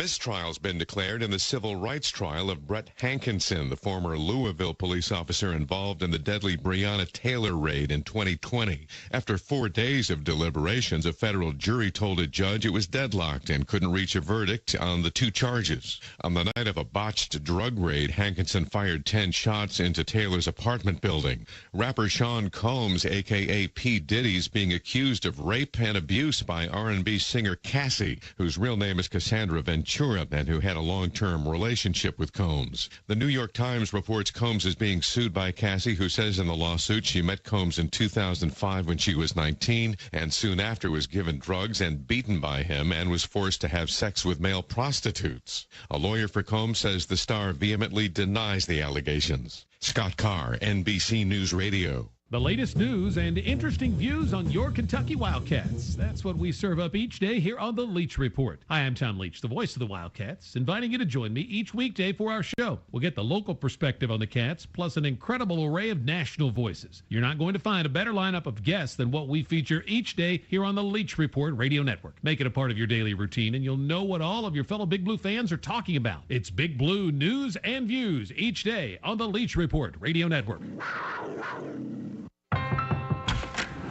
mistrial's been declared in the civil rights trial of Brett Hankinson, the former Louisville police officer involved in the deadly Breonna Taylor raid in 2020. After 4 days of deliberations, a federal jury told a judge it was deadlocked and couldn't reach a verdict on the 2 charges. On the night of a botched drug raid, Hankinson fired 10 shots into Taylor's apartment building. Rapper Sean Combs, a.k.a. P. Diddy's, being accused of rape and abuse by R&B singer Cassie, whose real name is Cassandra Ventura, and who had a long-term relationship with Combs. The New York Times reports Combs is being sued by Cassie, who says in the lawsuit she met Combs in 2005 when she was 19, and soon after was given drugs and beaten by him and was forced to have sex with male prostitutes. A lawyer for Combs says the star vehemently denies the allegations. Scott Carr, NBC News Radio. The latest news and interesting views on your Kentucky Wildcats. That's what we serve up each day here on the Leach Report. Hi, I'm Tom Leach, the voice of the Wildcats, inviting you to join me each weekday for our show. We'll get the local perspective on the Cats, plus an incredible array of national voices. You're not going to find a better lineup of guests than what we feature each day here on the Leach Report Radio Network. Make it a part of your daily routine, and you'll know what all of your fellow Big Blue fans are talking about. It's Big Blue news and views each day on the Leach Report Radio Network.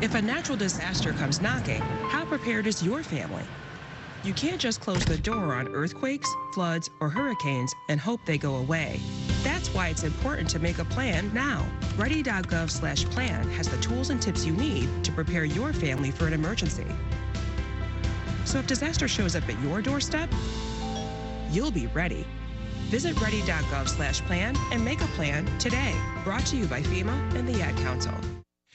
If a natural disaster comes knocking, how prepared is your family? You can't just close the door on earthquakes, floods, or hurricanes and hope they go away. That's why it's important to make a plan now. Ready.gov/plan has the tools and tips you need to prepare your family for an emergency. So if disaster shows up at your doorstep, you'll be ready. Visit ready.gov/plan and make a plan today. Brought to you by FEMA and the Ad Council.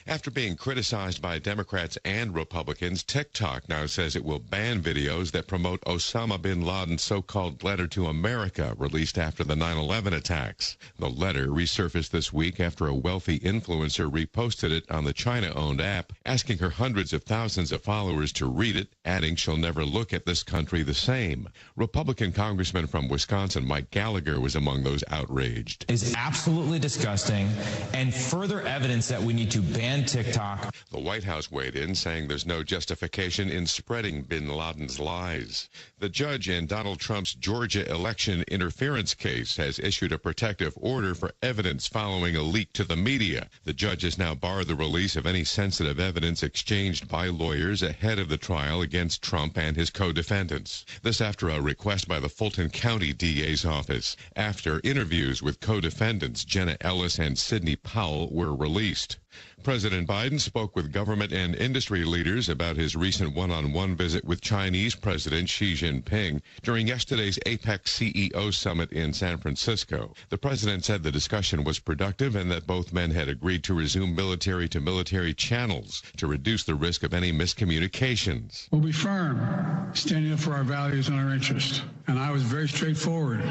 After being criticized by Democrats and Republicans, TikTok now says it will ban videos that promote Osama bin Laden's so-called letter to America released after the 9/11 attacks. The letter resurfaced this week after a wealthy influencer reposted it on the China-owned app, asking her hundreds of thousands of followers to read it, adding she'll never look at this country the same. Republican Congressman from Wisconsin Mike Gallagher was among those outraged. Is absolutely disgusting and further evidence that we need to ban TikTok. The White House weighed in, saying there's no justification in spreading bin Laden's lies. The judge in Donald Trump's Georgia election interference case has issued a protective order for evidence following a leak to the media. The judge has now barred the release of any sensitive evidence exchanged by lawyers ahead of the trial against Trump and his co-defendants. This after a request by the Fulton County DA's office, after interviews with co-defendants Jenna Ellis and Sidney Powell were released. President Biden spoke with government and industry leaders about his recent one-on-one visit with Chinese President Xi Jinping during yesterday's APEC CEO summit in San Francisco. The president said the discussion was productive and that both men had agreed to resume military-to-military channels to reduce the risk of any miscommunications. We'll be firm, standing up for our values and our interests. And I was very straightforward,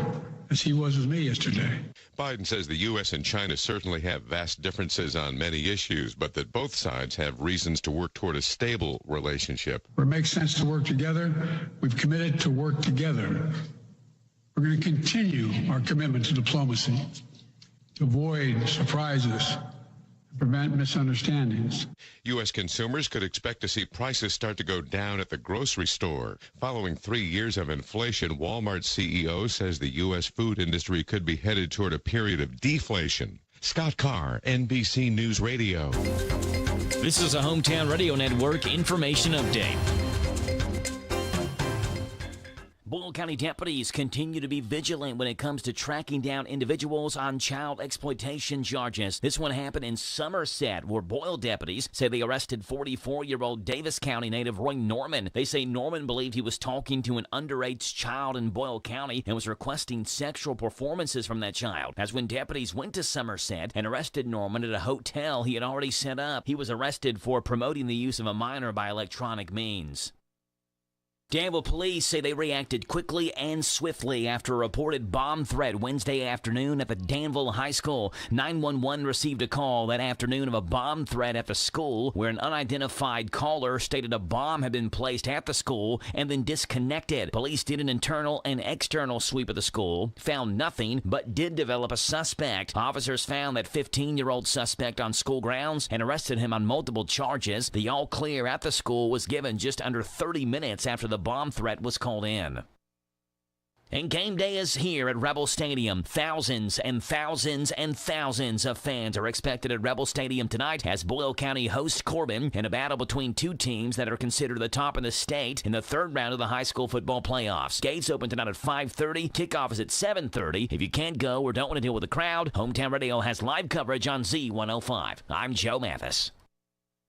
as he was with me yesterday. Biden says the U.S. and China certainly have vast differences on many issues, but that both sides have reasons to work toward a stable relationship. Where it makes sense to work together, we've committed to work together. We're going to continue our commitment to diplomacy, to avoid surprises, and prevent misunderstandings. U.S. consumers could expect to see prices start to go down at the grocery store. Following 3 years of inflation, Walmart's CEO says the U.S. food industry could be headed toward a period of deflation. Scott Carr, NBC News Radio. This is a Hometown Radio Network information update. Boyle County deputies continue to be vigilant when it comes to tracking down individuals on child exploitation charges. This one happened in Somerset, where Boyle deputies say they arrested 44-year-old Davis County native Roy Norman. They say Norman believed he was talking to an underage child in Boyle County and was requesting sexual performances from that child. As when deputies went to Somerset and arrested Norman at a hotel he had already set up, he was arrested for promoting the use of a minor by electronic means. Danville police say they reacted quickly and swiftly after a reported bomb threat Wednesday afternoon at the Danville High School. 911 received a call that afternoon of a bomb threat at the school where an unidentified caller stated a bomb had been placed at the school and then disconnected. Police did an internal and external sweep of the school, found nothing, but did develop a suspect. Officers found that 15-year-old suspect on school grounds and arrested him on multiple charges. The all clear at the school was given just under 30 minutes after the bomb threat was called in. And game day is here at Rebel Stadium. Thousands and thousands and thousands of fans are expected at Rebel Stadium tonight as Boyle County hosts Corbin in a battle between two teams that are considered the top in the state in the third round of the high school football playoffs. Gates open tonight at 5:30. Kickoff is at 7:30. If you can't go or don't want to deal with the crowd, Hometown Radio has live coverage on Z105. I'm Joe Mathis.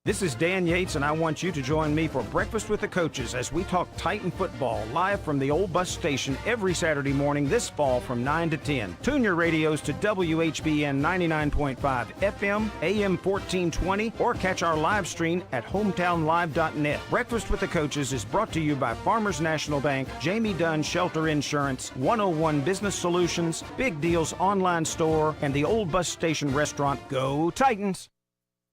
This is Dan Yates, and I want you to join me for Breakfast with the Coaches as we talk Titan football live from the old bus station every Saturday morning this fall from 9 to 10. Tune your radios to WHBN 99.5 FM, AM 1420, or catch our live stream at hometownlive.net. Breakfast with the Coaches is brought to you by Farmers National Bank, Jamie Dunn Shelter Insurance, 101 Business Solutions, Big Deals Online Store, and the old bus station restaurant. Go Titans!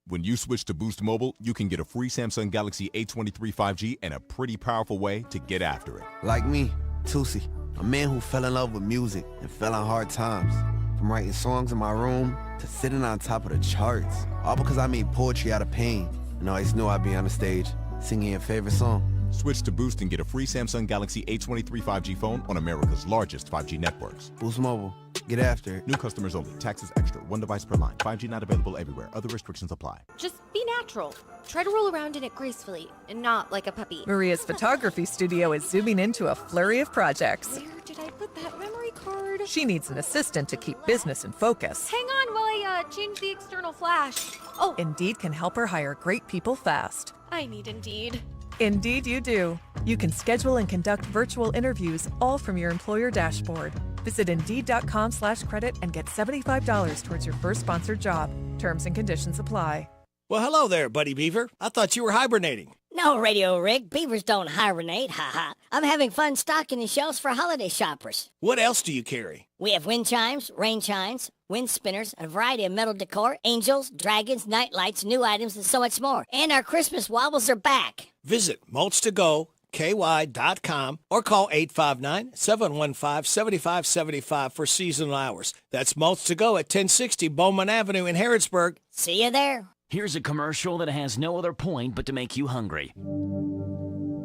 When you switch to Boost Mobile, you can get a free Samsung Galaxy A23 5G and a pretty powerful way to get after it. Like me, Tusi, a man who fell in love with music and fell on hard times. From writing songs in my room to sitting on top of the charts. All because I made poetry out of pain and always knew I'd be on the stage singing your favorite song. Switch to Boost and get a free Samsung Galaxy A23 5G phone on America's largest 5G networks. Boost Mobile. Get after it. New customers only. Taxes extra. One device per line. 5G not available everywhere. Other restrictions apply. Just be natural. Try to roll around in it gracefully and not like a puppy. Maria's photography studio is zooming into a flurry of projects. Where did I put that memory card? She needs an assistant to keep business in focus. Hang on while I change the external flash. Oh, Indeed can help her hire great people fast. I need Indeed. Indeed you do. You can schedule and conduct virtual interviews all from your employer dashboard. Visit Indeed.com/credit and get $75 towards your first sponsored job. Terms and conditions apply. Well, hello there, Buddy Beaver. I thought you were hibernating. No, Radio Rick. Beavers don't hibernate, haha. I'm having fun stocking the shelves for holiday shoppers. What else do you carry? We have wind chimes, rain chimes, wind spinners, a variety of metal decor, angels, dragons, night lights, new items, and so much more. And our Christmas wobbles are back. Visit mulch2go.ky.com or call 859-715-7575 for seasonal hours. That's Mulch to Go at 1060 Bowman Avenue in Harrodsburg. See you there. Here's a commercial that has no other point but to make you hungry.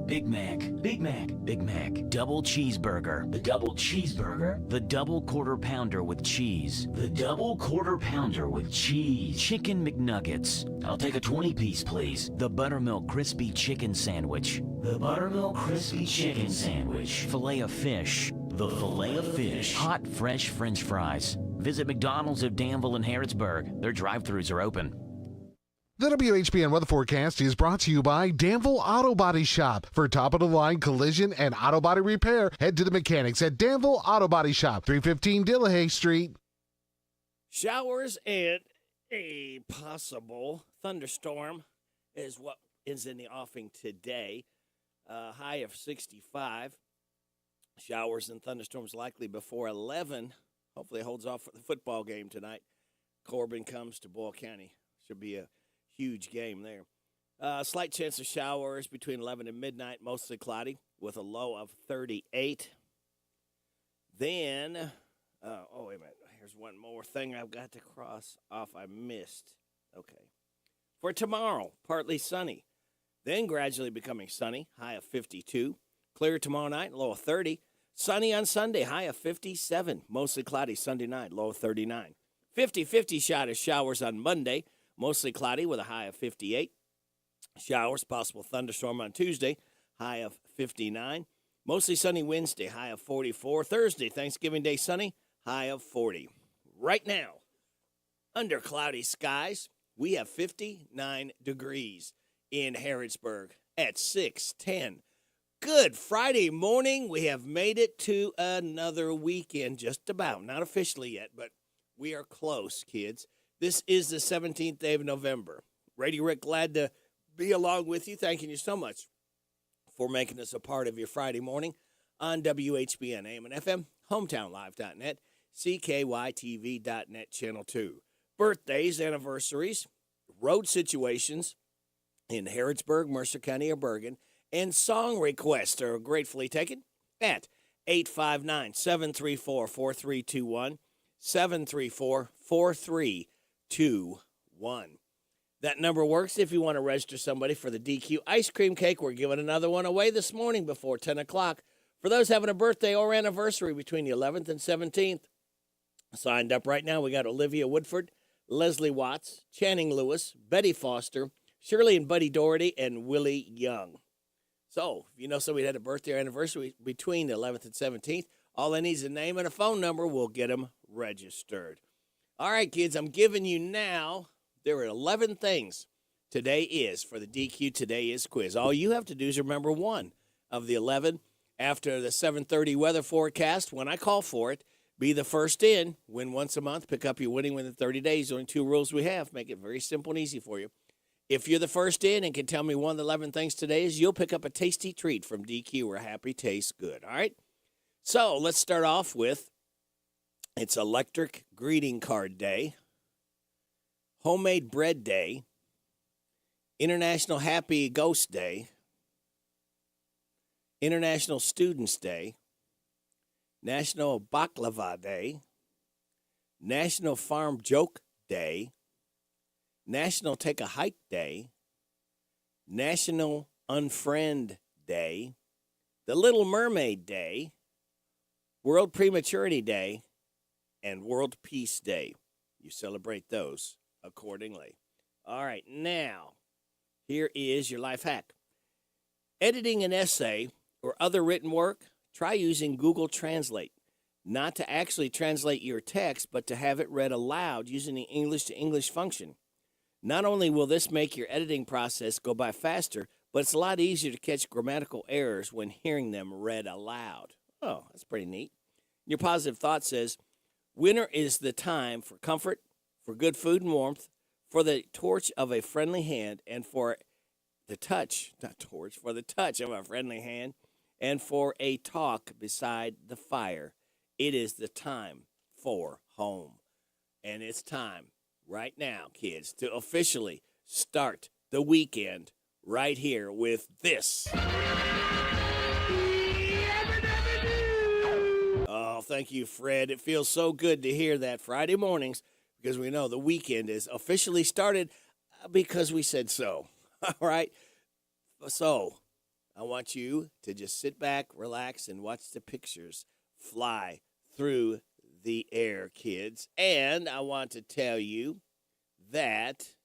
Big Mac, Big Mac, Big Mac, double cheeseburger, the double cheeseburger, the double quarter pounder with cheese, the double quarter pounder with cheese, chicken McNuggets. I'll take a 20-piece, please. The buttermilk crispy chicken sandwich, the buttermilk crispy chicken sandwich, filet of fish, the filet of fish, hot fresh French fries. Visit McDonald's of Danville and Harrodsburg. Their drive-thrus are open. The WHBN weather forecast is brought to you by Danville Auto Body Shop. For top-of-the-line collision and auto body repair, head to the mechanics at Danville Auto Body Shop, 315 Dillahay Street. Showers and a possible thunderstorm is what is in the offing today. High of 65. Showers and thunderstorms likely before 11. Hopefully it holds off for the football game tonight. Corbin comes to Boyle County. Should be a huge game there. Slight chance of showers between 11 and midnight, mostly cloudy, with a low of 38. Then, wait a minute. Here's one more thing I've got to cross off I missed. Okay. For tomorrow, partly sunny. Then gradually becoming sunny, high of 52. Clear tomorrow night, low of 30. Sunny on Sunday, high of 57. Mostly cloudy Sunday night, low of 39. 50-50 shot of showers on Monday. Mostly cloudy with a high of 58. Showers, possible thunderstorm on Tuesday, high of 59. Mostly sunny Wednesday, high of 44. Thursday, Thanksgiving Day sunny, high of 40. Right now, under cloudy skies, we have 59 degrees in Harrodsburg at 6:10. Good Friday morning. We have made it to another weekend, just about. Not officially yet, but we are close, kids. This is the 17th day of November. Radio Rick, glad to be along with you. Thanking you so much for making us a part of your Friday morning on WHBN, AM and FM, hometownlive.net, CKYTV.net, Channel 2. Birthdays, anniversaries, road situations in Harrodsburg, Mercer County, or Bergen, and song requests are gratefully taken at 859-734-4321, 734-4321. That number works if you want to register somebody for the DQ ice cream cake. We're giving another one away this morning before 10 o'clock For those having a birthday or anniversary between the 11th and 17th, signed up right now, we got Olivia Woodford, Leslie Watts, Channing Lewis, Betty Foster, Shirley and Buddy Doherty, and Willie Young. So, if you know somebody had a birthday or anniversary between the 11th and 17th, all they need is a name and a phone number. We'll get them registered. All right, kids, I'm giving you now, there are 11 things today is for the DQ Today Is quiz. All you have to do is remember one of the 11 after the 7:30 weather forecast. When I call for it, be the first in, win once a month, pick up your winning within 30 days. Only 2 rules we have. Make it very simple and easy for you. If you're the first in and can tell me one of the 11 things today is, you'll pick up a tasty treat from DQ where happy tastes good. All right? So let's start off with, it's Electric Greeting Card Day, Homemade Bread Day, International Happy Ghost Day, International Students Day, National Baklava Day, National Farm Joke Day, National Take a Hike Day, National Unfriend Day, the Little Mermaid Day, World Prematurity Day, and World Peace Day. You celebrate those accordingly. All right, now, here is your life hack. Editing an essay or other written work, try using Google Translate. Not to actually translate your text, but to have it read aloud using the English to English function. Not only will this make your editing process go by faster, but it's a lot easier to catch grammatical errors when hearing them read aloud. Oh, that's pretty neat. Your positive thought says, winter is the time for comfort, for good food and warmth, for the torch of a friendly hand, and for the touch, not torch, for the touch of a friendly hand, and for a talk beside the fire. It is the time for home. And it's time right now, kids, to officially start the weekend right here with this. Oh, thank you, Fred. It feels so good to hear that Friday mornings, because we know the weekend is officially started because we said so. All right? So, I want you to just sit back, relax, and watch the pictures fly through the air, kids. And I want to tell you that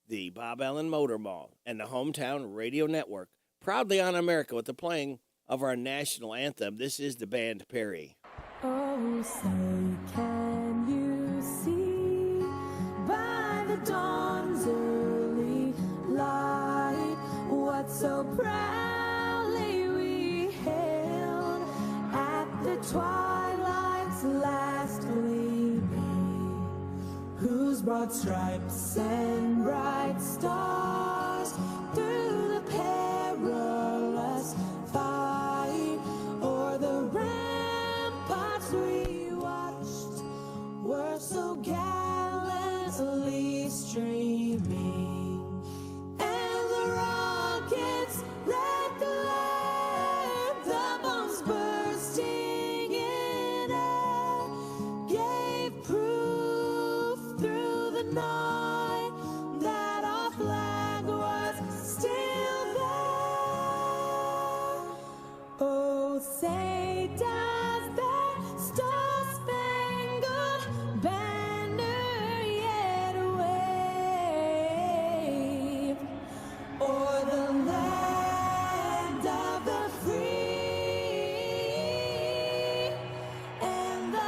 the Bob Allen Motor Mall and the Hometown Radio Network proudly honor America with the playing of our national anthem. This is the band Perry. Oh, say, can you see by the dawn's early light what so proudly we hailed at the twilight's last gleaming, whose broad stripes and bright stars through the perilous fight o'er the ramparts we watched were so gallantly streaming, and the rockets' red glare, the bombs bursting in air, gave proof through the night that our flag was still there. Oh, say does that star-spangled banner yet wave o'er the land of the free and the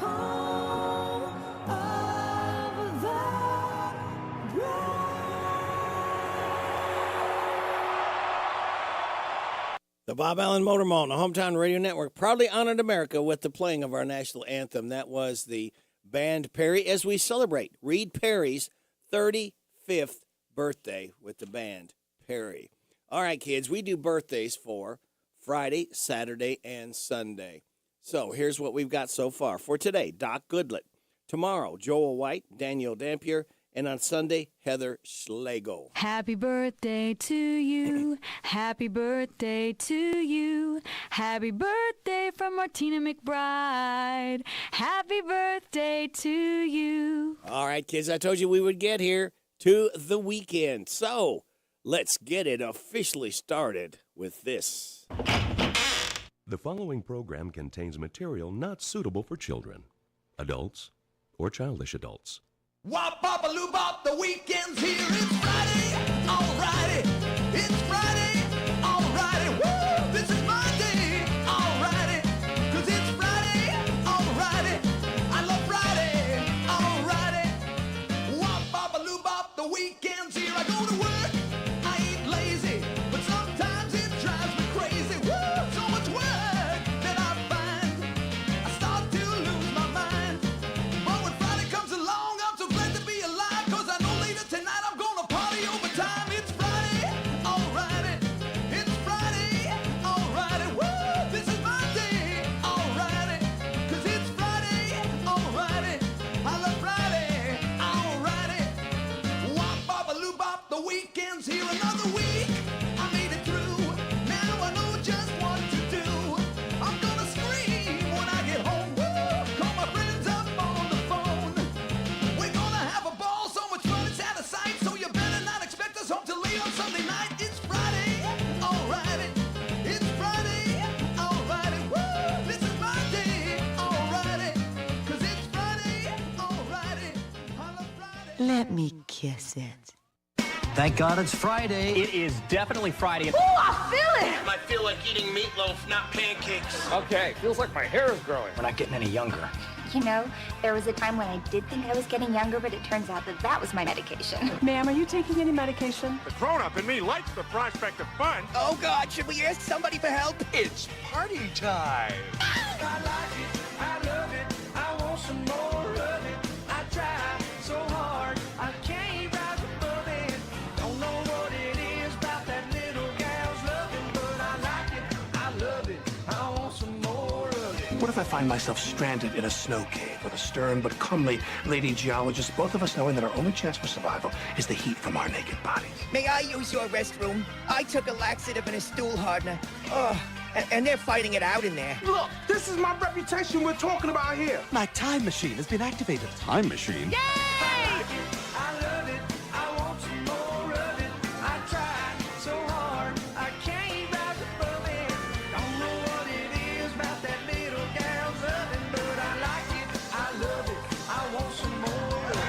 home of the The Bob Allen Motor Mall and the Hometown Radio Network proudly honored America with the playing of our national anthem. That was the band Perry as we celebrate Reed Perry's 35th birthday with the band Perry. All right, kids, we do birthdays for Friday, Saturday, and Sunday. So here's what we've got so far. For today, Doc Goodlett. Tomorrow, Joel White, Daniel Dampier, and on Sunday, Heather Schlegel. Happy birthday to you. Happy birthday to you. Happy birthday from Martina McBride. Happy birthday to you. All right, kids, I told you we would get here to the weekend. So let's get it officially started with this. The following program contains material not suitable for children, adults, or childish adults. Wop, bop, a loo, bop, the weekend's here. It's Friday, alrighty. It's Friday, alrighty. Woo, this is my day, alrighty. 'Cause it's Friday, alrighty. I love Friday, alrighty. Wop, bop, a loo, bop, the weekend's here. I go to work, I ain't lazy, but sometimes it drives me crazy. Woo, so much work that I find I start to lose my mind. But when Friday comes along, I'm so glad to be alive, 'cause I know later tonight I'm gonna party overtime. It's Friday, alrighty. It's Friday, alrighty. Woo, this is my day, alrighty. 'Cause it's Friday, alrighty. I love Friday, alrighty. Wop, bop, a loo, bop, the weekend's here. Another week, I made it through. Now I know just what to do. I'm gonna scream when I get home. Woo, call my friends up on the phone. We're gonna have a ball, so much fun it's out of sight. So you better not expect us home till late on Sunday night. It's Friday, alrighty. It's Friday, alrighty. Woo, this is my day, alrighty. 'Cause it's Friday, alrighty. I love Friday. Let me kiss it. Thank God it's Friday. It is definitely Friday. Ooh, I feel it! I feel like eating meatloaf, not pancakes. Okay, feels like my hair is growing. We're not getting any younger. You know, there was a time when I did think I was getting younger, but it turns out that that was my medication. Ma'am, are you taking any medication? The grown-up in me likes the prospect of fun. Oh God, should we ask somebody for help? It's party time. I like it, I love it, I want some more of it. I try so hard, I can't rise above it. Don't know what it is about that little gal's loving, but I like it, I love it, I want some more of it. What if I find myself stranded in a snow cave with a stern but comely lady geologist, both of us knowing that our only chance for survival is the heat from our naked bodies? May I use your restroom? I took a laxative and a stool hardener. Oh, and they're fighting it out in there. Look, this is my reputation we're talking about here. My time machine has been activated. Time machine? Yay! I love it, I want some more of it. I tried so hard, I can't rise above it. Don't know what it is about that little gal's loving, but I like it, I love it, I want some more of it.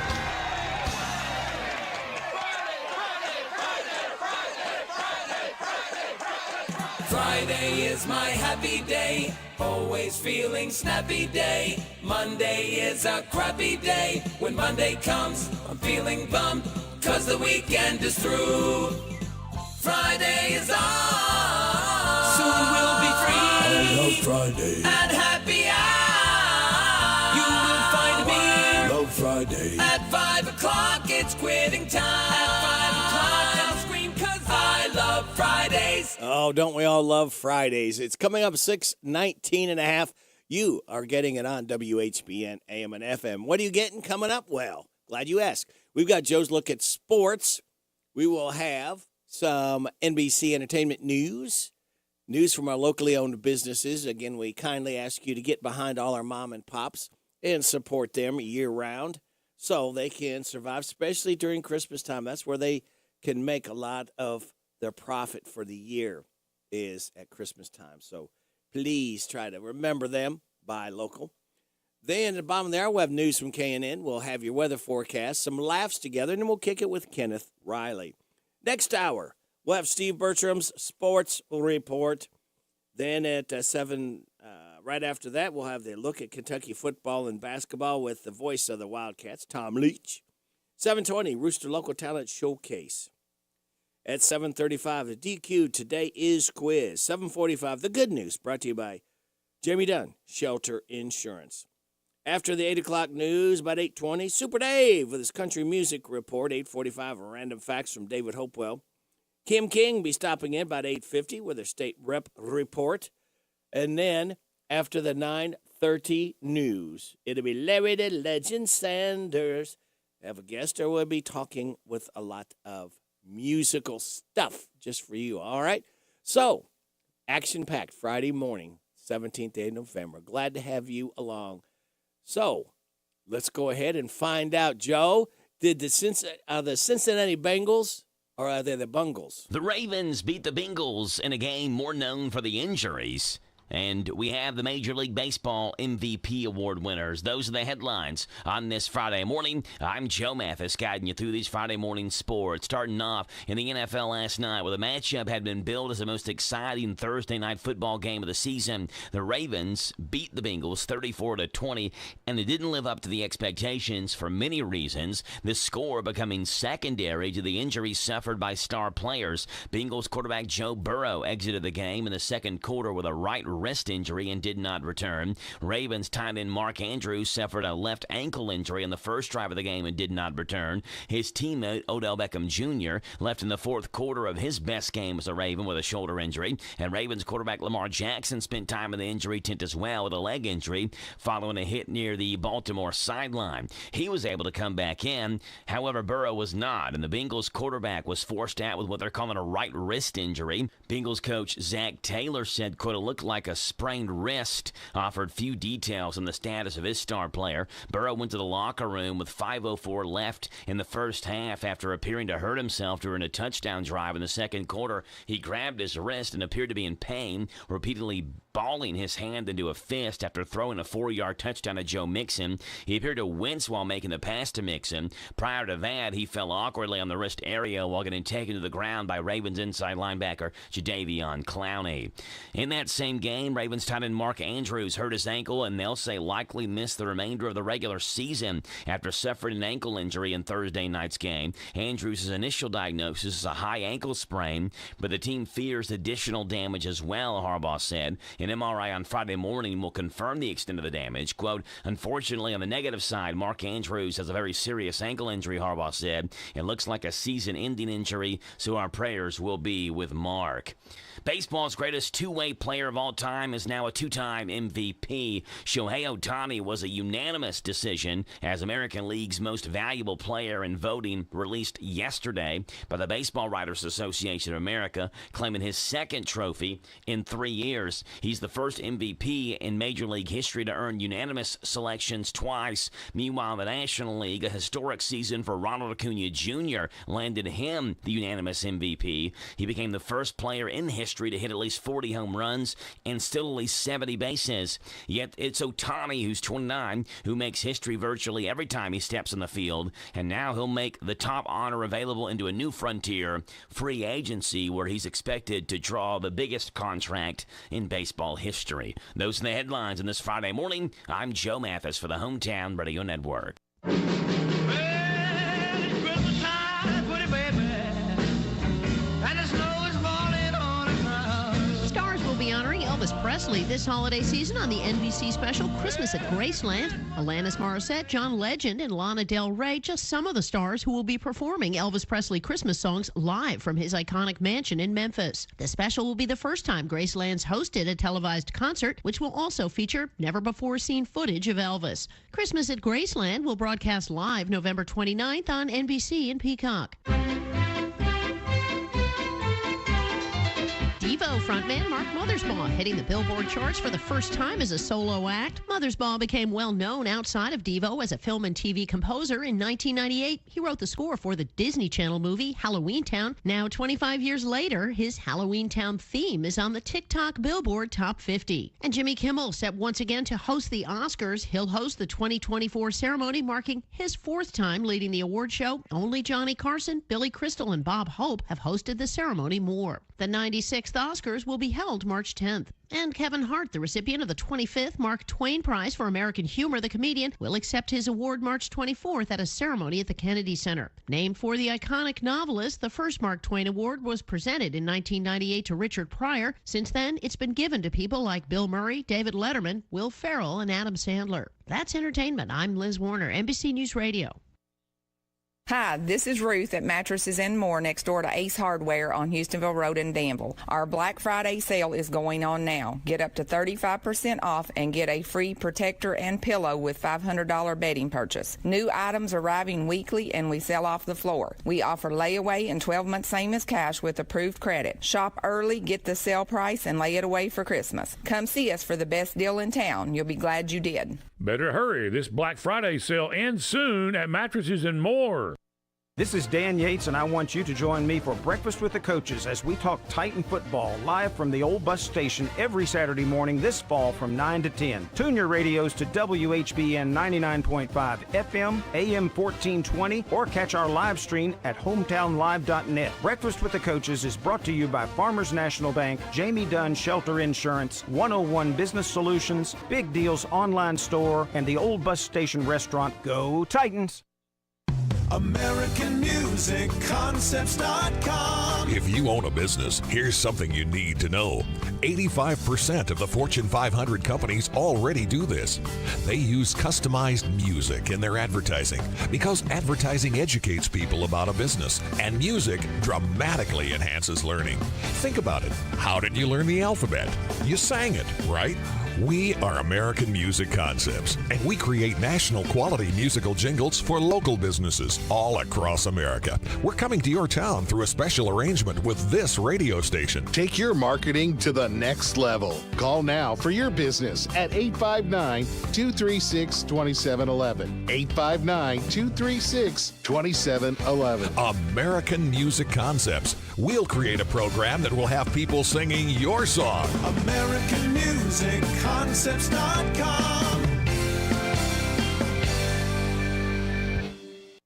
Friday is my happy day, always feeling snappy day. Monday is a crappy day. When Monday comes, I'm feeling bummed, 'cause the weekend is through. Friday is on, soon we'll be free. I love Friday. And happy hour, you will find me. I love Friday. At 5 o'clock, it's quitting time. At 5 o'clock, I'll scream 'cause I love Fridays. Oh, don't we all love Fridays? It's coming up 6:19 and a half. You are getting it on WHBN AM and FM. What are you getting coming up? Well, glad you asked. We've got Joe's Look at Sports. We will have some NBC Entertainment news from our locally owned businesses. Again, we kindly ask you to get behind all our mom and pops and support them year-round so they can survive, especially during Christmas time. That's where they can make a lot of their profit for the year is at Christmas time. So please try to remember them, buy local. Then at the bottom of the hour, we'll have news from K&N. We'll have your weather forecast, some laughs together, and then we'll kick it with Kenneth Riley. Next hour, we'll have Steve Bertram's Sports Report. Then at 7, right after that, we'll have the look at Kentucky football and basketball with the voice of the Wildcats, Tom Leach. 7:20, Rooster Local Talent Showcase. At 7:35, the DQ Today is Quiz. 7:45, the good news brought to you by Jamie Dunn, Shelter Insurance. After the 8 o'clock news, about 8:20, Super Dave with his country music report. 8:45, random facts from David Hopewell. Kim King be stopping in about 8:50 with her state rep report. And then after the 9:30 news, it'll be Larry the Legend Sanders. Have a guest, or we'll be talking with a lot of musical stuff just for you, all right? So, action-packed Friday morning, 17th day of November. Glad to have you along. So, let's go ahead and find out, Joe, did the Cincinnati Bengals, or are they the Bungles? The Ravens beat the Bengals in a game more known for the injuries And we have the Major League Baseball MVP award winners. Those are the headlines on this Friday morning. I'm Joe Mathis, guiding you through these Friday morning sports. Starting off in the NFL last night, where the matchup had been billed as the most exciting Thursday night football game of the season. The Ravens beat the Bengals 34-20, and it didn't live up to the expectations for many reasons. The score becoming secondary to the injuries suffered by star players. Bengals quarterback Joe Burrow exited the game in the second quarter with a right wrist injury and did not return. Ravens tight end Mark Andrews suffered a left ankle injury in the first drive of the game and did not return. His teammate Odell Beckham Jr. left in the fourth quarter of his best game as a Raven with a shoulder injury. And Ravens quarterback Lamar Jackson spent time in the injury tent as well with a leg injury following a hit near the Baltimore sideline. He was able to come back in. However, Burrow was not, and the Bengals quarterback was forced out with what they're calling a right wrist injury. Bengals coach Zach Taylor said, quote, it looked like a sprained wrist, offered few details on the status of his star player. Burrow went to the locker room with 5:04 left in the first half after appearing to hurt himself during a touchdown drive in the second quarter. He grabbed his wrist and appeared to be in pain, repeatedly balling his hand into a fist after throwing a 4-yard touchdown to Joe Mixon. He appeared to wince while making the pass to Mixon. Prior to that, he fell awkwardly on the wrist area while getting taken to the ground by Ravens inside linebacker Jadeveon Clowney. In that same game, Ravens tight end Mark Andrews hurt his ankle and they'll say likely missed the remainder of the regular season after suffering an ankle injury in Thursday night's game. Andrews' initial diagnosis is a high ankle sprain, but the team fears additional damage as well, Harbaugh said. An MRI on Friday morning will confirm the extent of the damage. Quote, unfortunately, on the negative side, Mark Andrews has a very serious ankle injury, Harbaugh said. It looks like a season-ending injury, so our prayers will be with Mark. Baseball's greatest two-way player of all time is now a two-time MVP. Shohei Ohtani was a unanimous decision as American League's most valuable player in voting released yesterday by the Baseball Writers Association of America, claiming his second trophy in 3 years. He's the first MVP in Major League history to earn unanimous selections twice. Meanwhile, the National League, a historic season for Ronald Acuna Jr., landed him the unanimous MVP. He became the first player in history to hit at least 40 home runs and still at least 70 bases. Yet it's Ohtani, who's 29, who makes history virtually every time he steps on the field, and now he'll make the top honor available into a new frontier, free agency, where he's expected to draw the biggest contract in baseball history. Those are the headlines on this Friday morning. I'm Joe Mathis for the Hometown Radio Network. Honoring Elvis Presley this holiday season on the NBC special Christmas at Graceland. Alanis Morissette, John Legend, and Lana Del Rey, just some of the stars who will be performing Elvis Presley Christmas songs live from his iconic mansion in Memphis. The special will be the first time Graceland's hosted a televised concert, which will also feature never-before-seen footage of Elvis. Christmas at Graceland will broadcast live November 29th on NBC and Peacock. Devo frontman Mark Mothersbaugh hitting the Billboard charts for the first time as a solo act. Mothersbaugh became well known outside of Devo as a film and TV composer. In 1998, he wrote the score for the Disney Channel movie Halloween Town. Now, 25 years later, his Halloween Town theme is on the TikTok Billboard Top 50. And Jimmy Kimmel set once again to host the Oscars. He'll host the 2024 ceremony, marking his fourth time leading the award show. Only Johnny Carson, Billy Crystal, and Bob Hope have hosted the ceremony more. The 96th Oscars will be held March 10th. And Kevin Hart, the recipient of the 25th Mark Twain Prize for American Humor, the comedian, will accept his award March 24th at a ceremony at the Kennedy Center. Named for the iconic novelist, the first Mark Twain Award was presented in 1998 to Richard Pryor. Since then, it's been given to people like Bill Murray, David Letterman, Will Ferrell, and Adam Sandler. That's entertainment. I'm Liz Warner, NBC News Radio. Hi, this is Ruth at Mattresses and More next door to Ace Hardware on Houstonville Road in Danville. Our Black Friday sale is going on now. Get up to 35% off and get a free protector and pillow with $500 bedding purchase. New items arriving weekly and we sell off the floor. We offer layaway and 12 months same as cash with approved credit. Shop early, get the sale price, and lay it away for Christmas. Come see us for the best deal in town. You'll be glad you did. Better hurry. This Black Friday sale ends soon at Mattresses and More. This is Dan Yates, and I want you to join me for Breakfast with the Coaches as we talk Titan football live from the old bus station every Saturday morning this fall from 9 to 10. Tune your radios to WHBN 99.5 FM, AM 1420, or catch our live stream at hometownlive.net. Breakfast with the Coaches is brought to you by Farmers National Bank, Jamie Dunn Shelter Insurance, 101 Business Solutions, Big Deals Online Store, and the old bus station restaurant. Go Titans! AmericanMusicConcepts.com. If you own a business, here's something you need to know. 85% of the Fortune 500 companies already do this. They use customized music in their advertising because advertising educates people about a business, and music dramatically enhances learning. Think about it. How did you learn the alphabet? You sang it, right? We are American Music Concepts, and we create national quality musical jingles for local businesses all across America. We're coming to your town through a special arrangement with this radio station. Take your marketing to the next level. Call now for your business at 859-236-2711. 859-236-2711. American Music Concepts. We'll create a program that will have people singing your song. AmericanMusicConcepts.com.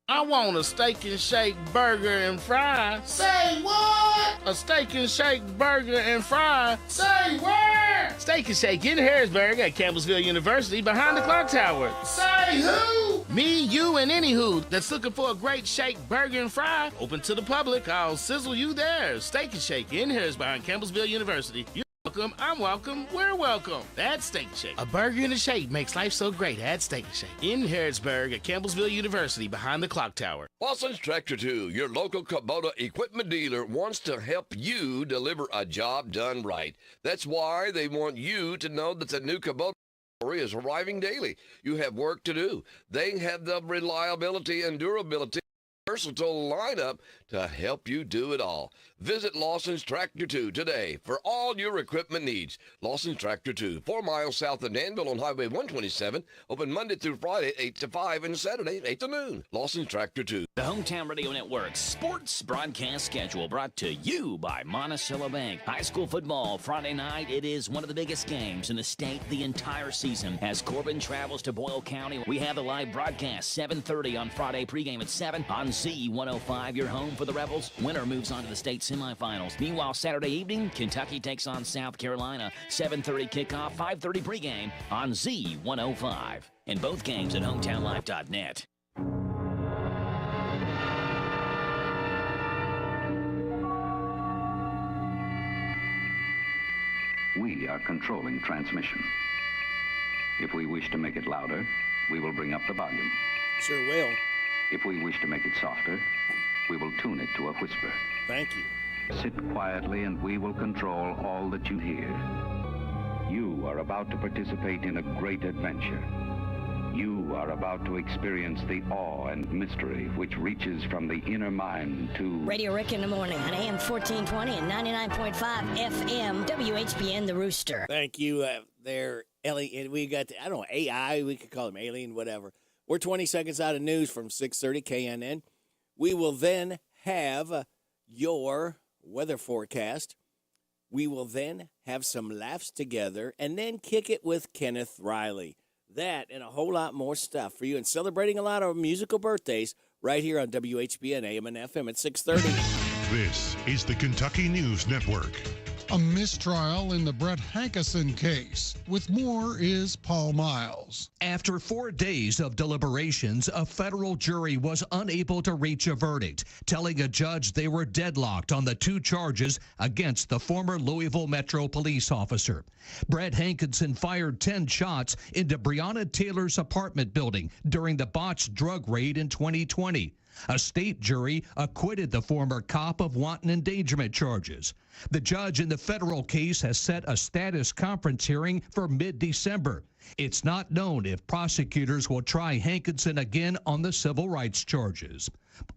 I want a steak and shake burger and fries. Say what? A steak and shake burger and fries. Say where? Steak and Shake in Harrisburg at Campbellsville University behind the clock tower. Say who? Me, you, and any who that's looking for a great shake burger and fry. Open to the public. I'll sizzle you there. Steak and Shake in Harrisburg at Campbellsville University. You're welcome. I'm welcome. We're welcome. That's Steak and Shake. A burger and a shake makes life so great. Add Steak and Shake in Harrisburg at Campbellsville University behind the clock tower. Lawson's Tractor 2, your local Kubota equipment dealer, wants to help you deliver a job done right. That's why they want you to know that the new Kubota is arriving daily. You have work to do. They have the reliability and durability, versatile lineup to help you do it all. Visit Lawson's Tractor 2 today for all your equipment needs. Lawson's Tractor 2, 4 miles south of Danville on Highway 127, open Monday through Friday, 8 to 5, and Saturday, 8 to noon. Lawson's Tractor 2. The Hometown Radio Network sports broadcast schedule brought to you by Monticello Bank. High school football Friday night. It is one of the biggest games in the state the entire season. As Corbin travels to Boyle County, we have a live broadcast 7:30 on Friday, pregame at 7 on Z105. Your home for the Rebels. Winner moves on to the state semifinals. Meanwhile, Saturday evening, Kentucky takes on South Carolina. 7:30 kickoff, 5:30 pregame on Z105. And both games at hometownlive.net. We are controlling transmission. If we wish to make it louder, we will bring up the volume. Sure will. If we wish to make it softer, we will tune it to a whisper. Thank you. Sit quietly and we will control all that you hear. You are about to participate in a great adventure. You are about to experience the awe and mystery which reaches from the inner mind to... Radio Rick in the morning on AM 1420 and 99.5 FM, WHBN The Rooster. Thank you there, Ellie. And we got, I don't know, AI, we could call him alien, whatever. We're 20 seconds out of news from 6:30 KNN. We will then have your weather forecast. We will then have some laughs together and then kick it with Kenneth Riley. That and a whole lot more stuff for you, and celebrating a lot of musical birthdays right here on WHBN AM and FM at 6:30. This is the Kentucky News Network. A mistrial in the Brett Hankison case. With more is Paul Miles. After 4 days of deliberations, a federal jury was unable to reach a verdict, telling a judge they were deadlocked on the 2 charges against the former Louisville Metro police officer. Brett Hankison fired 10 shots into Breonna Taylor's apartment building during the botched drug raid in 2020. A state jury acquitted the former cop of wanton endangerment charges. The judge in the federal case has set a status conference hearing for mid-December. It's not known if prosecutors will try Hankison again on the civil rights charges.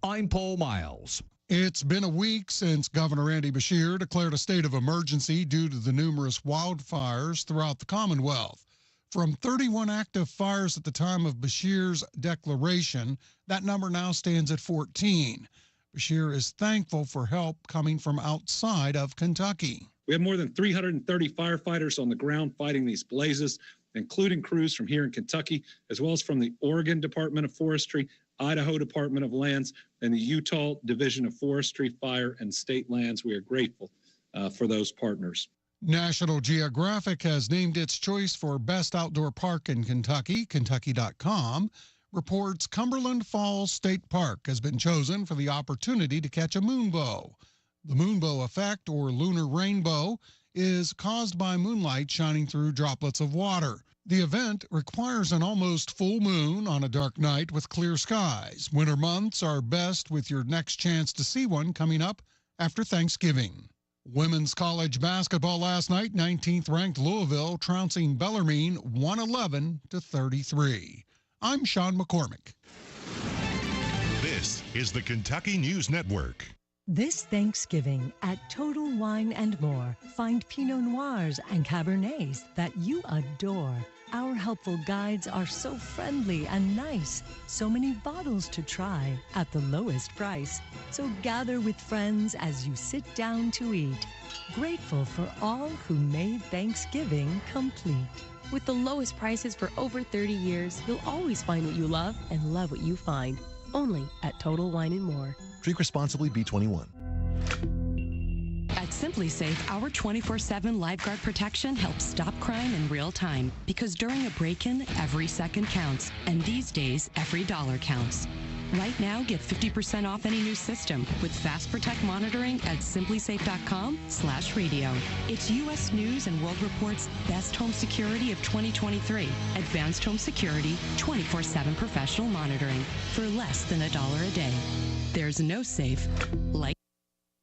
I'm Paul Miles. It's been a week since Governor Andy Beshear declared a state of emergency due to the numerous wildfires throughout the Commonwealth. From 31 active fires at the time of Bashir's declaration, that number now stands at 14. Bashir is thankful for help coming from outside of Kentucky. We have more than 330 firefighters on the ground fighting these blazes, including crews from here in Kentucky, as well as from the Oregon Department of Forestry, Idaho Department of Lands, and the Utah Division of Forestry, Fire, and State Lands. We are grateful for those partners. National Geographic has named its choice for Best Outdoor Park in Kentucky. Kentucky.com reports Cumberland Falls State Park has been chosen for the opportunity to catch a moonbow. The moonbow effect, or lunar rainbow, is caused by moonlight shining through droplets of water. The event requires an almost full moon on a dark night with clear skies. Winter months are best, with your next chance to see one coming up after Thanksgiving. Women's college basketball last night, 19th ranked Louisville trouncing Bellarmine 111-33. I'm Sean McCormick. This is the Kentucky News Network. This Thanksgiving at Total Wine & More, find Pinot Noirs and Cabernets that you adore. Our helpful guides are so friendly and nice. So many bottles to try at the lowest price. So gather with friends as you sit down to eat. Grateful for all who made Thanksgiving complete. With the lowest prices for over 30 years, you'll always find what you love and love what you find. Only at Total Wine & More. Drink responsibly, B21. At Simply Safe, our 24/7 lifeguard protection helps stop crime in real time. Because during a break-in, every second counts. And these days, every dollar counts. Right now, get 50% off any new system with Fast Protect monitoring at simplysafe.com/radio. It's U.S. News and World Report's best home security of 2023. Advanced home security, 24/7 professional monitoring for less than $1 a day. There's no safe like.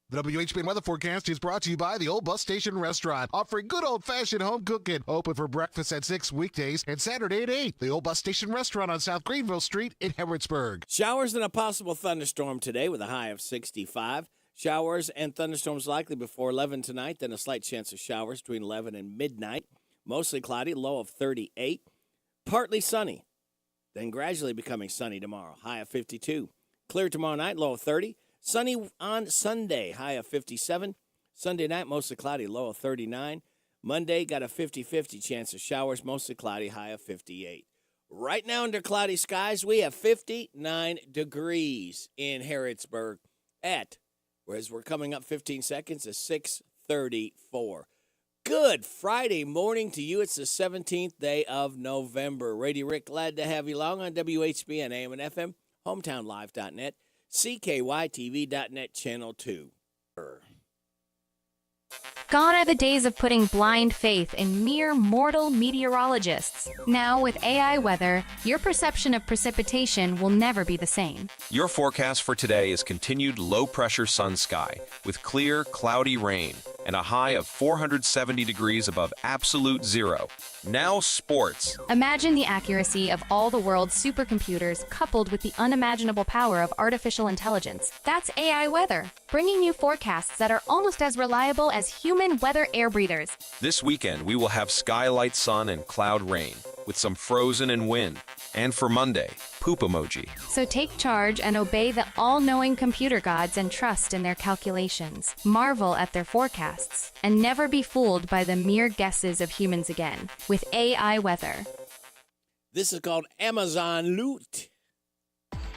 The WHBN weather forecast is brought to you by the Old Bus Station Restaurant, offering good old-fashioned home cooking. Open for breakfast at 6 weekdays and Saturday at 8. The Old Bus Station Restaurant on South Greenville Street in Harrodsburg. Showers and a possible thunderstorm today with a high of 65. Showers and thunderstorms likely before 11 tonight, then a slight chance of showers between 11 and midnight. Mostly cloudy, low of 38. Partly sunny, then gradually becoming sunny tomorrow, high of 52. Clear tomorrow night, low of 30. Sunny on Sunday, high of 57. Sunday night, mostly cloudy, low of 39. Monday, got a 50-50 chance of showers, mostly cloudy, high of 58. Right now, under cloudy skies, we have 59 degrees in Harrodsburg whereas we're coming up 15 seconds, at 6:34. Good Friday morning to you. It's the 17th day of November. Radio Rick, glad to have you along on WHBN, AM and FM, hometownlive.net. CKYTV.net, Channel 2. Gone are the days of putting blind faith in mere mortal meteorologists. Now, with AI weather, your perception of precipitation will never be the same. Your forecast for today is continued low-pressure sun sky with clear, cloudy rain and a high of 470 degrees above absolute zero. Now sports. Imagine the accuracy of all the world's supercomputers coupled with the unimaginable power of artificial intelligence. That's AI weather, bringing you forecasts that are almost as reliable as human weather air breathers. This weekend, we will have skylight sun and cloud rain with some frozen and wind. And for Monday, poop emoji. So take charge and obey the all-knowing computer gods and trust in their calculations. Marvel at their forecasts and never be fooled by the mere guesses of humans again with AI weather. This is called Amazon Loot.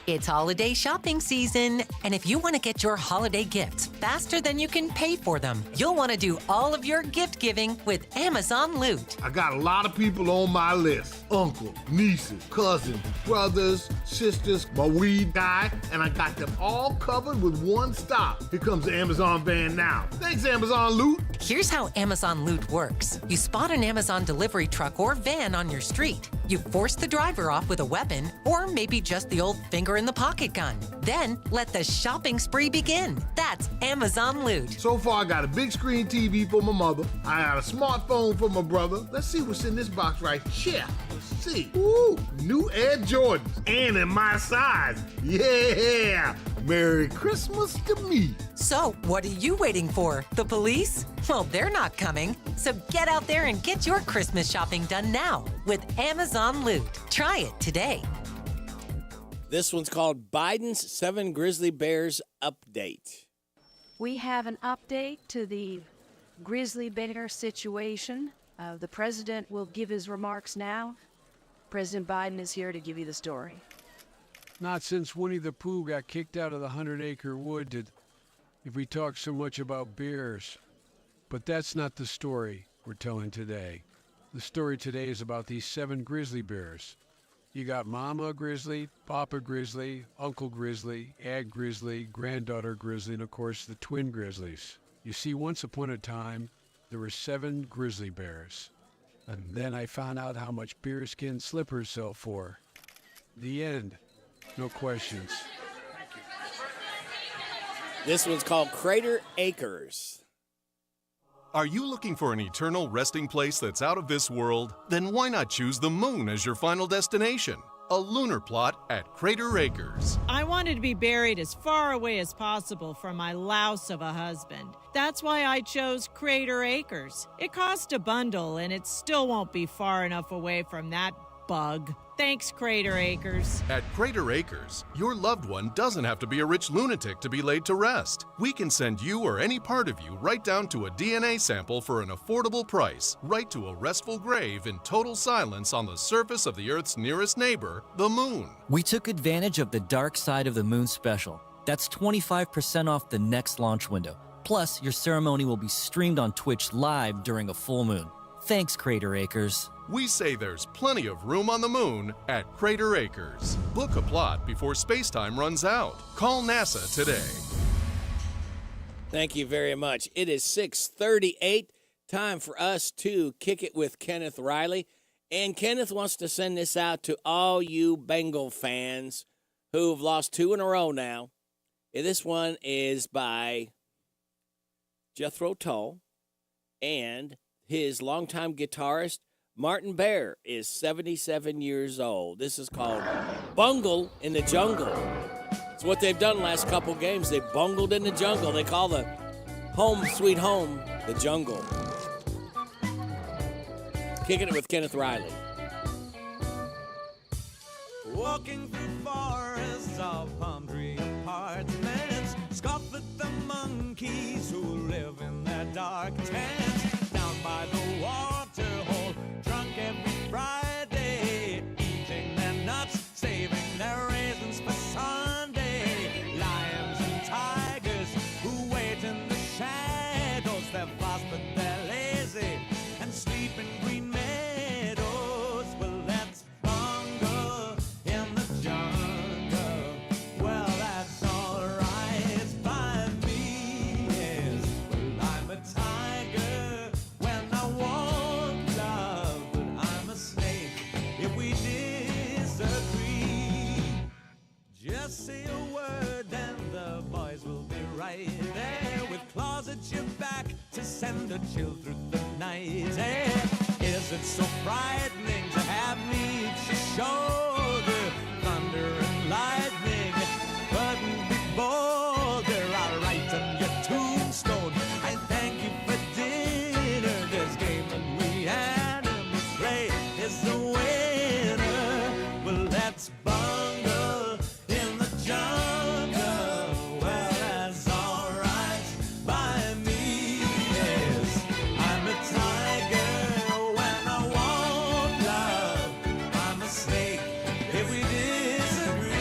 It's holiday shopping season, and if you want to get your holiday gifts faster than you can pay for them, you'll want to do all of your gift giving with Amazon Loot. I got a lot of people on my list. Uncles, nieces, cousins, brothers, sisters, my weed guy, and I got them all covered with one stop. Here comes the Amazon van now. Thanks, Amazon Loot. Here's how Amazon Loot works. You spot an Amazon delivery truck or van on your street. You force the driver off with a weapon, or maybe just the old finger in the pocket gun. Then let the shopping spree begin. That's Amazon Loot. So far, I got a big screen TV for my mother. I got a smartphone for my brother. Let's see what's in this box right here. Let's see. Ooh, new Air Jordans. And in my size. Yeah. Merry Christmas to me. So, what are you waiting for? The police? Well, they're not coming. So get out there and get your Christmas shopping done now with Amazon Loot. Try it today. This one's called Biden's 7 Grizzly Bears Update. We have an update to the grizzly bear situation. The president will give his remarks now. President Biden is here to give you the story. Not since Winnie the Pooh got kicked out of the 100-acre wood if we talk so much about bears. But that's not the story we're telling today. The story today is about these 7 grizzly bears. You got Mama Grizzly, Papa Grizzly, Uncle Grizzly, Aunt Grizzly, Granddaughter Grizzly, and of course the twin grizzlies. You see, once upon a time, there were 7 grizzly bears. And then I found out how much bearskin slippers sell for. The end. No questions. This one's called Crater Acres. Are you looking for an eternal resting place that's out of this world? Then why not choose the moon as your final destination? A lunar plot at Crater Acres. I wanted to be buried as far away as possible from my louse of a husband. That's why I chose Crater Acres. It cost a bundle, and it still won't be far enough away from that bug. Thanks, Crater Acres. At Crater Acres, your loved one doesn't have to be a rich lunatic to be laid to rest. We can send you or any part of you right down to a DNA sample for an affordable price, right to a restful grave in total silence on the surface of the Earth's nearest neighbor, the moon. We took advantage of the Dark Side of the Moon special. That's 25% off the next launch window. Plus, your ceremony will be streamed on Twitch live during a full moon. Thanks, Crater Acres. We say there's plenty of room on the moon at Crater Acres. Book a plot before space-time runs out. Call NASA today. Thank you very much. It is 6:38. Time for us to kick it with Kenneth Riley. And Kenneth wants to send this out to all you Bengal fans who've lost 2 in a row now. And this one is by Jethro Tull, and his longtime guitarist, Martin Bear, is 77 years old. This is called Bungle in the Jungle. It's what they've done the last couple games. They bungled in the jungle. They call the home sweet home the jungle. Kicking it with Kenneth Riley. Walking through forests of palm tree apartments, scoff at the monkeys who live in their dark tents. Down by the water hole, drunk every Friday, eating their nuts, saving their raisins for Sunday. Lions and tigers who wait in the shadows, they're fast but they're lazy and sleep in green meadows. Well, let's bungle in the jungle. Well, that's alright by me, yes. Well, I'm a tiger when I want love, but I'm a snake if we disagree. Just say a word and the boys will be right there with claws at your back to send a chill through the night. Hey, is it so frightening to have me eat your shoulder? Thunder and lightning couldn't be bolder. I'll write on your tombstone, I thank you for dinner. This game that we animals play is the winner. Well, let's bungle in the jungle. Well, that's alright by me, yes. I'm a tiger when I want love. I'm a snake if we disagree.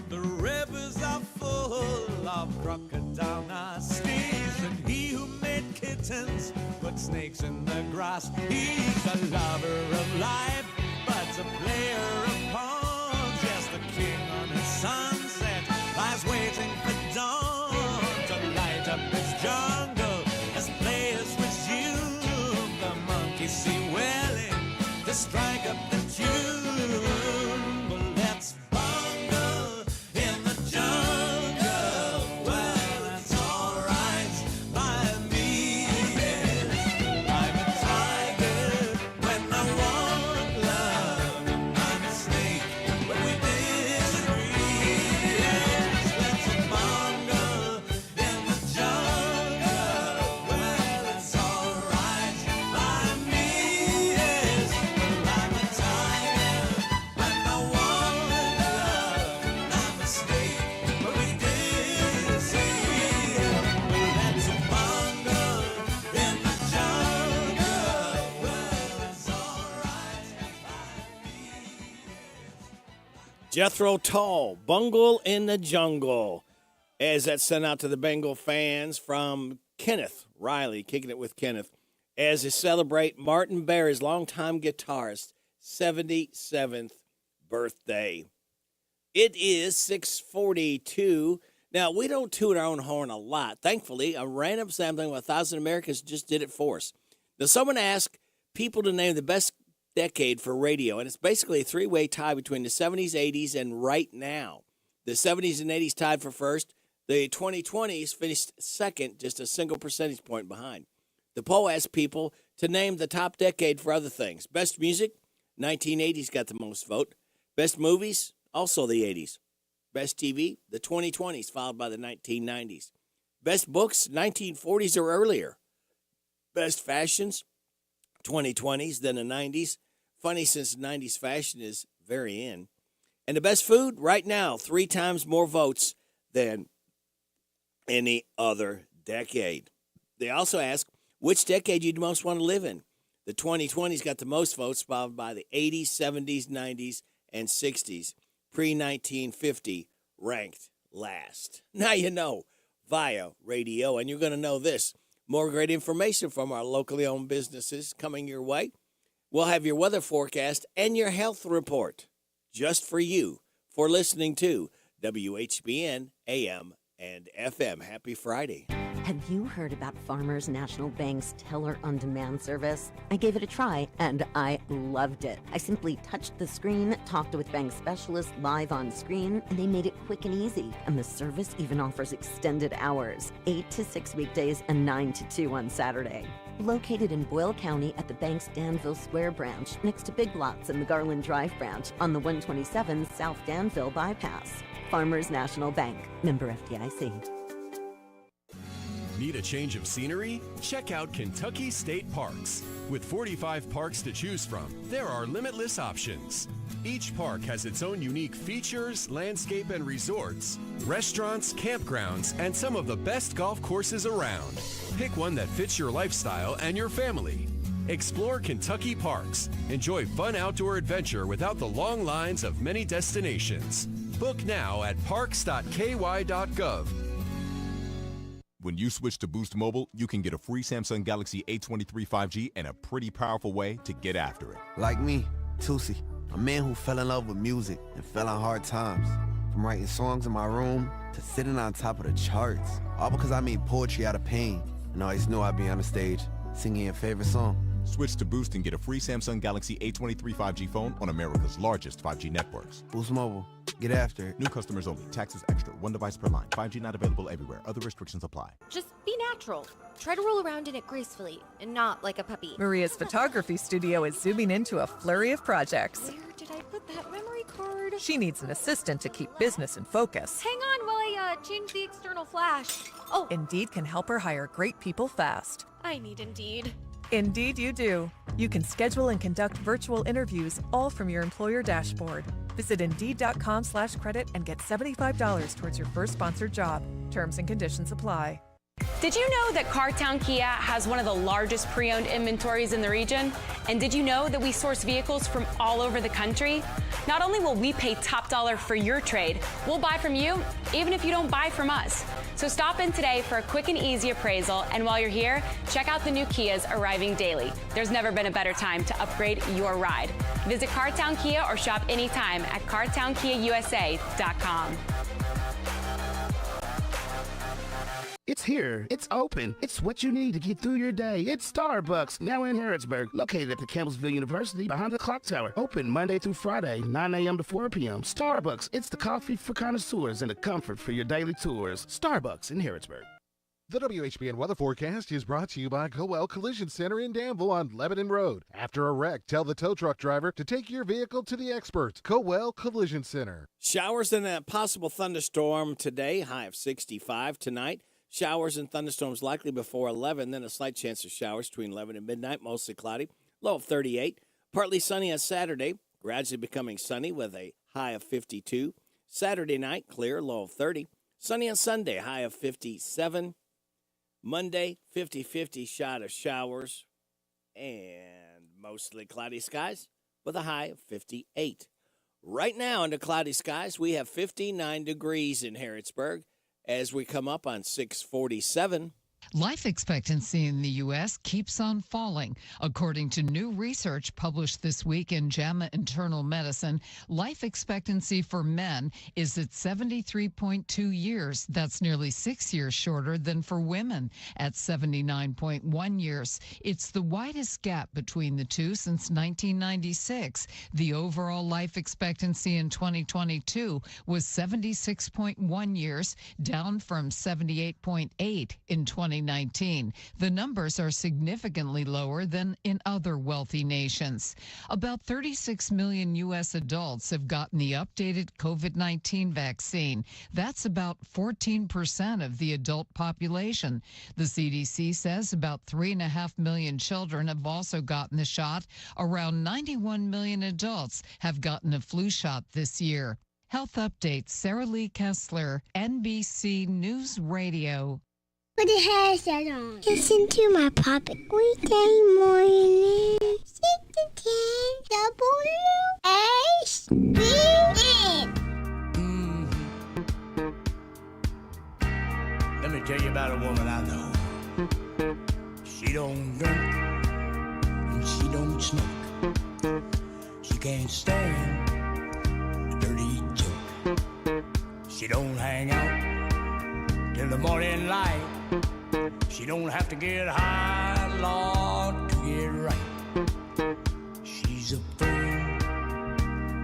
The rivers are full of crocodile nasties, and he who made kittens put snakes in the grass. He's a lover of life, but a player of pawns. Yes, the king on his sunset lies waiting for dawn to light Jethro Tull, Bungle in the Jungle. As that's sent out to the Bengal fans from Kenneth Riley, kicking it with Kenneth, as they celebrate Martin Barry's longtime guitarist 77th birthday. It is 6:42. Now, we don't toot our own horn a lot. Thankfully, a random sampling of 1,000 Americans just did it for us. Now, someone asked people to name the best decade for radio, and it's basically a three-way tie between the 70s, 80s, and right now. The 70s and 80s tied for first. The 2020s finished second, just a single percentage point behind. The poll asked people to name the top decade for other things. Best music, 1980s got the most vote. Best movies, also the 80s. Best TV, the 2020s, followed by the 1990s. Best books, 1940s or earlier. Best fashions, 2020s, then the 90s. Funny, since 90s fashion is very in. And the best food, right now, 3 times more votes than any other decade. They also ask which decade you'd most want to live in. The 2020s got the most votes, followed by the 80s, 70s, 90s, and 60s. Pre-1950 ranked last. Now you know via radio, and you're going to know this. More great information from our locally owned businesses coming your way. We'll have your weather forecast and your health report just for you for listening to WHBN AM and FM. Happy Friday. Have you heard about Farmers National Bank's Teller on Demand service? I gave it a try and I loved it. I simply touched the screen, talked with bank specialists live on screen, and they made it quick and easy. And the service even offers extended hours, 8 to 6 weekdays and 9 to 2 on Saturday. Located in Boyle County at the bank's Danville Square branch, next to Big Lots and the Garland Drive branch on the 127 South Danville bypass. Farmers National Bank, member FDIC. Need a change of scenery? Check out Kentucky State Parks. With 45 parks to choose from, there are limitless options. Each park has its own unique features, landscape and resorts, restaurants, campgrounds, and some of the best golf courses around. Pick one that fits your lifestyle and your family. Explore Kentucky Parks. Enjoy fun outdoor adventure without the long lines of many destinations. Book now at parks.ky.gov. When you switch to Boost Mobile, you can get a free Samsung Galaxy A23 5G and a pretty powerful way to get after it. Like me, Tusi, a man who fell in love with music and fell on hard times. From writing songs in my room to sitting on top of the charts. All because I made poetry out of pain and always knew I'd be on the stage singing your favorite song. Switch to Boost and get a free Samsung Galaxy A23 5G phone on America's largest 5G networks. Boost Mobile. Get after it. New customers only. Taxes extra. One device per line. 5G not available everywhere. Other restrictions apply. Just be natural. Try to roll around in it gracefully and not like a puppy. Maria's photography studio is zooming into a flurry of projects. Where did I put that memory card? She needs an assistant to keep business in focus. Hang on while I change the external flash. Oh, Indeed can help her hire great people fast. I need Indeed. Indeed you do. You can schedule and conduct virtual interviews all from your employer dashboard. Visit Indeed.com/credit and get $75 towards your first sponsored job. Terms and conditions apply. Did you know that Cartown Kia has one of the largest pre-owned inventories in the region? And did you know that we source vehicles from all over the country? Not only will we pay top dollar for your trade, we'll buy from you even if you don't buy from us. So stop in today for a quick and easy appraisal, and while you're here, check out the new Kias arriving daily. There's never been a better time to upgrade your ride. Visit Cartown Kia or shop anytime at cartownkiausa.com. It's here. It's open. It's what you need to get through your day. It's Starbucks, now in Harrodsburg, located at the Campbellsville University behind the clock tower. Open Monday through Friday, 9 a.m. to 4 p.m. Starbucks, it's the coffee for connoisseurs and the comfort for your daily tours. Starbucks in Harrodsburg. The WHBN weather forecast is brought to you by Coel Collision Center in Danville on Lebanon Road. After a wreck, tell the tow truck driver to take your vehicle to the experts. Coel Collision Center. Showers and a possible thunderstorm today, high of 65 tonight. Showers and thunderstorms likely before 11, then a slight chance of showers between 11 and midnight, mostly cloudy, low of 38. Partly sunny on Saturday, gradually becoming sunny with a high of 52. Saturday night, clear, low of 30. Sunny on Sunday, high of 57. Monday, 50-50 shot of showers and mostly cloudy skies with a high of 58. Right now, under cloudy skies, we have 59 degrees in Harrodsburg as we come up on 647. Life expectancy in the U.S. keeps on falling. According to new research published this week in JAMA Internal Medicine, life expectancy for men is at 73.2 years. That's nearly 6 years shorter than for women at 79.1 years. It's the widest gap between the two since 1996. The overall life expectancy in 2022 was 76.1 years, down from 78.8 in 2019. The numbers are significantly lower than in other wealthy nations. About 36 million U.S. adults have gotten the updated COVID-19 vaccine. That's about 14% of the adult population. The CDC says about 3.5 million children have also gotten the shot. Around 91 million adults have gotten a flu shot this year. Health Update, Sarah Lee Kessler, NBC News Radio. Put the headset on. Listen to my puppet weekday morning. 6 to 10 WHBN. Let me tell you about a woman I know. She don't drink and she don't smoke. She can't stand a dirty joke. She don't hang out till the morning light. She don't have to get high, Lord, to get right. She's a friend,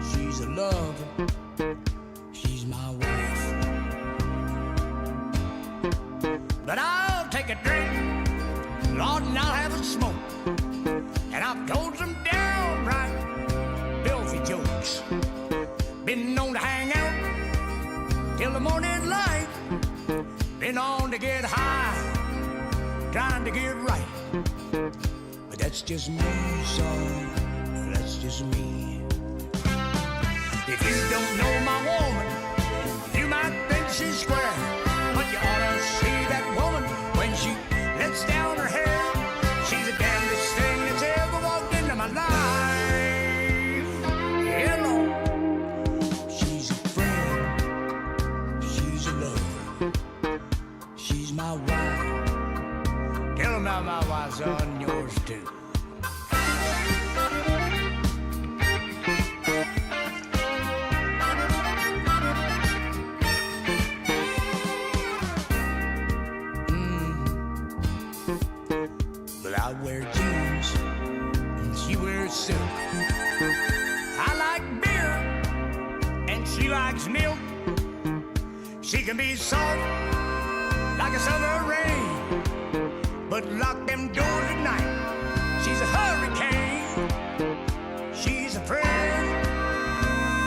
she's a lover, she's my wife. But I'll take a drink, Lord, and I'll have a smoke. And I've told some downright filthy jokes. Been known to hang out till the morning light. Been on to get high, trying to get right. But that's just me, son, that's just me. If you don't know my woman, you might think she's square. But you ought to see that woman when she lets down her hair. She's the damnedest thing that's ever walked into my life. Hello, she's a friend, she's a lover. She's my wife. Tell them about my wife, son, yours too. Well, I wear jeans and she wears silk. I like beer and she likes milk. She can be soft like a summer rain, but lock them doors at night. She's a hurricane. She's a friend.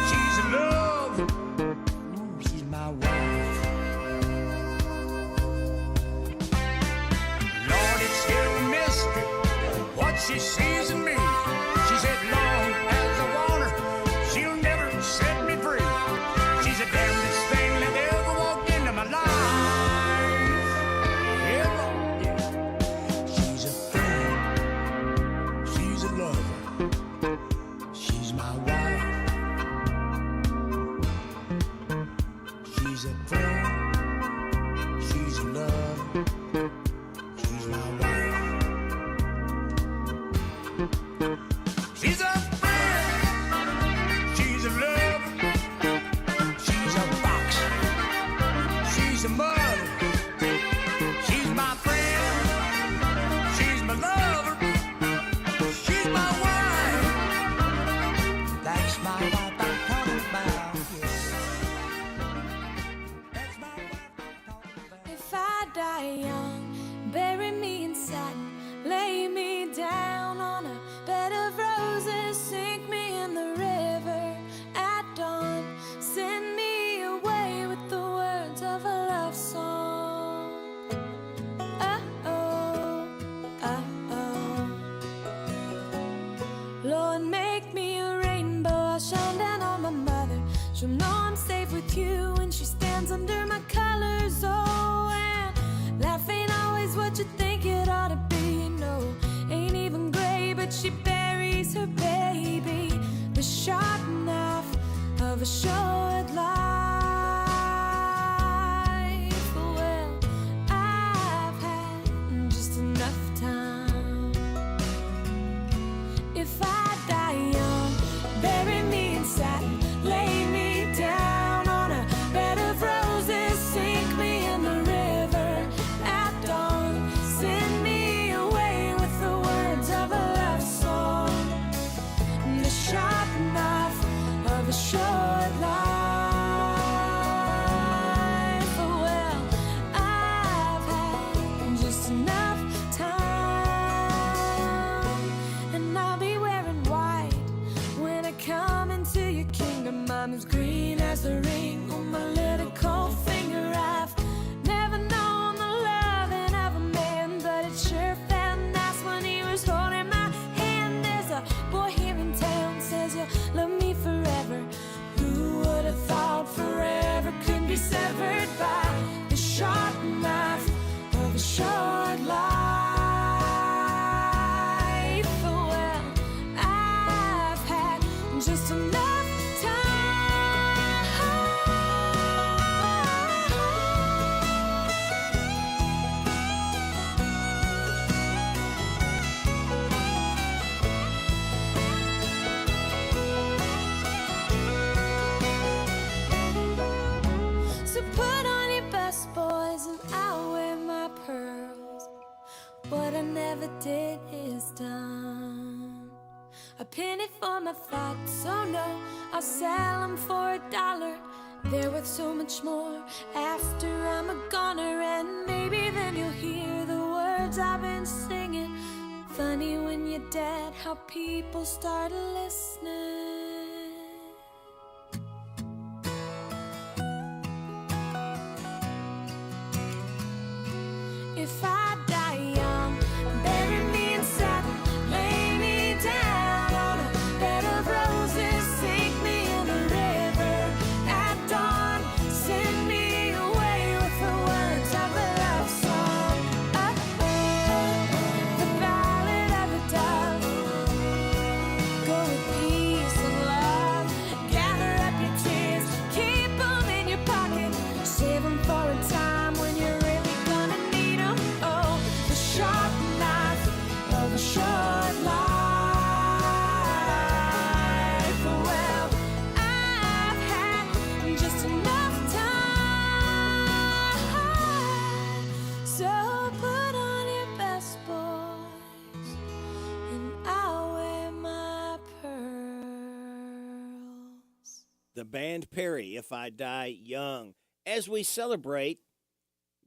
She's a love. Ooh, she's my wife. Lord, it's still a mystery what she sees in me. She said, long as I want her, she'll never set me free. She's the damnedest thing that ever walked into my life. a short life. Well, I've had just enough time. If I die young, bury me in satin, lay me down on a bed of roses, sink me in the river at dawn, send me away with the words of a love song, the sharp knife of a short life. Well, I've had just enough time, and I'll be wearing white when I come into your kingdom. I'm as green as the ring on my little cold finger. I've never known the loving of a man, but it sure felt nice when he was holding my hand. There's a boy here in town says you'll love me forever. Who would have thought forever could be severed by the sharp knife of a short life? Well, I've had just enough So put on your best boys and I'll wear my pearls. What I never did is done. A penny for my thoughts, oh no, I'll sell them for $1. They're worth so much more after I'm a goner, and maybe then you'll hear the words I've been singing. Funny when you're dead how people start listening. If I die young, bury me in satin, lay me down on a bed of roses, sink me in the river at dawn, send me away with the words of a love song. The ballad of a dove. Go with peace and love. Gather up your tears, keep them in your pocket, save them for a time when you're really gonna need them. Oh, the sharp knife of a short life. Well, I've had just enough time. So put on your best boys and I'll wear my pearls. The band Perry, If I Die Young. As we celebrate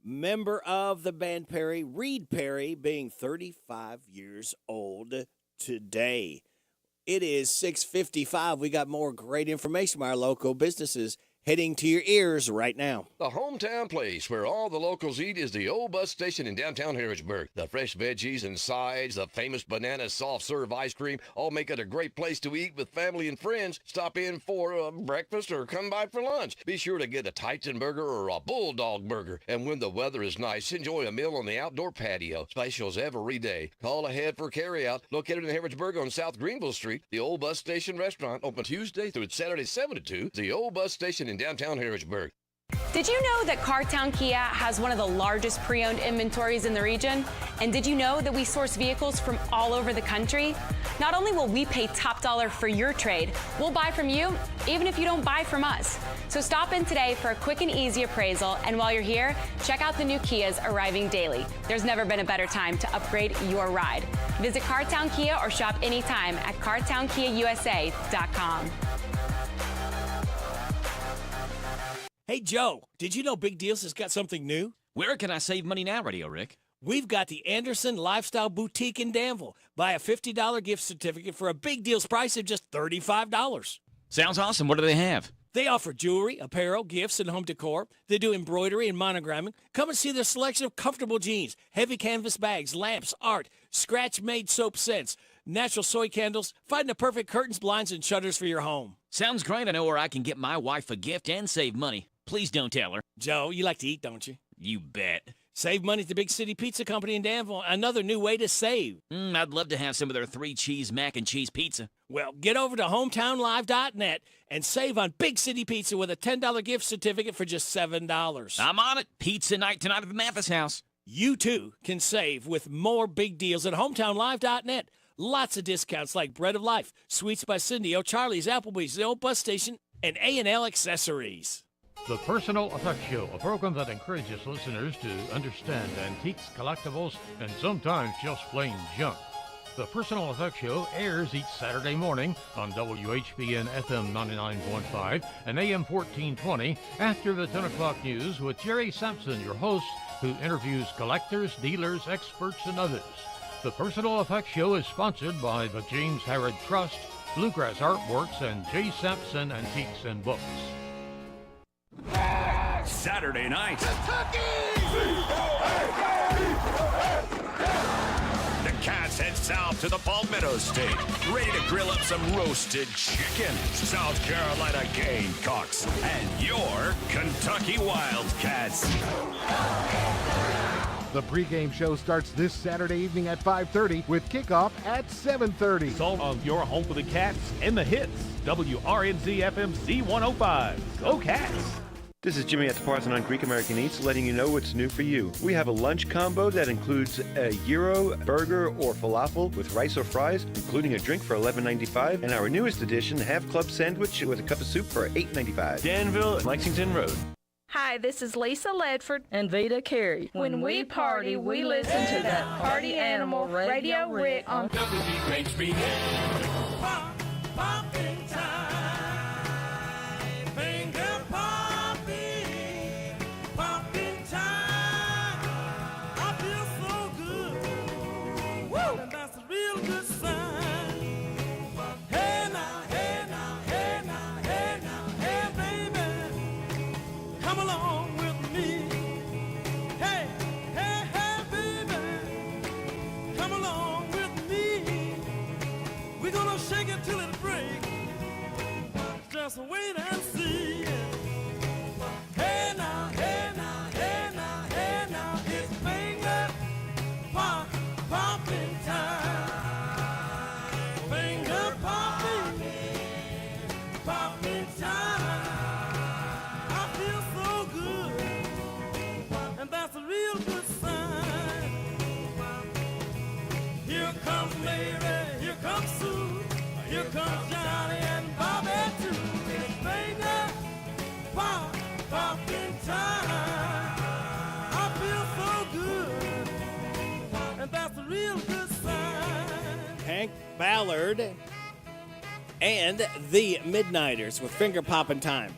member of the band Perry, Reed Perry, being 35 years old today. It is 6:55. We got more great information from our local businesses heading to your ears right now. The hometown place where all the locals eat is the old bus station in downtown Harrodsburg. The fresh veggies and sides, the famous banana soft serve ice cream, all make it a great place to eat with family and friends. Stop in for breakfast or come by for lunch. Be sure to get a Titan burger or a Bulldog burger. And when the weather is nice, enjoy a meal on the outdoor patio. Specials every day. Call ahead for carryout. Located in Harrodsburg on South Greenville Street, the old bus station restaurant, open Tuesday through Saturday 7 to 2. The old bus station in downtown Harrodsburg. Did you know that Cartown Kia has one of the largest pre-owned inventories in the region? And did you know that we source vehicles from all over the country? Not only will we pay top dollar for your trade, we'll buy from you even if you don't buy from us. So stop in today for a quick and easy appraisal, and while you're here, check out the new Kias arriving daily. There's never been a better time to upgrade your ride. Visit Cartown Kia or shop anytime at cartownkiausa.com. Hey, Joe, did you know Big Deals has got something new? Where can I save money now, Radio Rick? We've got the Anderson Lifestyle Boutique in Danville. Buy a $50 gift certificate for a Big Deals price of just $35. Sounds awesome. What do they have? They offer jewelry, apparel, gifts, and home decor. They do embroidery and monogramming. Come and see their selection of comfortable jeans, heavy canvas bags, lamps, art, scratch-made soap scents, natural soy candles. Find the perfect curtains, blinds, and shutters for your home. Sounds great. I know where I can get my wife a gift and save money. Please don't tell her. Joe, you like to eat, don't you? You bet. Save money at the Big City Pizza Company in Danville. Another new way to save. I'd love to have some of their 3-cheese mac and cheese pizza. Well, get over to hometownlive.net and save on Big City Pizza with a $10 gift certificate for just $7. I'm on it. Pizza night tonight at the Mathis house. You, too, can save with more big deals at hometownlive.net. Lots of discounts like Bread of Life, Sweets by Cindy, O'Charlie's, Applebee's, the Old Bus Station, and A&L Accessories. The Personal Effects Show, a program that encourages listeners to understand antiques, collectibles, and sometimes just plain junk. The Personal Effects Show airs each Saturday morning on WHBN FM 99.5 and AM 1420 after the 10 o'clock news with Jerry Sampson, your host, who interviews collectors, dealers, experts, and others. The Personal Effects Show is sponsored by the James Harrod Trust, Bluegrass Artworks, and J. Sampson Antiques and Books. Saturday night. The Cats head south to the Palmetto State, ready to grill up some roasted chicken. South Carolina Gamecocks and your Kentucky Wildcats. The pregame show starts this Saturday evening at 5:30 with kickoff at 7:30. Salt of your home for the Cats and the hits. WRNZ FM C105. Go Cats! This is Jimmy at the Parthenon Greek American Eats, letting you know what's new for you. We have a lunch combo that includes a gyro, burger, or falafel with rice or fries, including a drink for $11.95, and our newest addition, half club sandwich with a cup of soup for $8.95. Danville, Lexington Road. Hi, this is Lisa Ledford and Vita Carey. When we party, we listen to that Party Animal Radio Rick on WHBN. Just wait and see. Hey now, hey now, hey now, hey now, it's finger popping time. Finger popping time. I feel so good, and that's a real good sign. Here comes Mary, here comes Sue, here comes Johnny and Bobby too. Popping time. I feel so good, and that's a real good sign. Hank Ballard and the Midnighters with Finger Poppin' Time.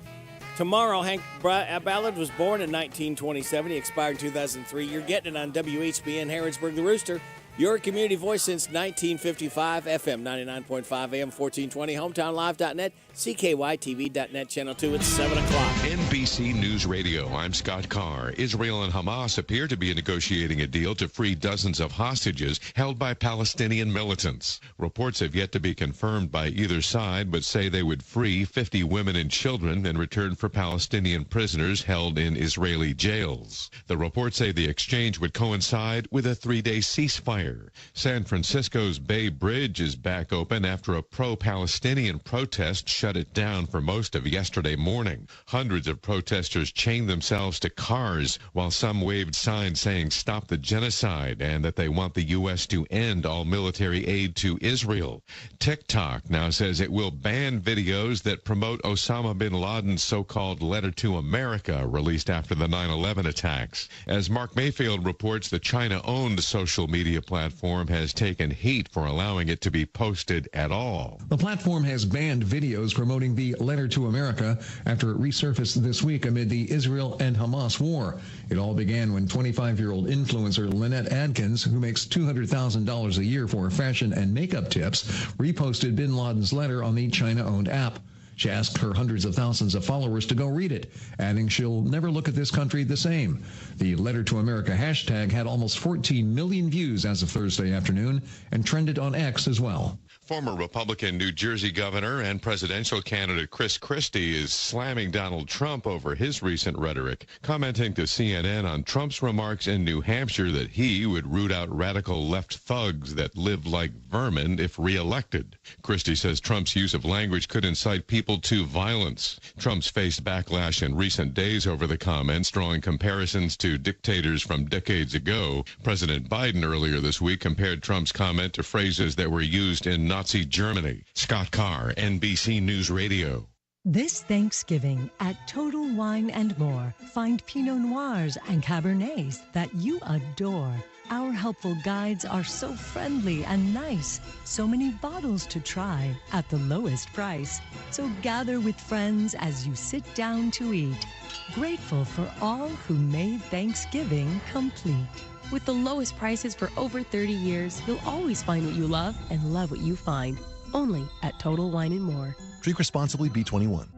Tomorrow, Hank Ballard was born in 1927. He expired in 2003. You're getting it on WHBN Harrodsburg The Rooster. Your community voice since 1955, FM 99.5, AM 1420, HometownLive.net, CKYTV.net, Channel 2 at 7 o'clock. NBC News Radio, I'm Scott Carr. Israel and Hamas appear to be negotiating a deal to free dozens of hostages held by Palestinian militants. Reports have yet to be confirmed by either side, but say they would free 50 women and children in return for Palestinian prisoners held in Israeli jails. The reports say the exchange would coincide with a 3-day ceasefire. San Francisco's Bay Bridge is back open after a pro-Palestinian protest shut it down for most of yesterday morning. Hundreds of protesters chained themselves to cars while some waved signs saying stop the genocide and that they want the U.S. to end all military aid to Israel. TikTok now says it will ban videos that promote Osama bin Laden's so-called letter to America released after the 9/11 attacks. As Mark Mayfield reports, the China-owned social media platform has taken heat for allowing it to be posted at all. The platform has banned videos promoting the letter to America after it resurfaced this week amid the Israel and Hamas war. It all began when 25-year-old influencer Lynette Adkins, who makes $200,000 a year for fashion and makeup tips, reposted bin Laden's letter on the China-owned app. She asked her hundreds of thousands of followers to go read it, adding she'll never look at this country the same. The Letter to America hashtag had almost 14 million views as of Thursday afternoon and trended on X as well. Former Republican New Jersey governor and presidential candidate Chris Christie is slamming Donald Trump over his recent rhetoric, commenting to CNN on Trump's remarks in New Hampshire that he would root out radical left thugs that live like vermin if reelected. Christie says Trump's use of language could incite people to violence. Trump's faced backlash in recent days over the comments, drawing comparisons to dictators from decades ago. President Biden earlier this week compared Trump's comment to phrases that were used in Nazi Germany. Scott Carr, NBC News Radio. This Thanksgiving at Total Wine & More, find Pinot Noirs and Cabernets that you adore. Our helpful guides are so friendly and nice. So many bottles to try at the lowest price. So gather with friends as you sit down to eat. Grateful for all who made Thanksgiving complete. With the lowest prices for over 30 years, you'll always find what you love and love what you find. Only at Total Wine & More. Drink responsibly, B21.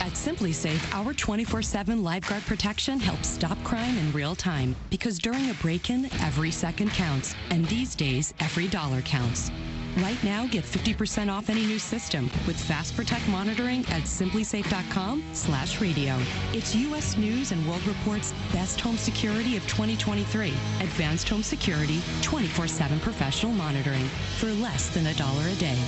At Simply Safe, our 24/7 lifeguard protection helps stop crime in real time. Because during a break-in, every second counts. And these days, every dollar counts. Right now, get 50% off any new system with Fast Protect monitoring at simplysafe.com/radio. It's U.S. News and World Report's best home security of 2023. Advanced home security, 24/7 professional monitoring for less than $1 a day.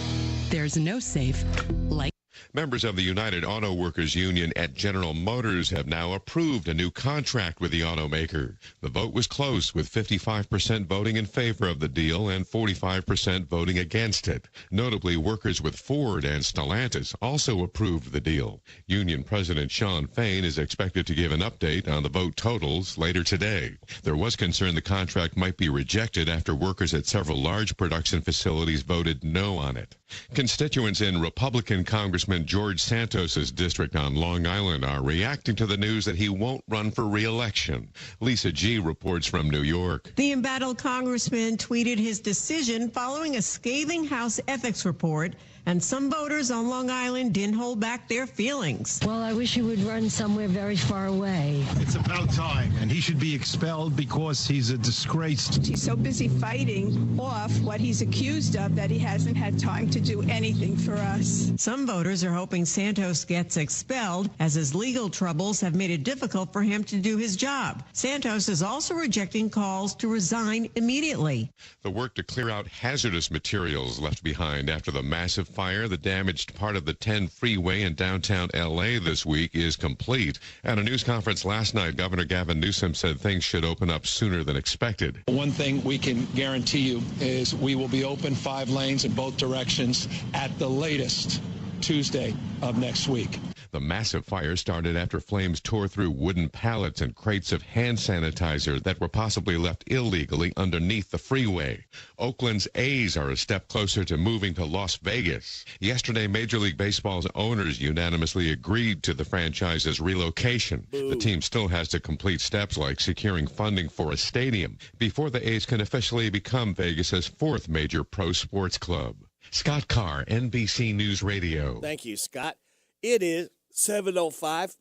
There's no safe like. Members of the United Auto Workers Union at General Motors have now approved a new contract with the automaker. The vote was close, with 55% voting in favor of the deal and 45% voting against it. Notably, workers with Ford and Stellantis also approved the deal. Union President Shawn Fain is expected to give an update on the vote totals later today. There was concern the contract might be rejected after workers at several large production facilities voted no on it. Constituents in Republican Congressman George Santos's district on Long Island are reacting to the news that he won't run for re-election. Lisa G. reports from New York. The embattled congressman tweeted his decision following a scathing House ethics report, and some voters on Long Island didn't hold back their feelings. Well, I wish he would run somewhere very far away. It's about time, and he should be expelled because he's a disgrace. He's so busy fighting off what he's accused of that he hasn't had time to do anything for us. Some voters are hoping Santos gets expelled, as his legal troubles have made it difficult for him to do his job. Santos is also rejecting calls to resign immediately. The work to clear out hazardous materials left behind after the massive fire that damaged part of the 10 freeway in downtown L.A. this week is complete. At a news conference last night, Governor Gavin Newsom said things should open up sooner than expected. One thing we can guarantee you is we will be open 5 lanes in both directions at the latest Tuesday of next week. The massive fire started after flames tore through wooden pallets and crates of hand sanitizer that were possibly left illegally underneath the freeway. Oakland's A's are a step closer to moving to Las Vegas. Yesterday, Major League Baseball's owners unanimously agreed to the franchise's relocation. The team still has to complete steps like securing funding for a stadium before the A's can officially become Vegas's 4th major pro sports club. Scott Carr, NBC News Radio. Thank you, Scott. It is 7:05.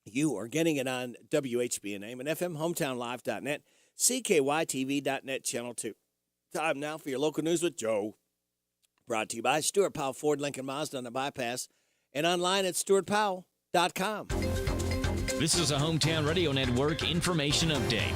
You are getting it on WHBN and FM, hometownlive.net, CKYTV.net, Channel 2. Time now for your local news with Joe. Brought to you by Stuart Powell Ford Lincoln Mazda on the bypass and online at stuartpowell.com. This is a Hometown Radio Network information update.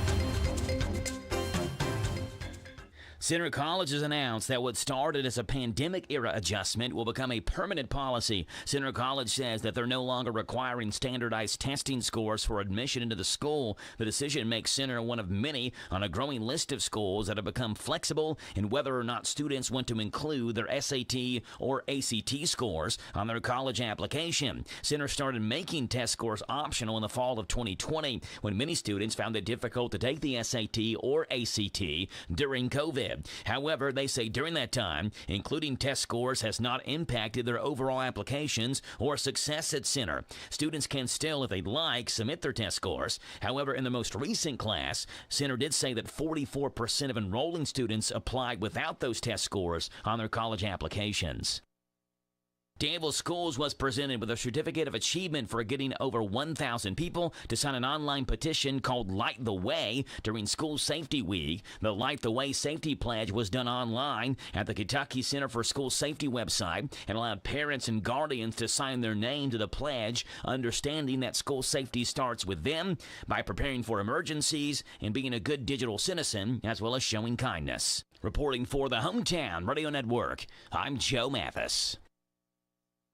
Centre College has announced that what started as a pandemic-era adjustment will become a permanent policy. Centre College says that they're no longer requiring standardized testing scores for admission into the school. The decision makes Centre one of many on a growing list of schools that have become flexible in whether or not students want to include their SAT or ACT scores on their college application. Centre started making test scores optional in the fall of 2020 when many students found it difficult to take the SAT or ACT during COVID. However, they say during that time, including test scores has not impacted their overall applications or success at Centre. Students can still, if they'd like, submit their test scores. However, in the most recent class, Centre did say that 44% of enrolling students applied without those test scores on their college applications. Danville Schools was presented with a certificate of achievement for getting over 1,000 people to sign an online petition called Light the Way during School Safety Week. The Light the Way Safety Pledge was done online at the Kentucky Center for School Safety website and allowed parents and guardians to sign their name to the pledge, understanding that school safety starts with them by preparing for emergencies and being a good digital citizen, as well as showing kindness. Reporting for the Hometown Radio Network, I'm Joe Mathis.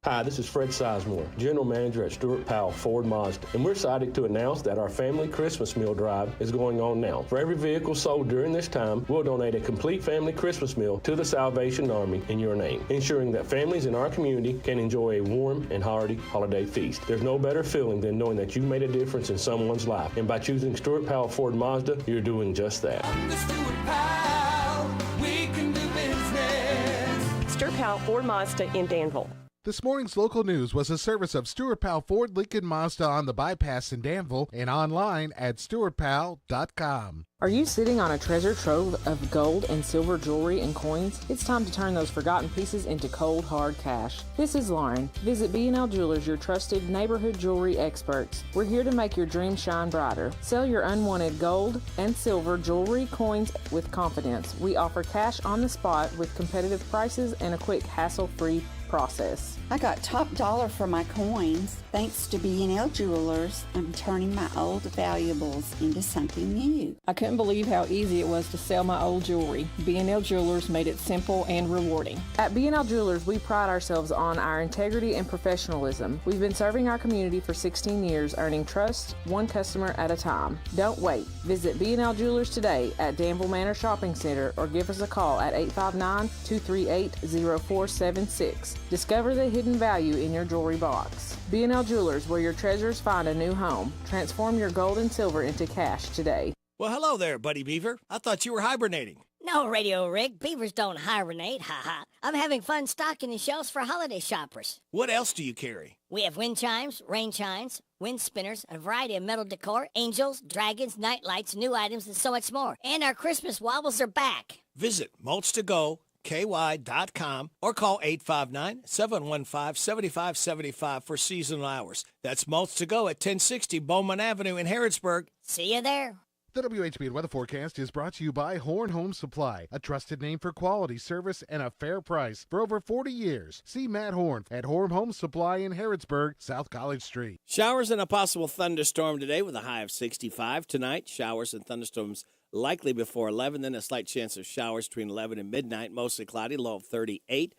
Hi, this is Fred Sizemore, General Manager at Stuart Powell Ford Mazda, and we're excited to announce that our family Christmas meal drive is going on now. For every vehicle sold during this time, we'll donate a complete family Christmas meal to the Salvation Army in your name, ensuring that families in our community can enjoy a warm and hearty holiday feast. There's no better feeling than knowing that you made a difference in someone's life, and by choosing Stuart Powell Ford Mazda, you're doing just that. Stuart Powell, we can do business. Stuart Powell Ford Mazda in Danville. This morning's local news was a service of Stuart Powell Ford Lincoln Mazda on the bypass in Danville and online at stuartpowell.com. Are you sitting on a treasure trove of gold and silver jewelry and coins? It's time to turn those forgotten pieces into cold, hard cash. This is Lauren. Visit B&L Jewelers, your trusted neighborhood jewelry experts. We're here to make your dreams shine brighter. Sell your unwanted gold and silver jewelry coins with confidence. We offer cash on the spot with competitive prices and a quick, hassle-free process. I got top dollar for my coins. Thanks to B&L Jewelers, I'm turning my old valuables into something new. I couldn't believe how easy it was to sell my old jewelry. B&L Jewelers made it simple and rewarding. At B&L Jewelers, we pride ourselves on our integrity and professionalism. We've been serving our community for 16 years, earning trust one customer at a time. Don't wait. Visit B&L Jewelers today at Danville Manor Shopping Center or give us a call at 859-238-0476. Discover the hidden value in your jewelry box. B&L Jewelers, where your treasures find a new home. Transform your gold and silver into cash today. Well, hello there, Buddy Beaver. I thought you were hibernating. No, Radio Rick. Beavers don't hibernate. Ha ha. I'm having fun stocking the shelves for holiday shoppers. What else do you carry? We have wind chimes, rain chimes, wind spinners, a variety of metal decor, angels, dragons, night lights, new items, and so much more. And our Christmas wobbles are back. Visit mulch2go.ky.com or call 859-715-7575 for seasonal hours. That's Mulch to Go at 1060 Bowman Avenue in Harrodsburg. See you there. The WHBN weather forecast is brought to you by Horn Home Supply, a trusted name for quality service and a fair price for over 40 years. See Matt Horn at Horn Home Supply in Harrodsburg, South College Street. Showers and a possible thunderstorm today with a high of 65. Tonight, showers and thunderstorms likely before 11, then a slight chance of showers between 11 and midnight, mostly cloudy, low of 38.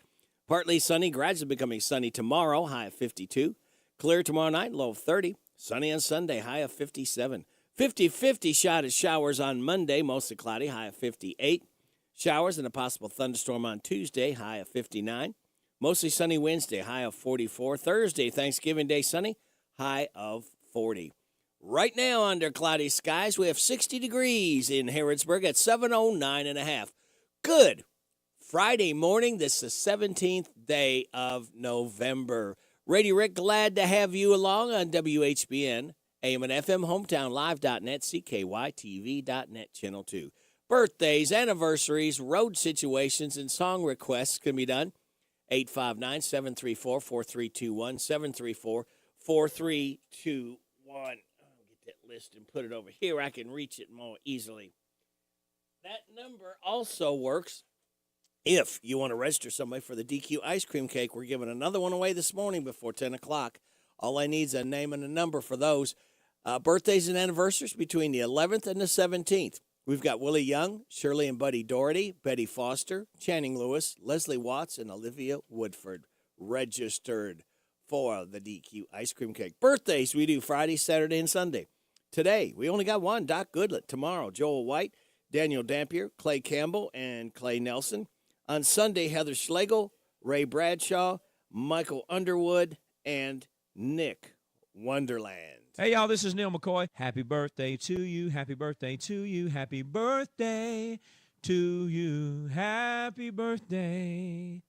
Partly sunny, gradually becoming sunny tomorrow, high of 52. Clear tomorrow night, low of 30. Sunny on Sunday, high of 57. 50-50 shot of showers on Monday, mostly cloudy, high of 58. Showers and a possible thunderstorm on Tuesday, high of 59. Mostly sunny Wednesday, high of 44. Thursday, Thanksgiving Day, sunny, high of 40. Right now, under cloudy skies, we have 60 degrees in Harrodsburg at 7:09.5. Good. Friday morning, this is the 17th day of November. Radio Rick, glad to have you along on WHBN, AM and FM, hometownlive.net, CKYTV.net, Channel 2. Birthdays, anniversaries, road situations, and song requests can be done. 859-734-4321, 734-4321. That list and put it over here. I can reach it more easily. That number also works if you want to register somebody for the DQ ice cream cake. We're giving another one away this morning before 10 o'clock. All I need is a name and a number for those. Birthdays and anniversaries between the 11th and the 17th. We've got Willie Young, Shirley and Buddy Doherty, Betty Foster, Channing Lewis, Leslie Watts, and Olivia Woodford registered for the DQ ice cream cake. Birthdays we do Friday, Saturday, and Sunday. Today, we only got one, Doc Goodlett. Tomorrow, Joel White, Daniel Dampier, Clay Campbell, and Clay Nelson. On Sunday, Heather Schlegel, Ray Bradshaw, Michael Underwood, and Nick Wonderland. Hey, y'all, this is Neil McCoy. Happy birthday to you. Happy birthday to you. Happy birthday to you. Happy birthday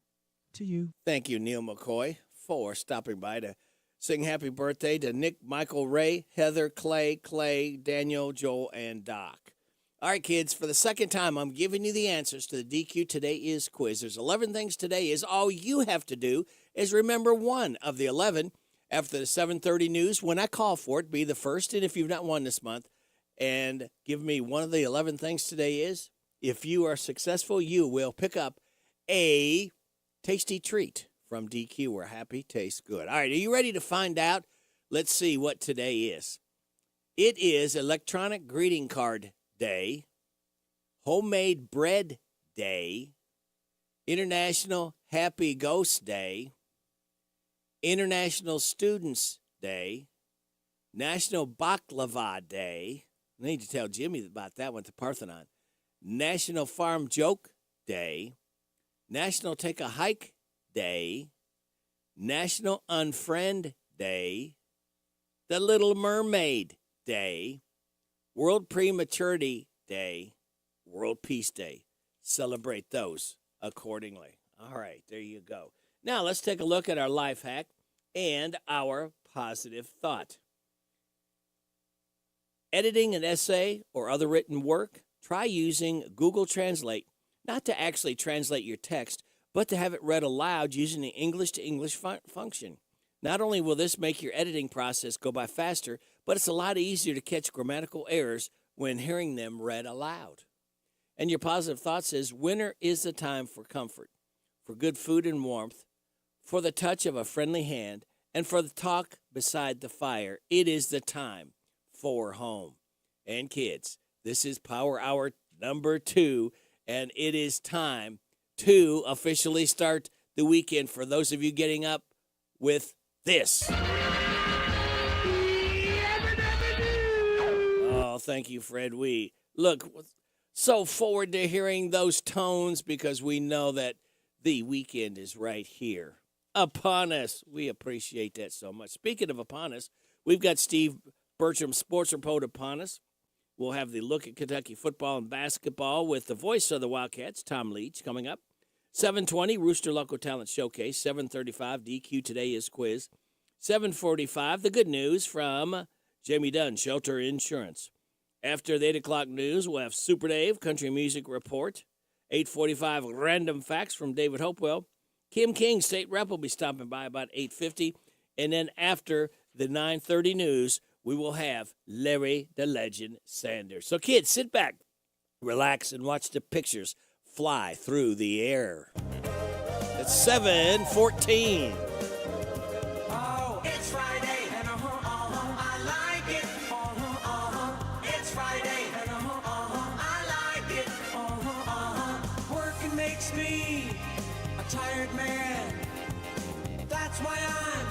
to you. Thank you, Neil McCoy, for stopping by to sing happy birthday to Nick, Michael, Ray, Heather, Clay, Daniel, Joel, and Doc. All right, kids, for the second time, I'm giving you the answers to the DQ Today Is quiz. There's 11 things today is. All you have to do is remember one of the 11 after the 7:30 news. When I call for it, be the first, and if you've not won this month, and give me one of the 11 things today is. If you are successful, you will pick up a tasty treat from DQ, where happy tastes good. All right, are you ready to find out? Let's see what today is. It is Electronic Greeting Card Day, Homemade Bread Day, International Happy Ghost Day, International Students Day, National Baklava Day. I need to tell Jimmy about that one at the Parthenon. National Farm Joke Day, National Take a Hike Day, National Unfriend Day, The Little Mermaid Day, World Prematurity Day, World Peace Day. Celebrate those accordingly. All right, there you go. Now let's take a look at our life hack and our positive thought. Editing an essay or other written work, try using Google Translate, not to actually translate your text, but to have it read aloud using the English-to-English function. Not only will this make your editing process go by faster, but it's a lot easier to catch grammatical errors when hearing them read aloud. And your positive thought says, winter is the time for comfort, for good food and warmth, for the touch of a friendly hand, and for the talk beside the fire. It is the time for home. And kids, this is Power Hour number 2, and it is time to officially start the weekend for those of you getting up with this. Oh, thank you, Fred. We look so forward to hearing those tones because we know that the weekend is right here upon us. We appreciate that so much. Speaking of upon us, we've got Steve Bertram, Sports Report, upon us. We'll have the look at Kentucky football and basketball with the voice of the Wildcats, Tom Leach, coming up. 7:20, Rooster Local Talent Showcase. 7:35, DQ Today Is quiz. 7:45, the good news from Jamie Dunn, Shelter Insurance. After the 8 o'clock news, we'll have Super Dave, Country Music Report. 8:45, Random Facts from David Hopewell. Kim King, State Rep, will be stopping by about 8:50. And then after the 9:30 news, we will have Larry the Legend Sanders. So, kids, sit back, relax, and watch the pictures fly through the air. It's 7:14. Oh, it's Friday, and I like it. It's Friday, and I like it. Working makes me a tired man. That's why I'm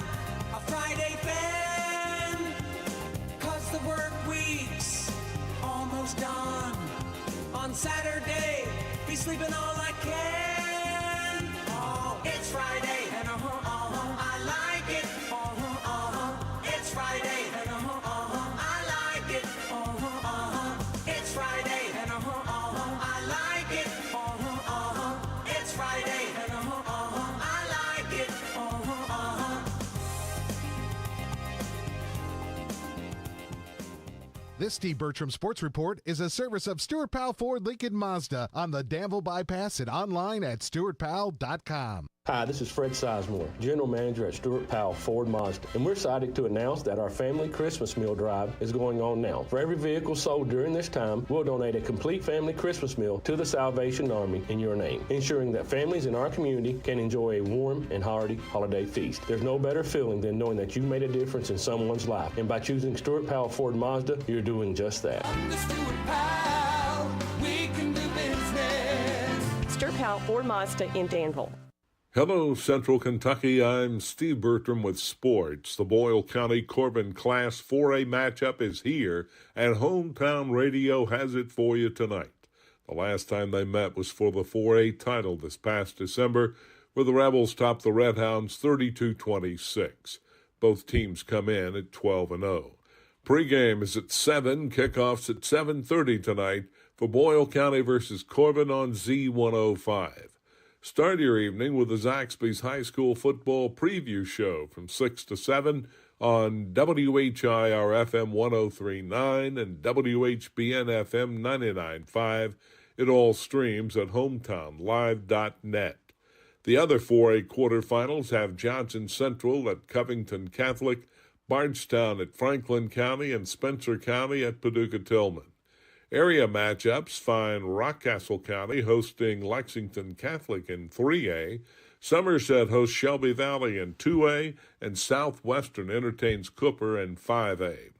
a Friday fan. 'Cause the work week's almost done. On Saturday, be sleeping all I can. Oh, it's Friday, and I like it. It's Friday, and I like it. It's Friday, and I like it. It's Friday, and I like it. This Steve Bertram Sports Report is a service of Stuart Powell Ford Lincoln Mazda on the Danville Bypass and online at stuartpowell.com. Hi, this is Fred Sizemore, General Manager at Stuart Powell Ford Mazda, and we're excited to announce that our family Christmas meal drive is going on now. For every vehicle sold during this time, we'll donate a complete family Christmas meal to the Salvation Army in your name, ensuring that families in our community can enjoy a warm and hearty holiday feast. There's no better feeling than knowing that you made a difference in someone's life, and by choosing Stuart Powell Ford Mazda, you're doing just that. Stuart Powell Ford Mazda in Danville. Hello, Central Kentucky. I'm Steve Bertram with sports. The Boyle County Corbin Class 4A matchup is here, and Hometown Radio has it for you tonight. The last time they met was for the 4A title this past December, where the Rebels topped the Red Hounds 32-26. Both teams come in at 12-0. Pre-game is at 7, kickoffs at 7:30 tonight for Boyle County versus Corbin on Z105. Start your evening with the Zaxby's High School Football Preview Show from 6 to 7 on WHIR FM 103.9 and WHBN FM 99.5. It all streams at hometownlive.net. The other 4A quarterfinals have Johnson Central at Covington Catholic, Bardstown at Franklin County, and Spencer County at Paducah Tillman. Area matchups find Rockcastle County hosting Lexington Catholic in 3A, Somerset hosts Shelby Valley in 2A, and Southwestern entertains Cooper in 5A.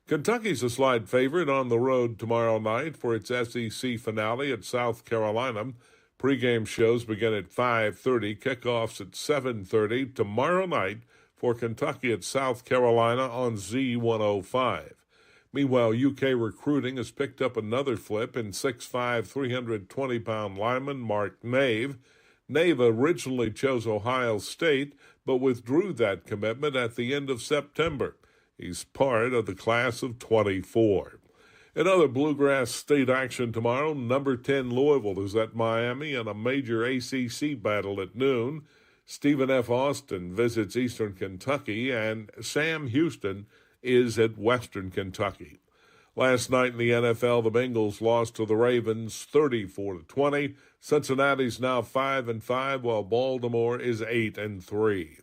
Kentucky's a slight favorite on the road tomorrow night for its SEC finale at South Carolina. Pre-game shows begin at 5:30, kickoffs at 7:30 tomorrow night for Kentucky at South Carolina on Z105. Meanwhile, UK recruiting has picked up another flip in 6'5", 320-pound lineman Mark Nave. Nave originally chose Ohio State, but withdrew that commitment at the end of September. He's part of the class of 24. In other Bluegrass State action tomorrow, number 10 Louisville is at Miami in a major ACC battle at noon. Stephen F. Austin visits Eastern Kentucky, and Sam Houston is at Western Kentucky. Last night in the NFL, the Bengals lost to the Ravens 34-20. Cincinnati's now 5-5, while Baltimore is 8-3.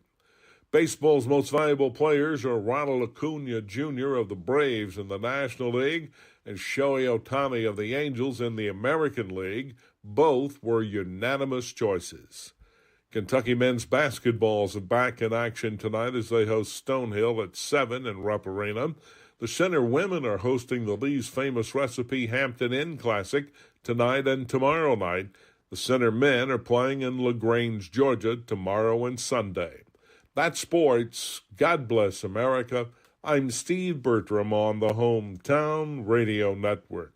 Baseball's most valuable players are Ronald Acuna Jr. of the Braves in the National League and Shohei Ohtani of the Angels in the American League. Both were unanimous choices. Kentucky men's basketball is back in action tonight as they host Stonehill at 7 in Rupp Arena. The Center women are hosting the Lee's Famous Recipe Hampton Inn Classic tonight and tomorrow night. The Center men are playing in LaGrange, Georgia, tomorrow and Sunday. That's sports. God bless America. I'm Steve Bertram on the Hometown Radio Network.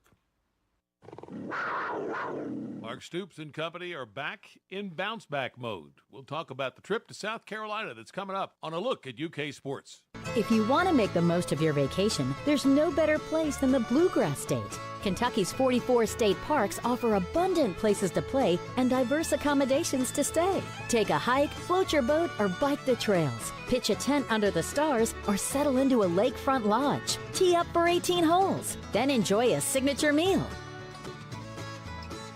Mark Stoops and company are back in bounce-back mode. We'll talk about the trip to South Carolina that's coming up on A Look at UK Sports. If you want to make the most of your vacation, there's no better place than the Bluegrass State. Kentucky's 44 state parks offer abundant places to play and diverse accommodations to stay. Take a hike, float your boat, or bike the trails. Pitch a tent under the stars or settle into a lakefront lodge. Tee up for 18 holes, then enjoy a signature meal.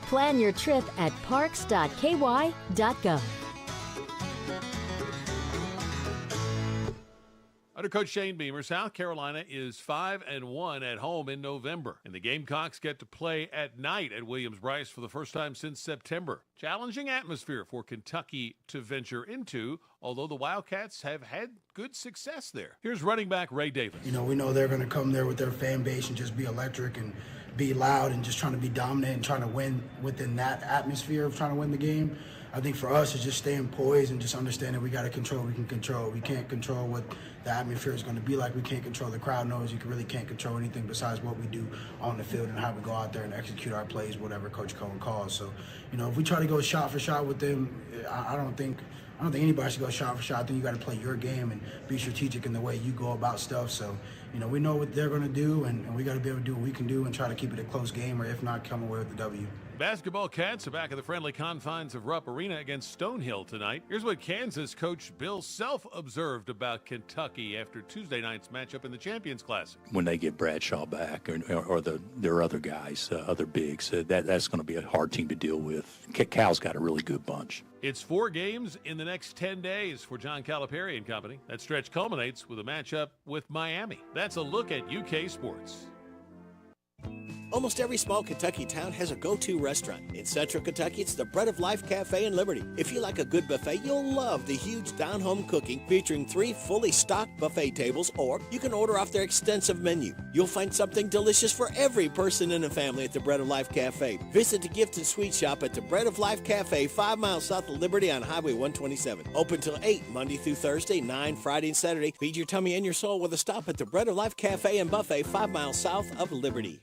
Plan your trip at parks.ky.gov. Under Coach Shane Beamer, South Carolina is 5-1 at home in November, and the Gamecocks get to play at night at Williams-Brice for the first time since September. Challenging atmosphere for Kentucky to venture into, although the Wildcats have had good success there. Here's running back Ray Davis. You know, we know they're going to come there with their fan base and just be electric and be loud and just trying to be dominant and trying to win within that atmosphere of trying to win the game. I think for us, it's just staying poised and just understanding we got to control what we can control. We can't control what the atmosphere is going to be like. We can't control the crowd noise. You really can't control anything besides what we do on the field and how we go out there and execute our plays, whatever Coach Cohen calls. So, you know, if we try to go shot for shot with them, I don't think anybody should go shot for shot. I think you got to play your game and be strategic in the way you go about stuff. So, you know, we know what they're going to do, and we got to be able to do what we can do and try to keep it a close game, or if not, come away with the W. Basketball Cats are back at the friendly confines of Rupp Arena against Stonehill tonight. Here's what Kansas coach Bill Self observed about Kentucky after Tuesday night's matchup in the Champions Classic. When they get Bradshaw back or their other guys, other bigs, that's going to be a hard team to deal with. Cal's got a really good bunch. It's 4 games in the next 10 days for John Calipari and company. That stretch culminates with a matchup with Miami. That's a look at UK sports. Almost every small Kentucky town has a go-to restaurant. In Central Kentucky, it's the Bread of Life Cafe in Liberty. If you like a good buffet, you'll love the huge down-home cooking featuring 3 fully stocked buffet tables, or you can order off their extensive menu. You'll find something delicious for every person in the family at the Bread of Life Cafe. Visit the gift and sweet shop at the Bread of Life Cafe 5 miles south of Liberty on Highway 127. Open till 8 Monday through Thursday, 9 Friday and Saturday. Feed your tummy and your soul with a stop at the Bread of Life Cafe and Buffet 5 miles south of Liberty.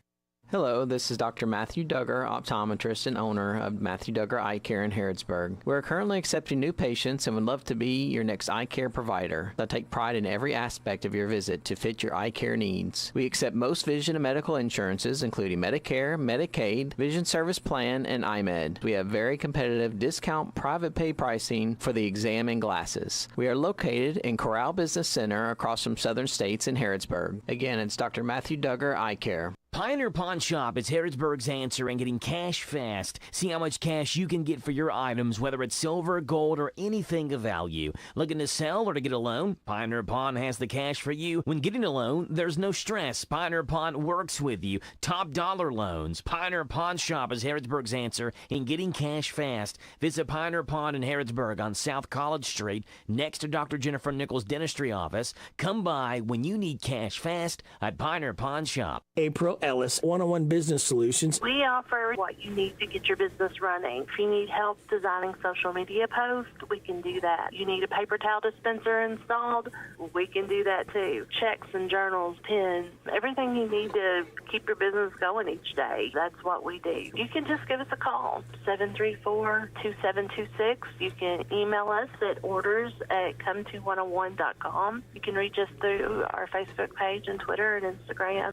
Hello, this is Dr. Matthew Duggar, optometrist and owner of Matthew Duggar Eye Care in Harrodsburg. We're currently accepting new patients and would love to be your next eye care provider. I take pride in every aspect of your visit to fit your eye care needs. We accept most vision and medical insurances, including Medicare, Medicaid, Vision Service Plan, and iMed. We have very competitive discount private pay pricing for the exam and glasses. We are located in Corral Business Center across from Southern States in Harrodsburg. Again, it's Dr. Matthew Duggar Eye Care. Pioneer Pawn Shop is Harrodsburg's answer in getting cash fast. See how much cash you can get for your items, whether it's silver, gold, or anything of value. Looking to sell or to get a loan? Pioneer Pawn has the cash for you. When getting a loan, there's no stress. Pioneer Pawn works with you. Top dollar loans. Pioneer Pawn Shop is Harrodsburg's answer in getting cash fast. Visit Pioneer Pawn in Harrodsburg on South College Street, next to Dr. Jennifer Nichols' dentistry office. Come by when you need cash fast at Pioneer Pawn Shop. April Ellis, One-on-One Business Solutions. We offer what you need to get your business running. If you need help designing social media posts, we can do that. You need a paper towel dispenser installed, we can do that too. Checks and journals, pens, everything you need to keep your business going each day. That's what we do. You can just give us a call, 734-2726. You can email us at orders@come2101.com. You can reach us through our Facebook page and Twitter and Instagram.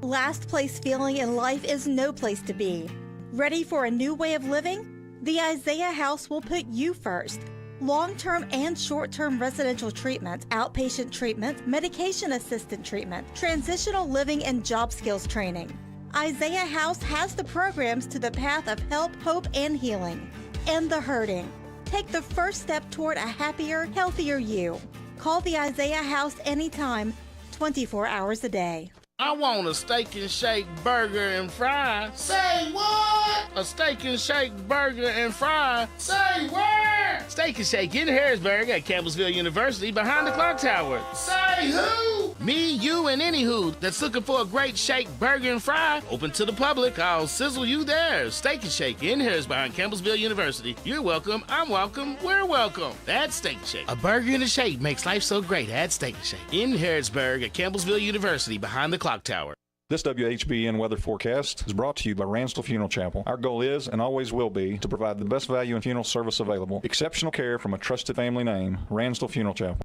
Last place feeling in life is no place to be. Ready for a new way of living? The Isaiah House will put you first. Long-term and short-term residential treatment, outpatient treatment, medication assisted treatment, transitional living, and job skills training. Isaiah House has the programs to the path of help, hope, and healing. End the hurting. Take the first step toward a happier, healthier you. Call the Isaiah House anytime, 24 hours a day. I want a steak and shake burger and fries. Say what? A steak and shake burger and fries. Say where? Steak and Shake in Harrisburg at Campbellsville University behind the clock tower. Say who? Me, you, and any who that's looking for a great shake burger and fry. Open to the public. I'll sizzle you there. Steak and Shake in Harrisburg behind Campbellsville University. You're welcome. I'm welcome. We're welcome. That's Steak and Shake. A burger and a shake makes life so great at Steak and Shake in Harrisburg at Campbellsville University behind the clock tower. This WHBN weather forecast is brought to you by Ransdell Funeral Chapel. Our goal is and always will be to provide the best value in funeral service available. Exceptional care from a trusted family name, Ransdell Funeral Chapel.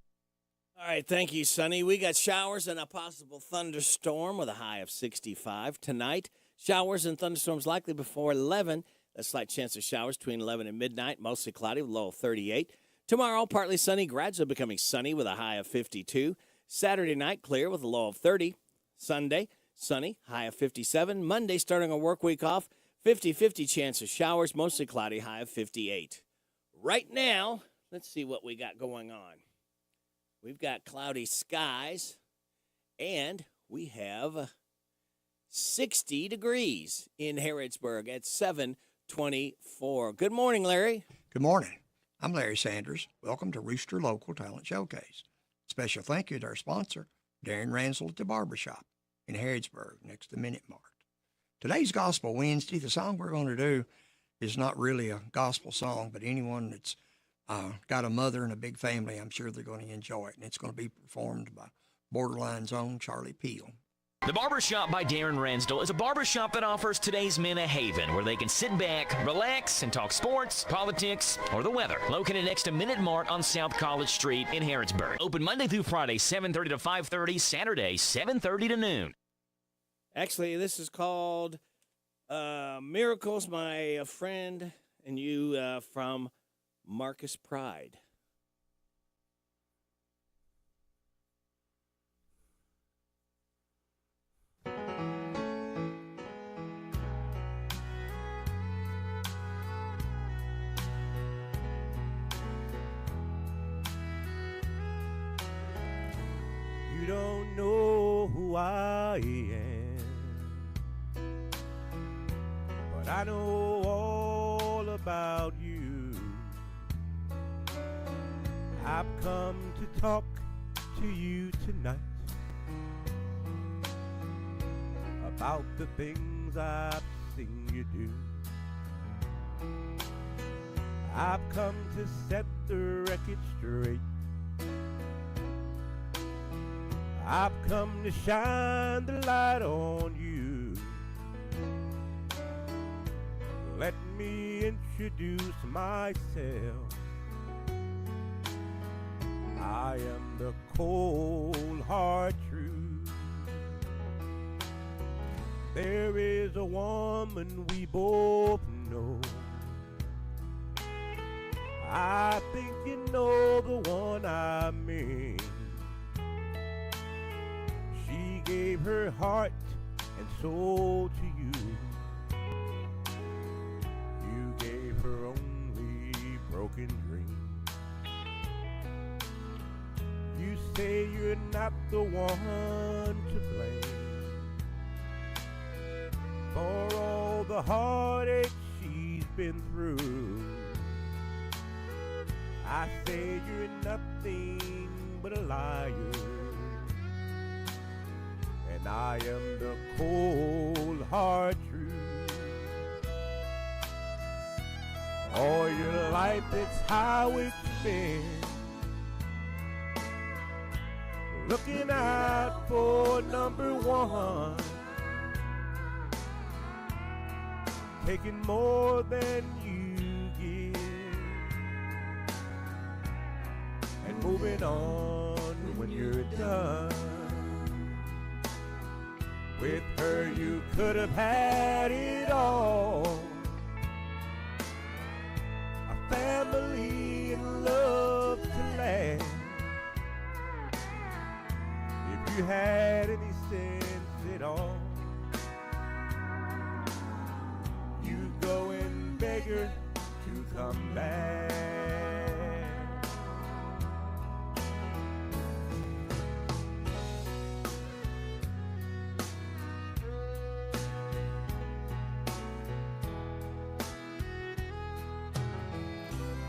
All right, thank you, Sonny. We got showers and a possible thunderstorm with a high of 65 tonight. Showers and thunderstorms likely before 11. A slight chance of showers between 11 and midnight, mostly cloudy with a low of 38. Tomorrow, partly sunny, gradually becoming sunny with a high of 52. Saturday night, clear with a low of 30. Sunday, sunny, high of 57. Monday, starting a work week off, 50-50 chance of showers, mostly cloudy, high of 58. Right now, let's see what we got going on. We've got cloudy skies, and we have 60 degrees in Harrodsburg at 7:24. Good morning, Larry. Good morning. I'm Larry Sanders. Welcome to Rooster Local Talent Showcase. Special thank you to our sponsor, Darren Ransdell at the Barbershop in Harrodsburg, next to Minute Mart. Today's Gospel Wednesday, the song we're going to do is not really a gospel song, but anyone that's got a mother and a big family, I'm sure they're going to enjoy it. And it's going to be performed by Borderline's own Charlie Peel. The Barbershop by Darren Ransdell is a barbershop that offers today's men a haven where they can sit back, relax, and talk sports, politics, or the weather. Located next to Minute Mart on South College Street in Harrodsburg. Open Monday through Friday, 7:30 to 5:30, Saturday, 7:30 to noon. Actually, this is called Miracles, my friend, and you from Marcus Pride. You don't know who I am, but I know all about you. I've come to talk to you tonight about the things I've seen you do. I've come to set the record straight. I've come to shine the light on you. me introduce myself. I am the cold hard truth. There is a woman we both know. I think you know the one I mean. She gave her heart and soul to you. You gave her only broken dreams. You say you're not the one to blame for all the heartache she's been through. I say you're nothing but a liar, and I am the cold hard truth. All your life it's how it's been, looking out for number one, taking more than you give, and moving on when you're done. With her you could have had it all, a family and love to last. If you had any sense at all, you go and beg her to come back.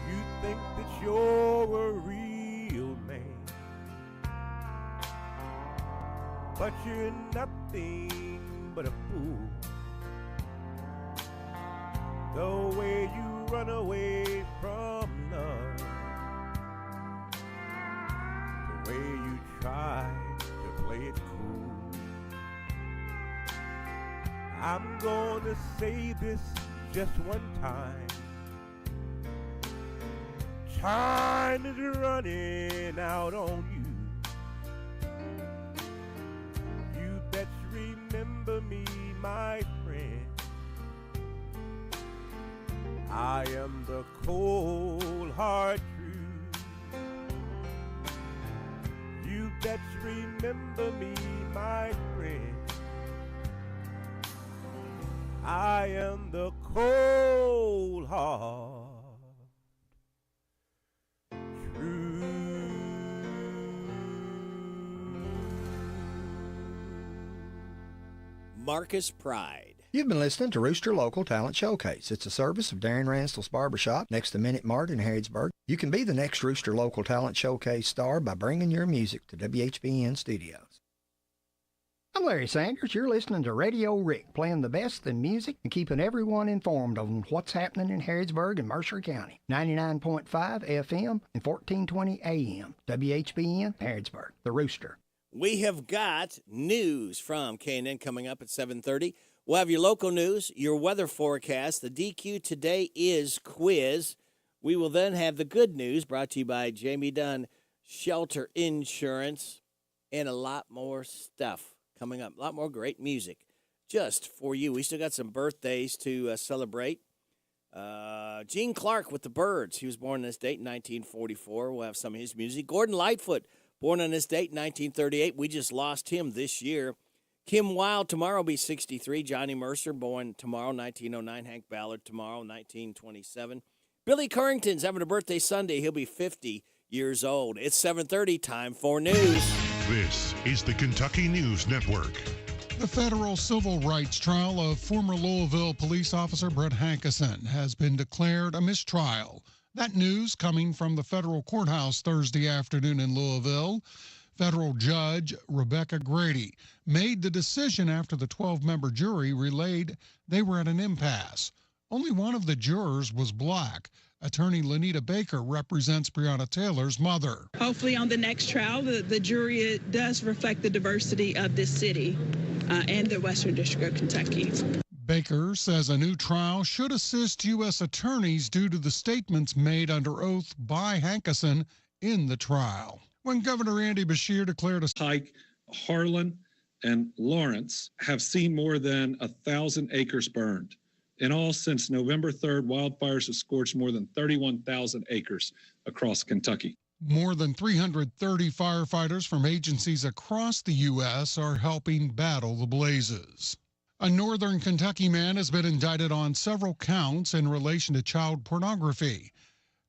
You think that you're a real man, but you're nothing but a fool. The way you run away from love, the way you try to play it cool. I'm gonna say this just one time. Time is running out on you. You best remember me, my friend. I am the cold hard truth. You best remember me, my friend. I am the cold hard truth. Marcus Pride. You've been listening to Rooster Local Talent Showcase. It's a service of Darren Ranstall's Barbershop next to Minute Mart in Harrodsburg. You can be the next Rooster Local Talent Showcase star by bringing your music to WHBN Studios. I'm Larry Sanders. You're listening to Radio Rick, playing the best in music and keeping everyone informed on what's happening in Harrodsburg and Mercer County. 99.5 FM and 1420 AM. WHBN, Harrodsburg, the Rooster. We have got news from K&N coming up at 7:30. We'll have your local news, your weather forecast. The DQ today is quiz. We will then have the good news brought to you by Jamie Dunn Shelter Insurance, and a lot more stuff coming up. A lot more great music just for you. We still got some birthdays to celebrate. Gene Clark with the Byrds. He was born on this date in 1944. We'll have some of his music. Gordon Lightfoot, born on this date in 1938. We just lost him this year. Kim Wilde tomorrow will be 63. Johnny Mercer, born tomorrow, 1909. Hank Ballard tomorrow, 1927. Billy Currington's having a birthday Sunday. He'll be 50 years old. It's 7:30, time for news. This is the Kentucky News Network. The federal civil rights trial of former Louisville police officer Brett Hankison has been declared a mistrial. That news coming from the federal courthouse Thursday afternoon in Louisville. Federal Judge Rebecca Grady made the decision after the 12-member jury relayed they were at an impasse. Only one of the jurors was black. Attorney Lenita Baker represents Breonna Taylor's mother. Hopefully on the next trial, the jury does reflect the diversity of this city and the Western District of Kentucky. Baker says a new trial should assist U.S. attorneys due to the statements made under oath by Hankerson in the trial. When Governor Andy Beshear declared a Pike, Harlan, and Lawrence have seen more than 1,000 acres burned. In all, since November 3rd, wildfires have scorched more than 31,000 acres across Kentucky. More than 330 firefighters from agencies across the U.S. are helping battle the blazes. A northern Kentucky man has been indicted on several counts in relation to child pornography.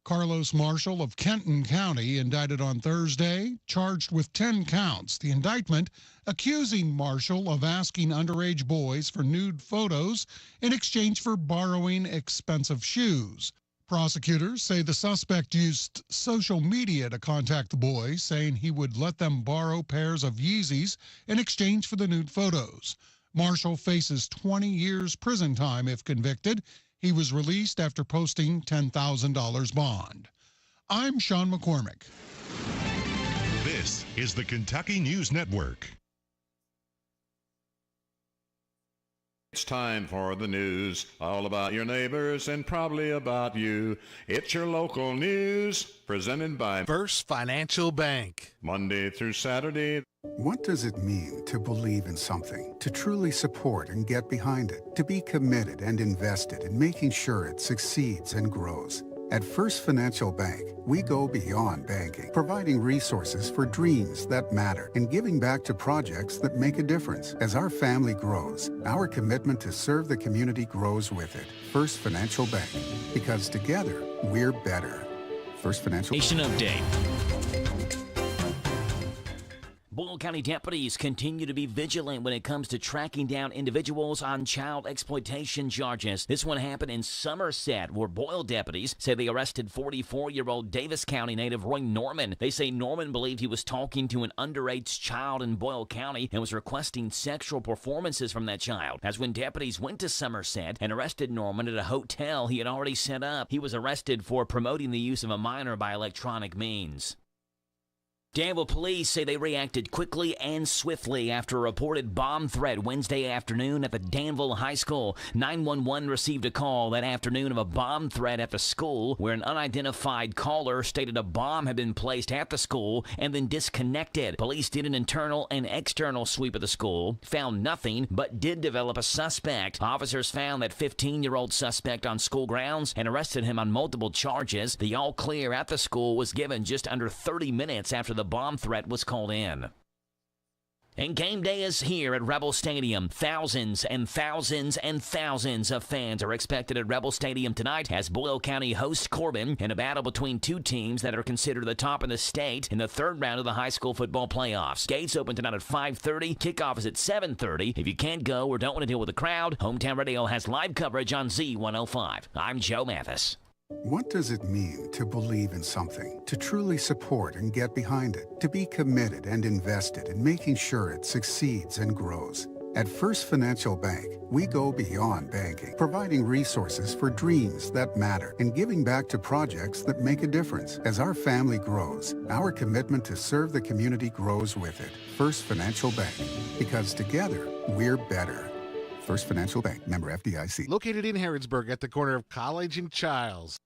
Carlos Marshall of Kenton County, indicted on Thursday, charged with 10 counts. The indictment accusing Marshall of asking underage boys for nude photos in exchange for borrowing expensive shoes. Prosecutors say the suspect used social media to contact the boys, saying he would let them borrow pairs of Yeezys in exchange for the nude photos. Marshall faces 20 years prison time if convicted. He was released after posting $10,000 bond. I'm Sean McCormick. This is the Kentucky News Network. It's time for the news, all about your neighbors and probably about you. It's your local news, presented by First Financial Bank. Monday through Saturday. What does it mean to believe in something, to truly support and get behind it, to be committed and invested in making sure it succeeds and grows? At First Financial Bank, we go beyond banking, providing resources for dreams that matter and giving back to projects that make a difference. As our family grows, our commitment to serve the community grows with it. First Financial Bank, because together, we're better. First Financial Nation Bank. Update. Boyle County deputies continue to be vigilant when it comes to tracking down individuals on child exploitation charges. This one happened in Somerset, where Boyle deputies say they arrested 44-year-old Davis County native Roy Norman. They say Norman believed he was talking to an underage child in Boyle County and was requesting sexual performances from that child. That's when deputies went to Somerset and arrested Norman at a hotel he had already set up. He was arrested for promoting the use of a minor by electronic means. Danville police say they reacted quickly and swiftly after a reported bomb threat Wednesday afternoon at the Danville High School. 911 received a call that afternoon of a bomb threat at the school where an unidentified caller stated a bomb had been placed at the school and then disconnected. Police did an internal and external sweep of the school, found nothing, but did develop a suspect. Officers found that 15-year-old suspect on school grounds and arrested him on multiple charges. The all clear at the school was given just under 30 minutes after the bomb threat was called in. And game day is here at Rebel Stadium. Thousands and thousands and thousands of fans are expected at Rebel Stadium tonight as Boyle County hosts Corbin in a battle between two teams that are considered the top in the state in the third round of the high school football playoffs. Gates open tonight at 5:30. Kickoff is at 7:30. If you can't go or don't want to deal with the crowd, Hometown Radio has live coverage on Z105. I'm Joe Mathis. What does it mean to believe in something, to truly support and get behind it, to be committed and invested in making sure it succeeds and grows? At First Financial Bank, we go beyond banking, providing resources for dreams that matter and giving back to projects that make a difference. As our family grows, our commitment to serve the community grows with it. First Financial Bank, because together, we're better. First Financial Bank, member FDIC. Located in Harrodsburg at the corner of College and Childs.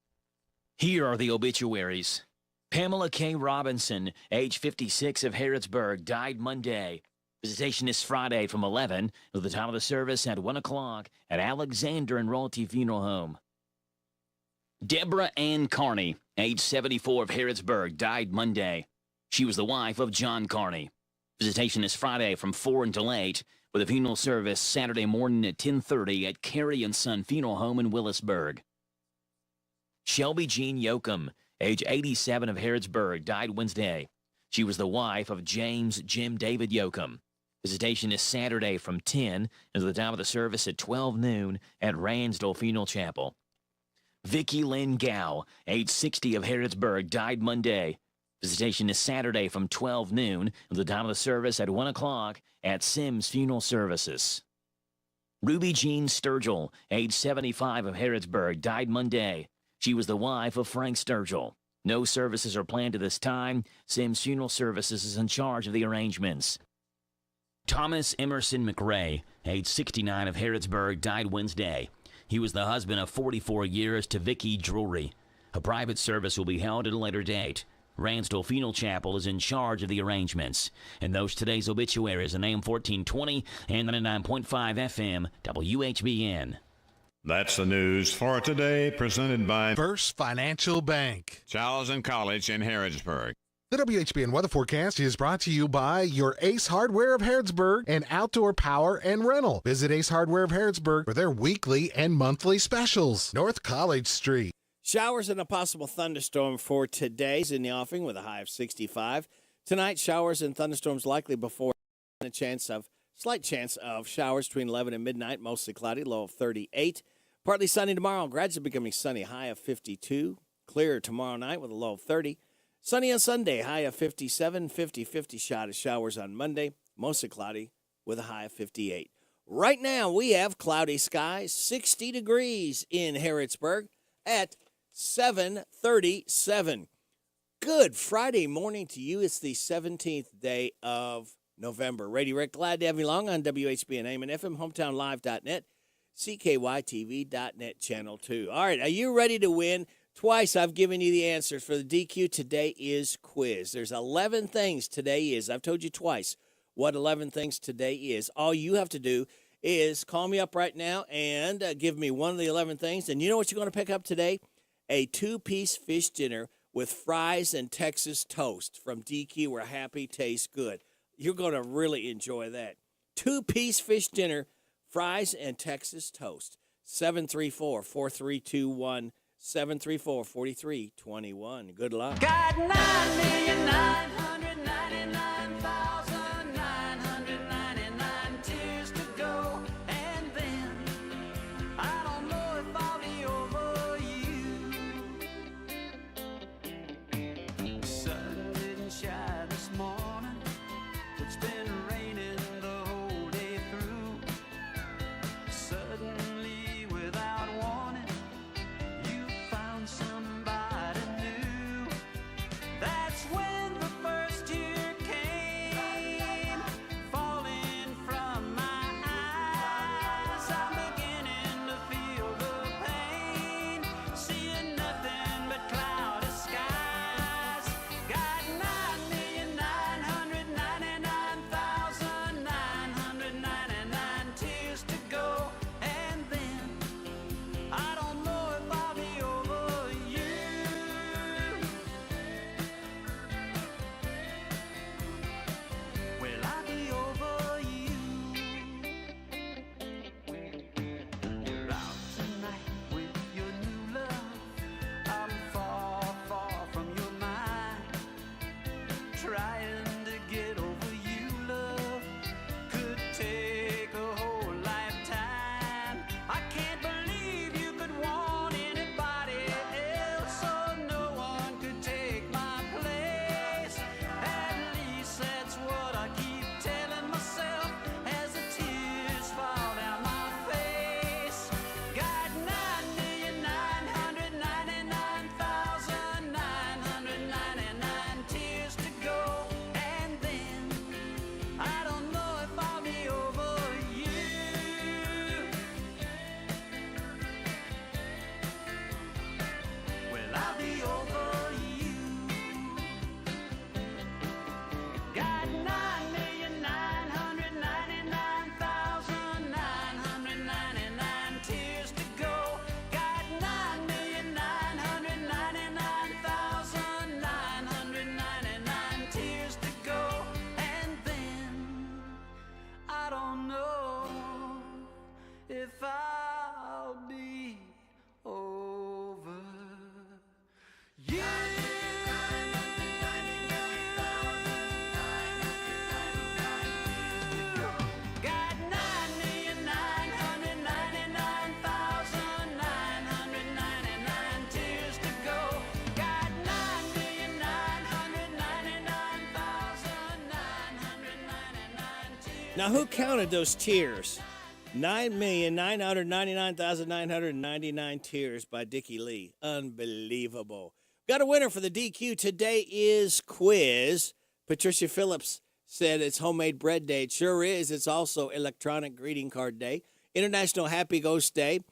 Here are the obituaries. Pamela K. Robinson, age 56 of Harrodsburg, died Monday. Visitation is Friday from 11 with the time of the service at 1 o'clock at Alexander and Royalty Funeral Home. Deborah Ann Carney, age 74 of Harrodsburg, died Monday. She was the wife of John Carney. Visitation is Friday from 4 until 8 with a funeral service Saturday morning at 10:30 at Carey & Son Funeral Home in Willisburg. Shelby Jean Yoakum, age 87 of Harrodsburg, died Wednesday. She was the wife of James Jim David Yoakum. Visitation is Saturday from 10 until the time of the service at 12 noon at Ransdell Funeral Chapel. Vicki Lynn Gow, age 60 of Harrodsburg, died Monday. Visitation is Saturday from 12 noon until the time of the service at 1 o'clock at Sims Funeral Services. Ruby Jean Sturgill, age 75 of Harrodsburg, died Monday. She was the wife of Frank Sturgill. No services are planned at this time. Sims Funeral Services is in charge of the arrangements. Thomas Emerson McRae, age 69 of Harrodsburg, died Wednesday. He was the husband of 44 years to Vicky Drury. A private service will be held at a later date. Ransdell Funeral Chapel is in charge of the arrangements. And those today's obituaries on AM 1420 and 99.5 FM WHBN. That's the news for today, presented by First Financial Bank. Charles and College in Harrodsburg. The WHBN weather forecast is brought to you by your Ace Hardware of Harrodsburg and Outdoor Power and Rental. Visit Ace Hardware of Harrodsburg for their weekly and monthly specials. North College Street. Showers and a possible thunderstorm for today's in the offing with a high of 65. Tonight, showers and thunderstorms likely before a slight chance of showers between 11 and midnight, mostly cloudy, low of 38. Partly sunny tomorrow, gradually becoming sunny, high of 52. Clear tomorrow night with a low of 30. Sunny on Sunday, high of 57, 50-50 shot of showers on Monday, mostly cloudy with a high of 58. Right now, we have cloudy skies, 60 degrees in Harrodsburg at 7:37. Good Friday morning to you. It's the 17th day of November. Radio Rick, glad to have you along on WHBN AM and FM, hometownlive.net, CKYTV.net, Channel 2. All right, are you ready to win? Twice I've given you the answers for the DQ. Today is quiz. There's 11 things today is. I've told you twice what 11 things today is. All you have to do is call me up right now and give me one of the 11 things. And you know what you're going to pick up today? A 2-piece fish dinner with fries and Texas toast from DQ, where happy tastes good. You're going to really enjoy that. 2-piece fish dinner, fries and Texas toast. 734-4321. 734-4321. Good luck. Got 9,999,999 tears to go, and then I don't know if I'll be over you. Sun didn't shine this morning. It's been raining the whole day through. Suddenly, without warning, somebody new. That's when the first tear came, falling from my eyes. I'm beginning to feel the pain, seeing nothing but cloudy skies. Got 9,999,999 tears to go, and then I don't know if I'll be over. Will I be over you? You're out tonight with your new love. I'm far, far from your mind. Trying to get over you, love, could take a whole lifetime. I can't believe you could want anybody else, so no one could take my place. At least that's what I keep telling myself as the tears fall down my face. Got 9,999,999 tears to go, and then I don't know if I'll be over you. Will I be over you? Got 9,999,999 tears to go. Got 9,999,999 tears to go, and then I don't know if I'll be over you. Got 9,999,999 tears to go. Got 9,999,999 tears. Now, who counted those tears? 9,999,999 tears by Dickie Lee. Unbelievable. Got a winner for the DQ. Today is quiz. Patricia Phillips said it's Homemade Bread Day. It sure is. It's also Electronic Greeting Card Day, International Happy Ghost Day,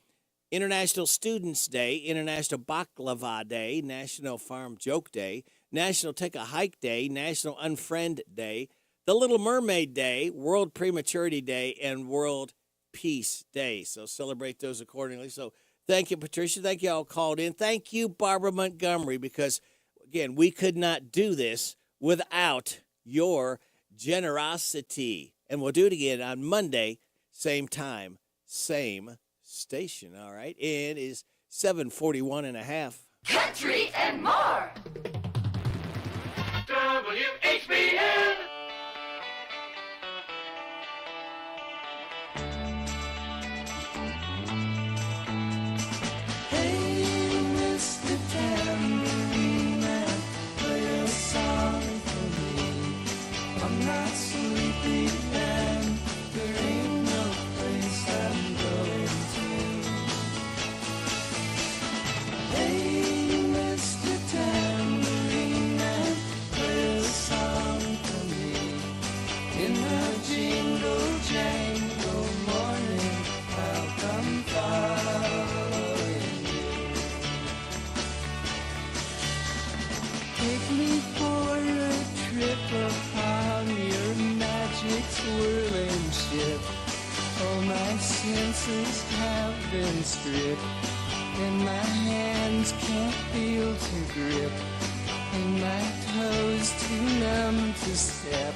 International Students Day, International Baklava Day, National Farm Joke Day, National Take a Hike Day, National Unfriend Day, the Little Mermaid Day, World Prematurity Day, and World Peace Day. So celebrate those accordingly. So thank you, Patricia. Thank you all called in. Thank you, Barbara Montgomery, because, again, we could not do this without your generosity. And we'll do it again on Monday, same time, same station. All right. It is 7:41 and a half. Country and more. WHBN. Hey, Mr. Tambourine Man, play a song for me. I'm not sleepy and there ain't no place I'm going to. Hey, Mr. Tambourine Man, play a song for me. In the jingle jangle morning, I'll come following you. Take me for a trip upon your magic swirling ship. All my senses have been stripped, and my hands can't feel to grip, and my toes too numb to step.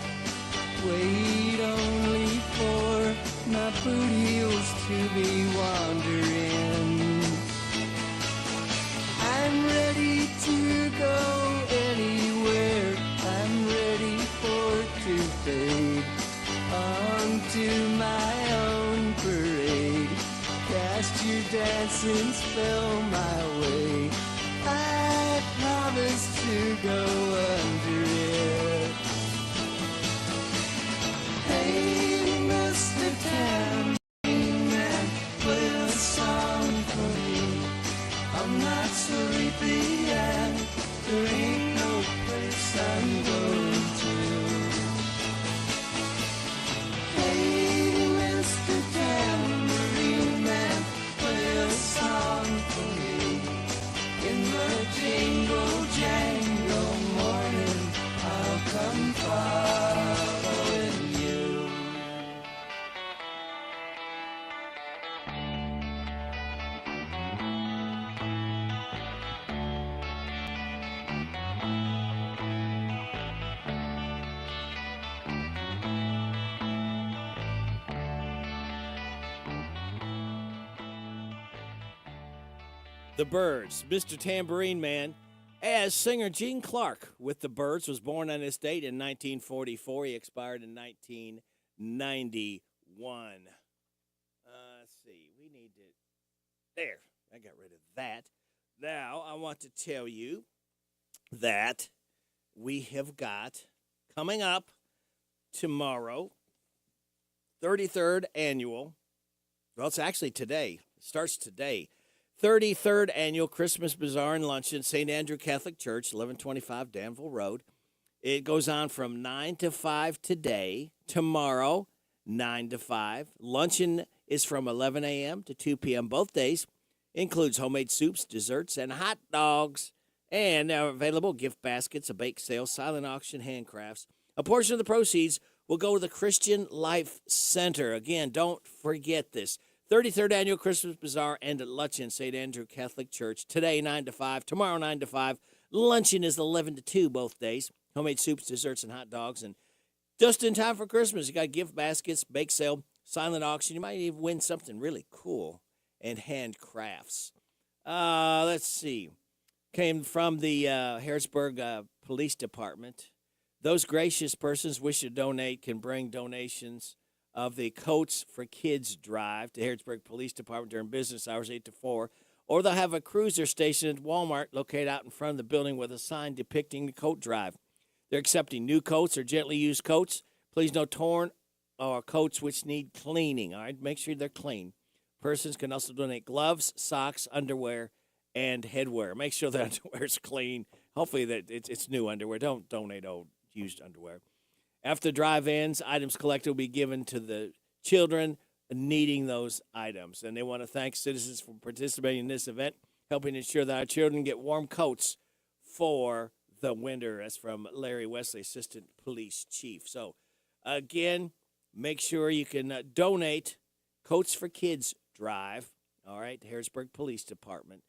Wait only for my boot heels to be wandering. I'm ready to go anywhere. I'm ready for to fade onto my own parade. Cast your dancing spell my way. I promise to go under it. Hey, Mr. Tambourine Man, play a song for me. I'm not sleepy and there ain't no place I'm going to. Hey, Mr. Tambourine Man, play a song for me. In the jingle jangle morning, I'll come following you. The Byrds, Mr. Tambourine Man, as singer Gene Clark with the Byrds, was born on this date in 1944. He expired in 1991. Let's see. We need to. There. I got rid of that. Now, I want to tell you that we have got coming up tomorrow, 33rd annual. Well, it's actually today. It starts today. 33rd Annual Christmas Bazaar and Luncheon, St. Andrew Catholic Church, 1125 Danville Road. It goes on from 9 to 5 today. Tomorrow, 9 to 5. Luncheon is from 11 a.m. to 2 p.m. both days. Includes homemade soups, desserts, and hot dogs. And there are available gift baskets, a bake sale, silent auction, handcrafts. A portion of the proceeds will go to the Christian Life Center. Again, don't forget this. 33rd Annual Christmas Bazaar and Luncheon, St. Andrew Catholic Church. Today, 9 to 5. Tomorrow, 9 to 5. Luncheon is 11 to 2 both days. Homemade soups, desserts, and hot dogs. And just in time for Christmas, you got gift baskets, bake sale, silent auction. You might even win something really cool, and handcrafts. Let's see. Came from the Harrisburg Police Department. Those gracious persons wish to donate can bring donations of the Coats for Kids drive to Harrisburg Police Department during business hours 8 to 4, or they'll have a cruiser station at Walmart located out in front of the building with a sign depicting the coat drive. They're accepting new coats or gently used coats. Please no torn or coats which need cleaning. All right, make sure they're clean. Persons can also donate gloves, socks, underwear, and headwear. Make sure the underwear is clean. Hopefully that it's new underwear. Don't donate old used underwear. After the drive ends, items collected will be given to the children needing those items. And they want to thank citizens for participating in this event, helping ensure that our children get warm coats for the winter. That's from Larry Wesley, Assistant Police Chief. So, again, make sure you can donate Coats for Kids Drive, all right, the Harrisburg Police Department.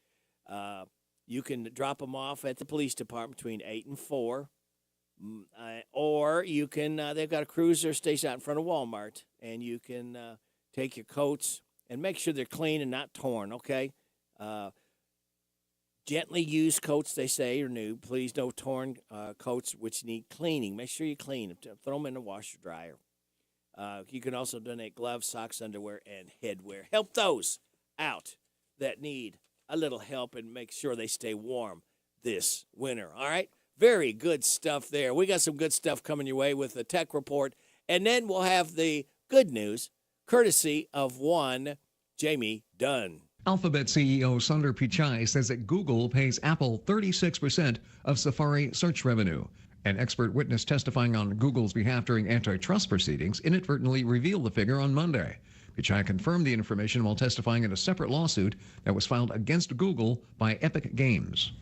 You can drop them off at the police department between 8 and 4. Or you can, they've got a cruiser station out in front of Walmart, and you can take your coats and make sure they're clean and not torn, okay? Gently used coats, they say, are new. Please no torn coats which need cleaning. Make sure you clean them. Throw them in the washer dryer. You can also donate gloves, socks, underwear, and headwear. Help those out that need a little help and make sure they stay warm this winter, all right? Very good stuff there. We got some good stuff coming your way with the tech report. And then we'll have the good news, courtesy of one Jamie Dunn. Alphabet CEO Sundar Pichai says that Google pays Apple 36% of Safari search revenue. An expert witness testifying on Google's behalf during antitrust proceedings inadvertently revealed the figure on Monday. Pichai confirmed the information while testifying in a separate lawsuit that was filed against Google by Epic Games.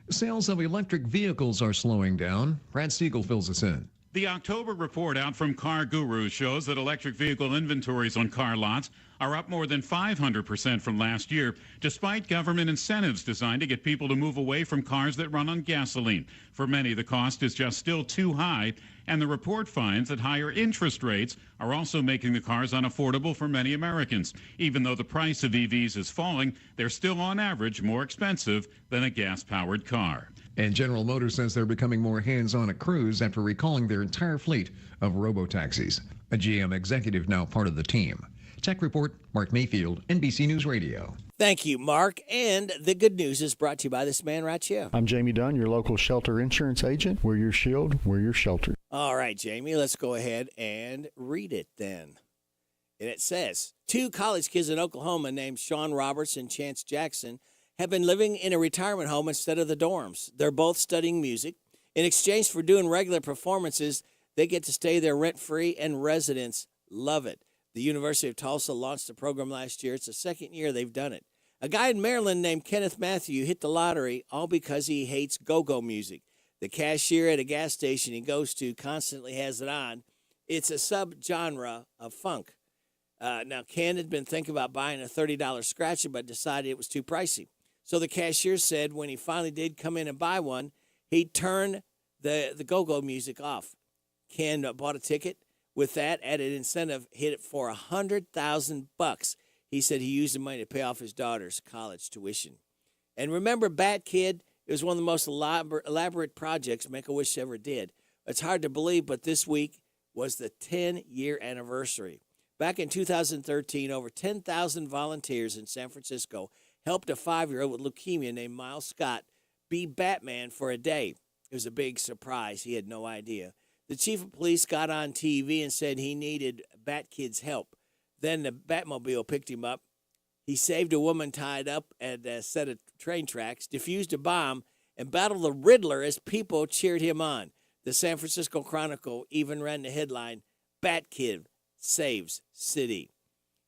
Sales of electric vehicles are slowing down. Brad Siegel fills us in. The October report out from Car Guru shows that electric vehicle inventories on car lots are up more than 500% from last year, despite government incentives designed to get people to move away from cars that run on gasoline. For many, the cost is just still too high, and the report finds that higher interest rates are also making the cars unaffordable for many Americans. Even though the price of EVs is falling, they're still on average more expensive than a gas-powered car. And General Motors says they're becoming more hands-on at Cruise after recalling their entire fleet of robo-taxis. A GM executive now part of the team. Tech Report, Mark Mayfield, NBC News Radio. Thank you, Mark. And the good news is brought to you by this man right here. I'm Jamie Dunn, your local shelter insurance agent. We're your shield, we're your shelter. All right, Jamie, let's go ahead and read it then. And it says, 2 college kids in Oklahoma named Sean Roberts and Chance Jackson have been living in a retirement home instead of the dorms. They're both studying music. In exchange for doing regular performances, they get to stay there rent-free, and residents love it. The University of Tulsa launched the program last year. It's the second year they've done it. A guy in Maryland named Kenneth Matthew hit the lottery all because he hates go-go music. The cashier at a gas station he goes to constantly has it on. It's a subgenre of funk. Now, Ken had been thinking about buying a $30 scratcher, but decided it was too pricey. So the cashier said when he finally did come in and buy one, he'd turn the go-go music off. Ken bought a ticket. With that added incentive, hit it for $100,000. He said he used the money to pay off his daughter's college tuition. And remember Bat Kid? It was one of the most elaborate projects Make-A-Wish ever did. It's hard to believe, but this week was the 10-year anniversary. Back in 2013, over 10,000 volunteers in San Francisco helped a 5-year-old with leukemia named Miles Scott be Batman for a day. It was a big surprise. He had no idea. The chief of police got on TV and said he needed Bat Kid's help. Then the Batmobile picked him up. He saved a woman tied up at a set of train tracks, defused a bomb, and battled the Riddler as people cheered him on. The San Francisco Chronicle even ran the headline, Bat Kid Saves City.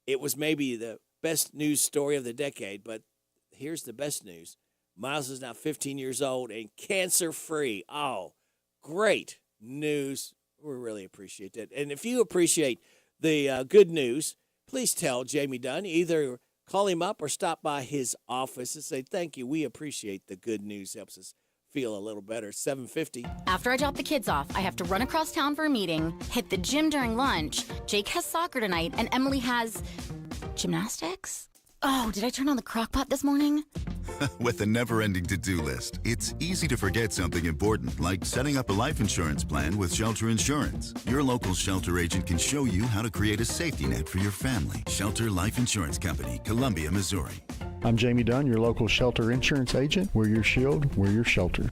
It was maybe the best news story of the decade, but here's the best news. Miles is now 15 years old and cancer-free. Oh, great news. We really appreciate that. And if you appreciate the good news, please tell Jamie Dunn. Either call him up or stop by his office and say, thank you. We appreciate the good news. Helps us feel a little better. 750. After I drop the kids off, I have to run across town for a meeting, hit the gym during lunch. Jake has soccer tonight, and Emily has gymnastics. Oh, did I turn on the crock pot this morning? With a never-ending to-do list, it's easy to forget something important, like setting up a life insurance plan with Shelter Insurance. Your local Shelter agent can show you how to create a safety net for your family. Shelter Life Insurance Company, Columbia, Missouri. I'm Jamie Dunn, your local shelter insurance agent. We're your shield, we're your shelter.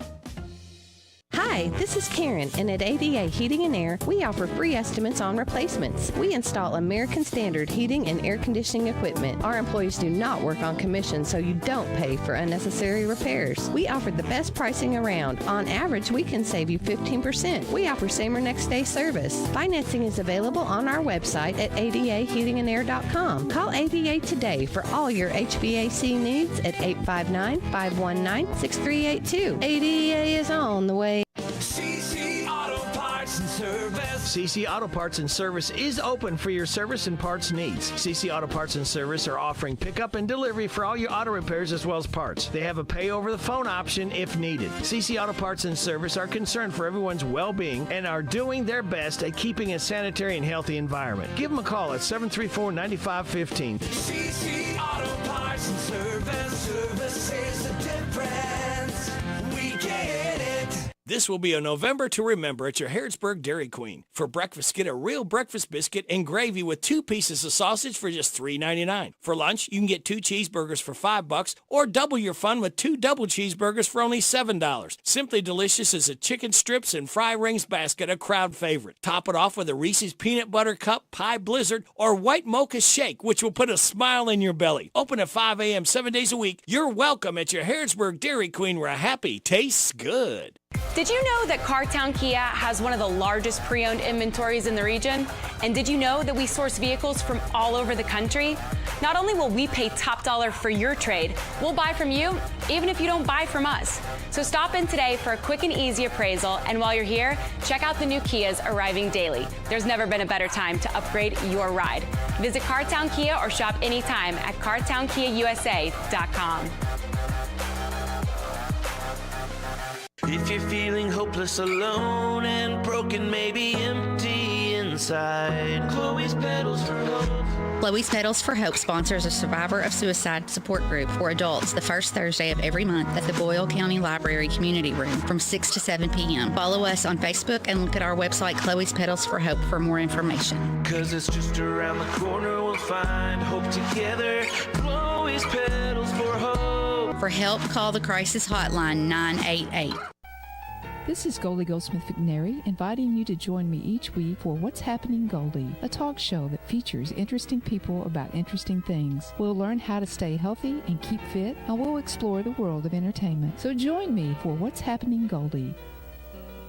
Hi, Hi, this is Karen, and at ADA Heating and Air, we offer free estimates on replacements. We install American Standard heating and air conditioning equipment. Our employees do not work on commission, so you don't pay for unnecessary repairs. We offer the best pricing around. On average, we can save you 15%. We offer same or next day service. Financing is available on our website at adaheatingandair.com. Call ADA today for all your HVAC needs at 859-519-6382. ADA is on the way. CC Auto Parts and Service. CC Auto Parts and Service is open for your service and parts needs. CC Auto Parts and Service are offering pickup and delivery for all your auto repairs as well as parts. They have a pay over the phone option if needed. CC Auto Parts and Service are concerned for everyone's well-being and are doing their best at keeping a sanitary and healthy environment. Give them a call at 734-9515. CC Auto Parts and Service. Service is the difference. We get it. This will be a November to remember at your Harrodsburg Dairy Queen. For breakfast, get a real breakfast biscuit and gravy with 2 pieces of sausage for just $3.99. For lunch, you can get 2 cheeseburgers for $5 or double your fun with 2 double cheeseburgers for only $7. Simply Delicious is a chicken strips and fry rings basket, a crowd favorite. Top it off with a Reese's Peanut Butter Cup, Pie Blizzard, or White Mocha Shake, which will put a smile in your belly. Open at 5 a.m. 7 days a week. You're welcome at your Harrodsburg Dairy Queen, where happy tastes good. Did you know that Cartown Kia has one of the largest pre-owned inventories in the region? And did you know that we source vehicles from all over the country? Not only will we pay top dollar for your trade, we'll buy from you even if you don't buy from us. So stop in today for a quick and easy appraisal, and while you're here, check out the new Kias arriving daily. There's never been a better time to upgrade your ride. Visit Cartown Kia or shop anytime at cartownkiausa.com. If you're feeling hopeless, alone, and broken, maybe empty inside, Chloe's Pedals for Hope. Chloe's Pedals for Hope sponsors a survivor of suicide support group for adults the first Thursday of every month at the Boyle County Library Community Room from 6 to 7 p.m. Follow us on Facebook and look at our website, Chloe's Pedals for Hope, for more information. 'Cause it's just around the corner, we'll find hope together. Chloe's Pedals for Hope. For help, call the crisis hotline 988. This is Goldie Goldsmith McNary, inviting you to join me each week for What's Happening Goldie, a talk show that features interesting people about interesting things. We'll learn how to stay healthy and keep fit, and we'll explore the world of entertainment. So join me for What's Happening Goldie.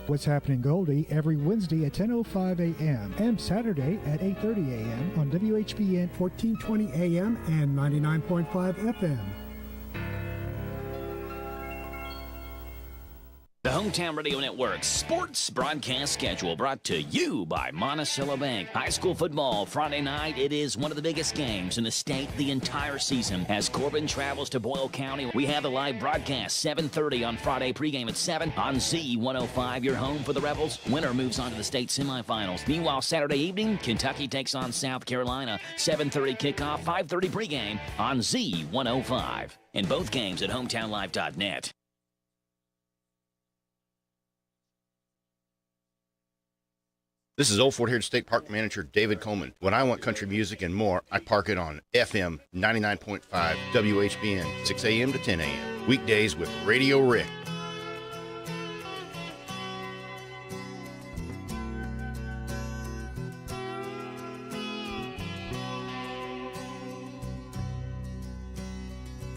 What's Happening Goldie every Wednesday at 10:05 a.m. and Saturday at 8:30 a.m. on WHBN 1420 a.m. and 99.5 FM. The Hometown Radio Network sports broadcast schedule brought to you by Monticello Bank. High school football Friday night. It is one of the biggest games in the state the entire season. As Corbin travels to Boyle County, we have the live broadcast 7:30 on Friday, pregame at 7 on Z105. Your home for the Rebels. Winner moves on to the state semifinals. Meanwhile, Saturday evening, Kentucky takes on South Carolina. 7:30 kickoff, 5:30 pregame on Z105. And both games at hometownlive.net. This is Old Fort Hayward State Park Manager David Coleman. When I want country music and more, I park it on FM 99.5 WHBN, 6 a.m. to 10 a.m. Weekdays with Radio Rick.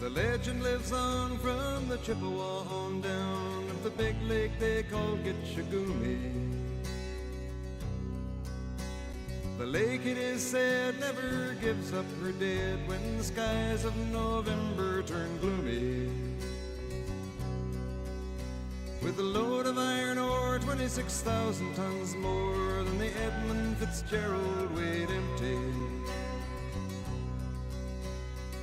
The legend lives on from the Chippewa on down of the big lake they call Gitchagumi. The lake, it is said, never gives up her dead when the skies of November turn gloomy. With a load of iron ore, 26,000 tons more than the Edmund Fitzgerald weighed empty.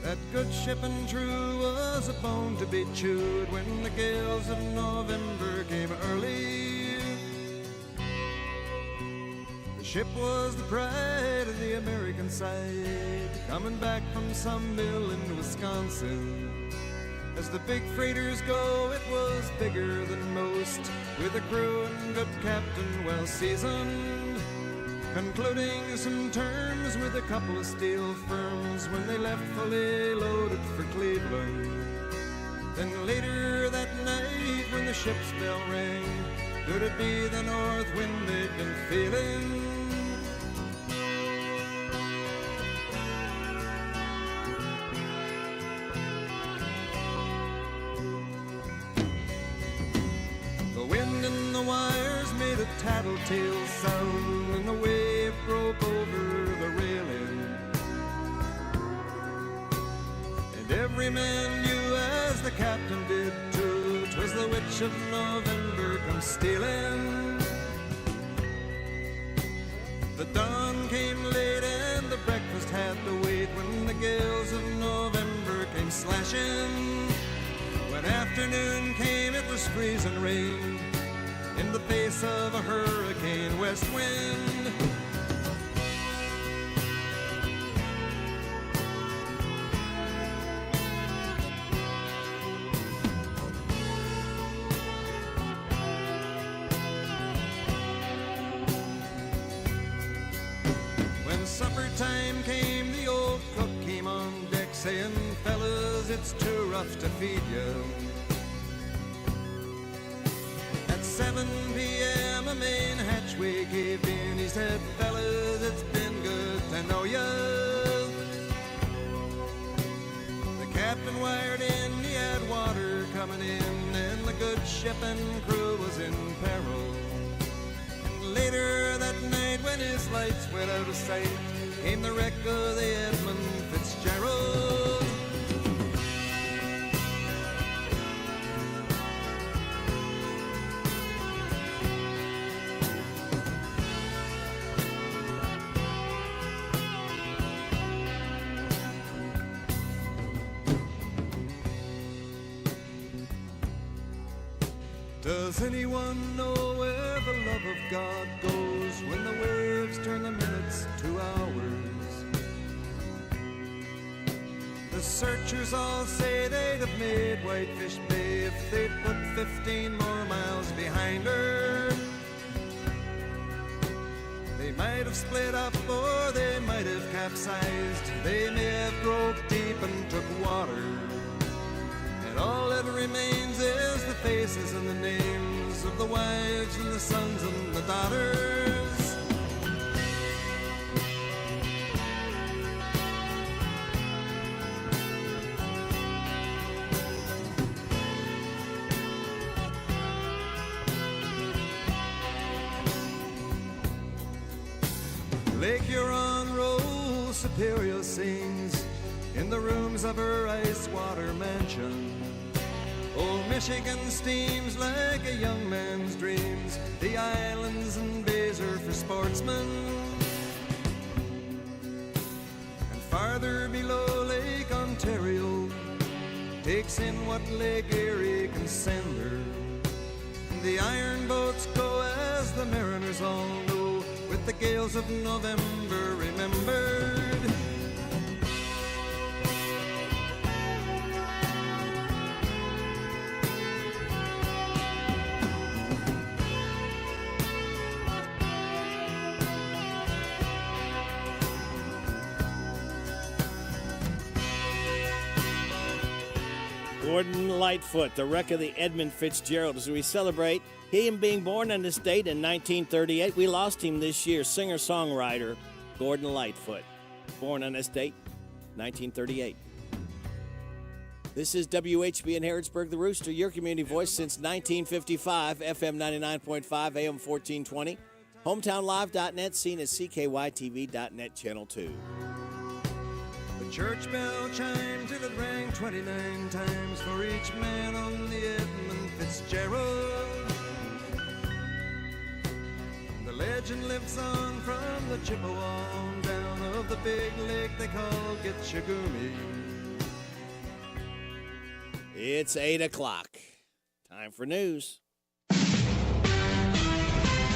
That good ship and true was a bone to be chewed when the gales of November came early. The ship was the pride of the American side, coming back from some mill in Wisconsin. As the big freighters go, it was bigger than most, with a crew and good captain well seasoned, concluding some terms with a couple of steel firms when they left fully loaded for Cleveland. Then later that night when the ship's bell rang, Could it be the north wind they'd been feeling? The wind in the wires made a tattletale sound, and the wave broke over the railing. And every man knew, as the captain did too, 'twas the witch of November come stealing. The dawn came late and the breakfast had to wait, when the gales of November came slashing. When afternoon came, it was freezing rain in the face of a hurricane west wind. When supper time came, the old cook came on deck saying, "Fellas, it's too rough to feed you." At 7 p.m. a main hatchway caved in. He said, "Fellas, it's been good to know ya." The captain wired in, he had water coming in, and the good ship and crew was in peril. And later that night, when his lights went out of sight, came the wreck of the Edmund Fitzgerald. Does anyone know where the love of God goes when the waves turn the minutes to hours? The searchers all say they'd have made Whitefish Bay if they'd put 15 more miles behind her. They might have split up or they might have capsized. They may have broke deep and took water. And all that remains is the faces and the names of the wives and the sons and the daughters. Lake Huron rolls, Superior sings in the rooms of her ice water mansion. Old Michigan steams like a young man's dreams. The islands and bays are for sportsmen. And farther below, Lake Ontario takes in what Lake Erie can send her. The iron boats go, as the mariners all know, with the gales of November remembered. Gordon Lightfoot, the wreck of the Edmund Fitzgerald, as we celebrate him being born on this date in 1938. We lost him this year, singer-songwriter Gordon Lightfoot, born on this date, 1938. This is WHBN Harrodsburg, the Rooster, your community voice since 1955, FM 99.5, AM 1420, hometownlive.net, seen at CKYTV.net, Channel 2. The church bell chimed till it rang 29 times for each man on the Edmund Fitzgerald. The legend lives on from the Chippewa on down of the big lake they call Gitchagumi. It's 8 o'clock. Time for news.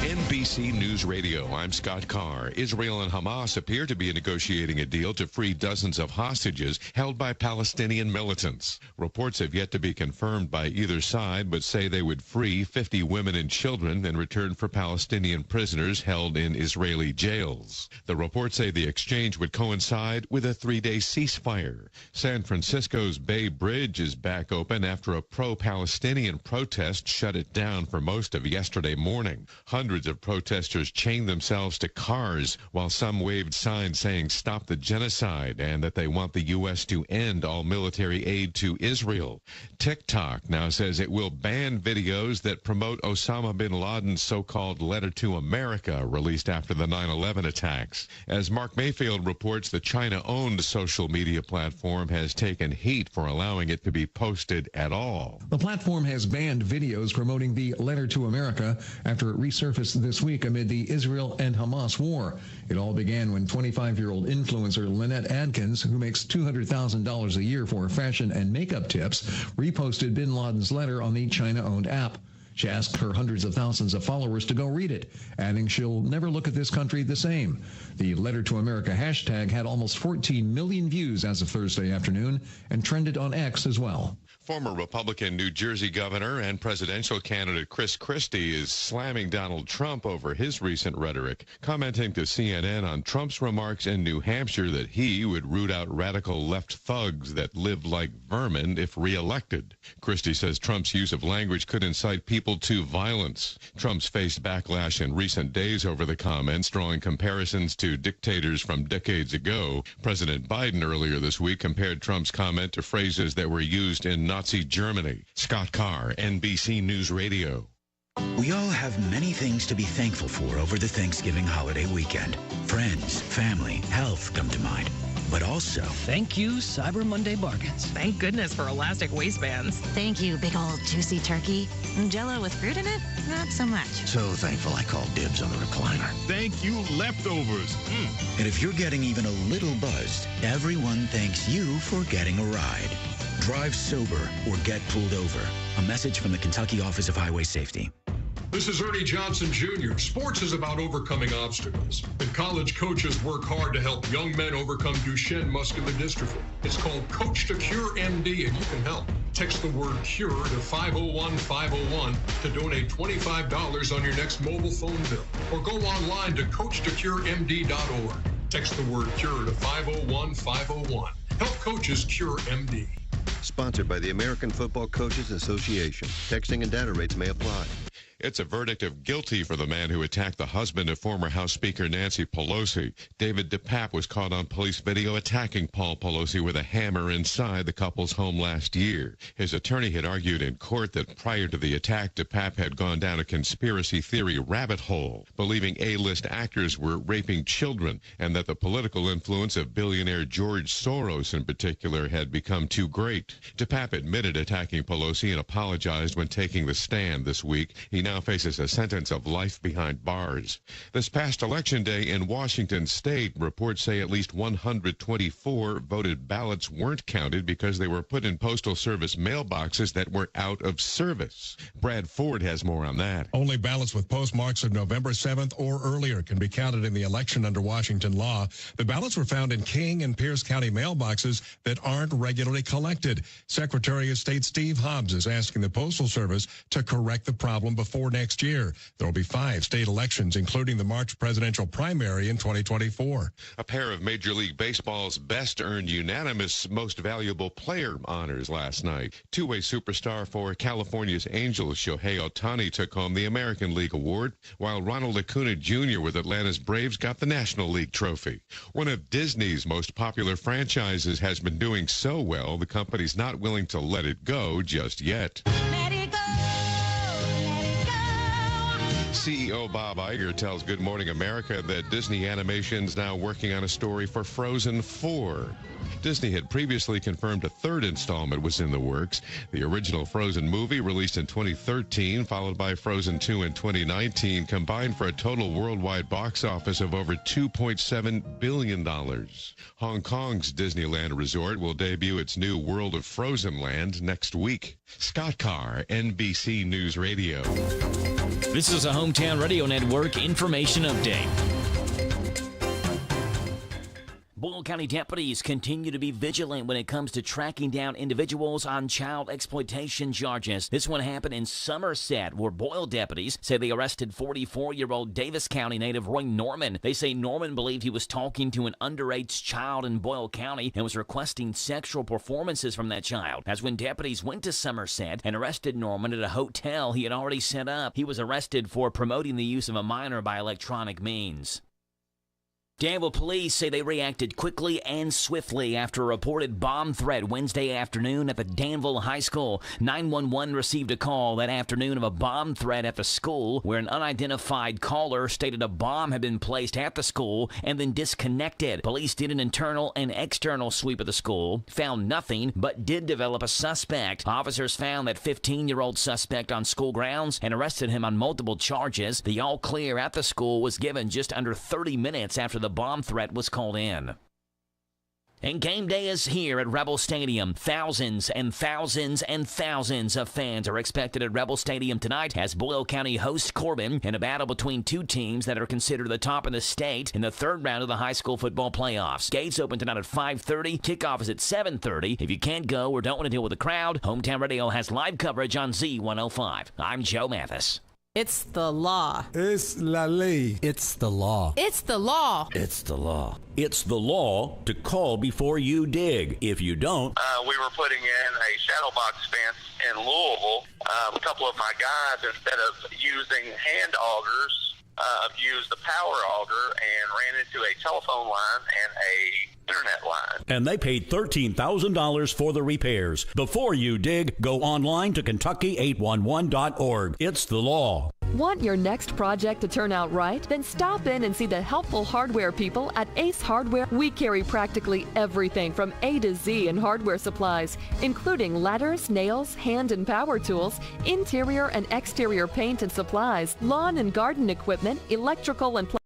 NBC News Radio, I'm Scott Carr. Israel and Hamas appear to be negotiating a deal to free dozens of hostages held by Palestinian militants. Reports have yet to be confirmed by either side, but say they would free 50 women and children in return for Palestinian prisoners held in Israeli jails. The reports say the exchange would coincide with a 3-day ceasefire. San Francisco's Bay Bridge is back open after a pro-Palestinian protest shut it down for most of yesterday morning. Hundreds of protesters chained themselves to cars while some waved signs saying stop the genocide and that they want the U.S. to end all military aid to Israel. TikTok now says it will ban videos that promote Osama bin Laden's so-called letter to America released after the 9/11 attacks. As Mark Mayfield reports, the China-owned social media platform has taken heat for allowing it to be posted at all. The platform has banned videos promoting the letter to America after it resurfaced this week amid the Israel and Hamas war. It all began when 25-year-old influencer Lynette Adkins, who makes $200,000 a year for fashion and makeup tips, reposted bin Laden's letter on the China-owned app. She asked her hundreds of thousands of followers to go read it, adding she'll never look at this country the same. The Letter to America hashtag had almost 14 million views as of Thursday afternoon and trended on X as well. Former Republican New Jersey governor and presidential candidate Chris Christie is slamming Donald Trump over his recent rhetoric, commenting to CNN on Trump's remarks in New Hampshire that he would root out radical left thugs that live like vermin if reelected. Christie says Trump's use of language could incite people to violence. Trump's faced backlash in recent days over the comments, drawing comparisons to dictators from decades ago. President Biden earlier this week compared Trump's comment to phrases that were used in Nazi Germany. Scott Carr, NBC News Radio. We all have many things to be thankful for over the Thanksgiving holiday weekend. Friends, family, health come to mind. But also, thank you, Cyber Monday bargains. Thank goodness for elastic waistbands. Thank you, big old juicy turkey. Jell-O with fruit in it? Not so much. So thankful I called dibs on the recliner. Thank you, leftovers. And if you're getting even a little buzzed, everyone thanks you for getting a ride. Drive sober or get pulled over. A message from the Kentucky Office of Highway Safety. This is Ernie Johnson Jr. Sports is about overcoming obstacles, and college coaches work hard to help young men overcome Duchenne muscular dystrophy. It's called Coach to Cure MD, and you can help. Text the word CURE to 501-501 to donate $25 on your next mobile phone bill, or go online to coachtocuremd.org. Text the word CURE to 501-501. Help coaches cure MD. Sponsored by the American Football Coaches Association. Texting and data rates may apply. It's a verdict of guilty for the man who attacked the husband of former House Speaker Nancy Pelosi. David DePape was caught on police video attacking Paul Pelosi with a hammer inside the couple's home last year. His attorney had argued in court that prior to the attack, DePape had gone down a conspiracy theory rabbit hole, believing A-list actors were raping children, and that the political influence of billionaire George Soros in particular had become too great. DePape admitted attacking Pelosi and apologized when taking the stand this week. He now faces a sentence of life behind bars. This past Election Day in Washington State, reports say at least 124 voted ballots weren't counted because they were put in Postal Service mailboxes that were out of service. Brad Ford has more on that. Only ballots with postmarks of November 7th or earlier can be counted in the election under Washington law. The ballots were found in King and Pierce County mailboxes that aren't regularly collected. Secretary of State Steve Hobbs is asking the Postal Service to correct the problem before next year. There will be 5 state elections, including the March presidential primary in 2024. A pair of Major League Baseball's best earned unanimous Most Valuable Player honors last night. Two-way superstar for California's Angels, Shohei Ohtani, took home the American League Award, while Ronald Acuna Jr. with Atlanta's Braves got the National League trophy. One of Disney's most popular franchises has been doing so well, the company's not willing to let it go just yet. CEO Bob Iger tells Good Morning America that Disney Animation's now working on a story for Frozen 4. Disney had previously confirmed a third installment was in the works. The original Frozen movie, released in 2013, followed by Frozen 2 in 2019, combined for a total worldwide box office of over $2.7 billion. Hong Kong's Disneyland Resort will debut its new World of Frozen Land next week. Scott Carr, NBC News Radio. This is a Hometown Radio Network information update. Boyle County deputies continue to be vigilant when it comes to tracking down individuals on child exploitation charges. This one happened in Somerset, where Boyle deputies say they arrested 44-year-old Davis County native Roy Norman. They say Norman believed he was talking to an underage child in Boyle County and was requesting sexual performances from that child. That's when deputies went to Somerset and arrested Norman at a hotel he had already set up. He was arrested for promoting the use of a minor by electronic means. Danville police say they reacted quickly and swiftly after a reported bomb threat Wednesday afternoon at the Danville High School. 911 received a call that afternoon of a bomb threat at the school where an unidentified caller stated a bomb had been placed at the school and then disconnected. Police did an internal and external sweep of the school, found nothing, but did develop a suspect. Officers found that 15-year-old suspect on school grounds and arrested him on multiple charges. The all clear at the school was given just under 30 minutes after the bomb threat was called in. And game day is here at Rebel Stadium. Thousands and thousands and thousands of fans are expected at Rebel Stadium tonight as Boyle County hosts Corbin in a battle between two teams that are considered the top in the state in the third round of the high school football playoffs. Gates open tonight at 5:30. Kickoff is at 7:30. If you can't go or don't want to deal with the crowd, Hometown Radio has live coverage on Z105. I'm Joe Mathis. It's the law. Es la ley. It's the law. It's the law. It's the law. It's the law to call before you dig. If you don't... we were putting in a shadow box fence in Louisville. A couple of my guys, instead of using hand augers, used the power auger and ran into a telephone line and a internet line. And they paid $13,000 for the repairs. Before you dig, go online to Kentucky811.org. It's the law. Want your next project to turn out right? Then stop in and see the helpful hardware people at Ace Hardware. We carry practically everything from A to Z in hardware supplies, including ladders, nails, hand and power tools, interior and exterior paint and supplies, lawn and garden equipment, electrical and supplies,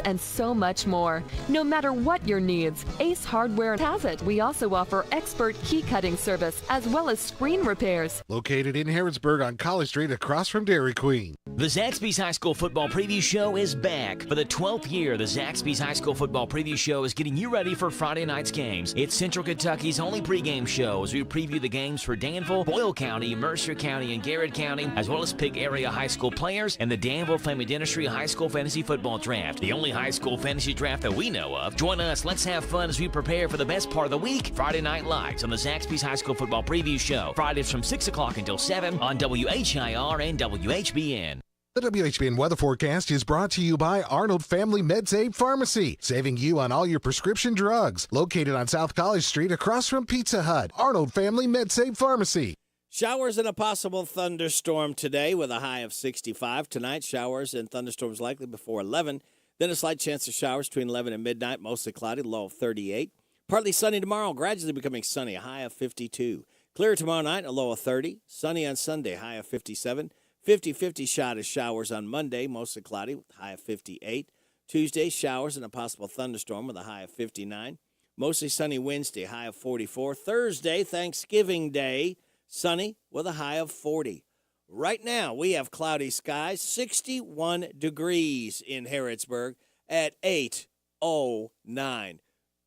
and so much more. No matter what your needs, Ace Hardware has it. We also offer expert key cutting service as well as screen repairs. Located in Harrodsburg on College Street across from Dairy Queen. The Zaxby's High School Football Preview Show is back. For the 12th year, the Zaxby's High School Football Preview Show is getting you ready for Friday night's games. It's Central Kentucky's only pregame show as we preview the games for Danville, Boyle County, Mercer County, and Garrett County, as well as pick area high school players and the Danville Family Dentistry High School Fantasy Football Draft, the only high school fantasy draft that we know of. Join us. Let's have fun as we prepare for the best part of the week, Friday Night Lights, on the Zaxby's High School Football Preview Show. Fridays from 6 o'clock until 7 on WHIR and WHBN. The WHBN weather forecast is brought to you by Arnold Family MedSave Pharmacy, saving you on all your prescription drugs. Located on South College Street across from Pizza Hut. Arnold Family MedSave Pharmacy. Showers and a possible thunderstorm today with a high of 65. Tonight, showers and thunderstorms likely before 11. Then a slight chance of showers between 11 and midnight, mostly cloudy, low of 38. Partly sunny tomorrow, gradually becoming sunny, a high of 52. Clear tomorrow night, a low of 30. Sunny on Sunday, high of 57. 50-50 shot of showers on Monday, mostly cloudy, with a high of 58. Tuesday, showers and a possible thunderstorm with a high of 59. Mostly sunny Wednesday, high of 44. Thursday, Thanksgiving Day, sunny with a high of 40. Right now, we have cloudy skies, 61 degrees in Harrodsburg at 8:09.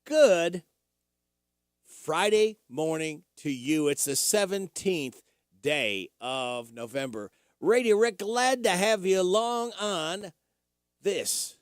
Good Friday morning to you. It's the 17th day of November. Radio Rick, glad to have you along on this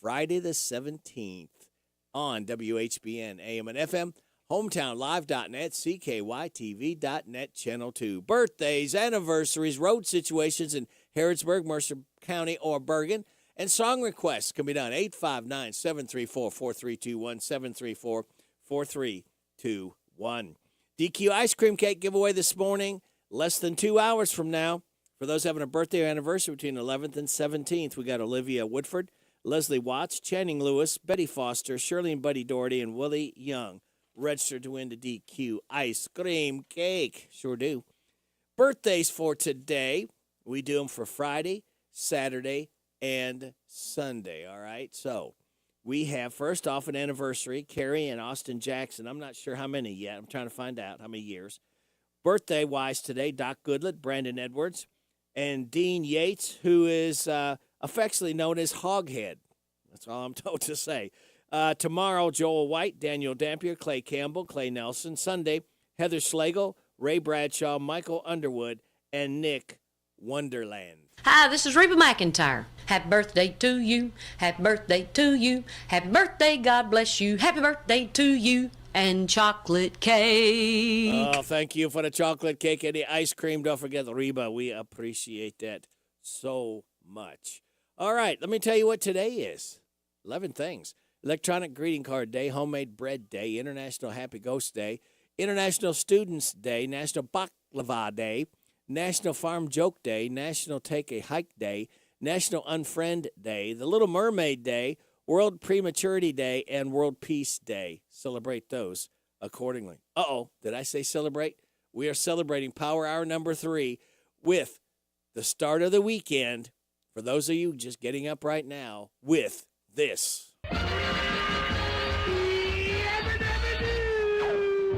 Friday the 17th on WHBN AM and FM, hometownlive.net, CKYTV.net, Channel 2. Birthdays, anniversaries, road situations in Harrodsburg, Mercer County, or Bergen, and song requests can be done 859-734-4321, 734-4321. DQ Ice Cream Cake giveaway this morning, less than 2 hours from now. For those having a birthday or anniversary between 11th and 17th, we got Olivia Woodford, Leslie Watts, Channing Lewis, Betty Foster, Shirley and Buddy Doherty, and Willie Young. Registered to win the DQ Ice Cream Cake. Sure do. Birthdays for today. We do them for Friday, Saturday, and Sunday. All right. So we have first off an anniversary. Carrie and Austin Jackson. I'm not sure how many yet. I'm trying to find out how many years. Birthday-wise today, Doc Goodlett, Brandon Edwards, and Dean Yates, who is affectionately known as Hoghead. That's all I'm told to say. Tomorrow, Joel White, Daniel Dampier, Clay Campbell, Clay Nelson. Sunday, Heather Schlegel, Ray Bradshaw, Michael Underwood, and Nick Wonderland. Hi, this is Reba McEntire. Happy birthday to you. Happy birthday to you. Happy birthday, God bless you. Happy birthday to you. And chocolate cake. Oh, thank you for the chocolate cake and the ice cream. Don't forget the Reba. We appreciate that so much. All right, let me tell you what today is. 11 things. Electronic Greeting Card Day, Homemade Bread Day, International Happy Ghost Day, International Students Day, National Baklava Day, National Farm Joke Day, National Take a Hike Day, National Unfriend Day, the Little Mermaid Day, World Prematurity Day, and World Peace Day. Celebrate those accordingly. Uh-oh, did I say celebrate? We are celebrating Power Hour number 3 with the start of the weekend, for those of you just getting up right now, with this.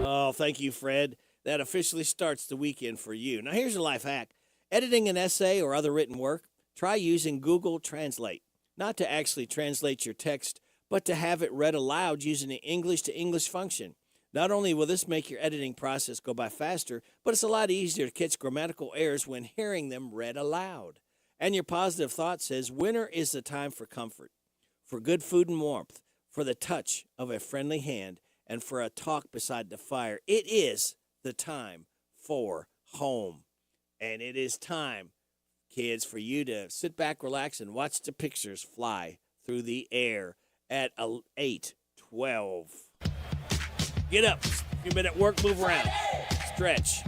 Oh, thank you, Fred. That officially starts the weekend for you. Now, here's a life hack. Editing an essay or other written work, try using Google Translate. Not to actually translate your text, but to have it read aloud using the English to English function. Not only will this make your editing process go by faster, but it's a lot easier to catch grammatical errors when hearing them read aloud. And your positive thought says, winter is the time for comfort, for good food and warmth, for the touch of a friendly hand, and for a talk beside the fire. It is the time for home. And it is time, kids, for you to sit back, relax, and watch the pictures fly through the air at 8:12. Get up. A few minute work, move around. Stretch.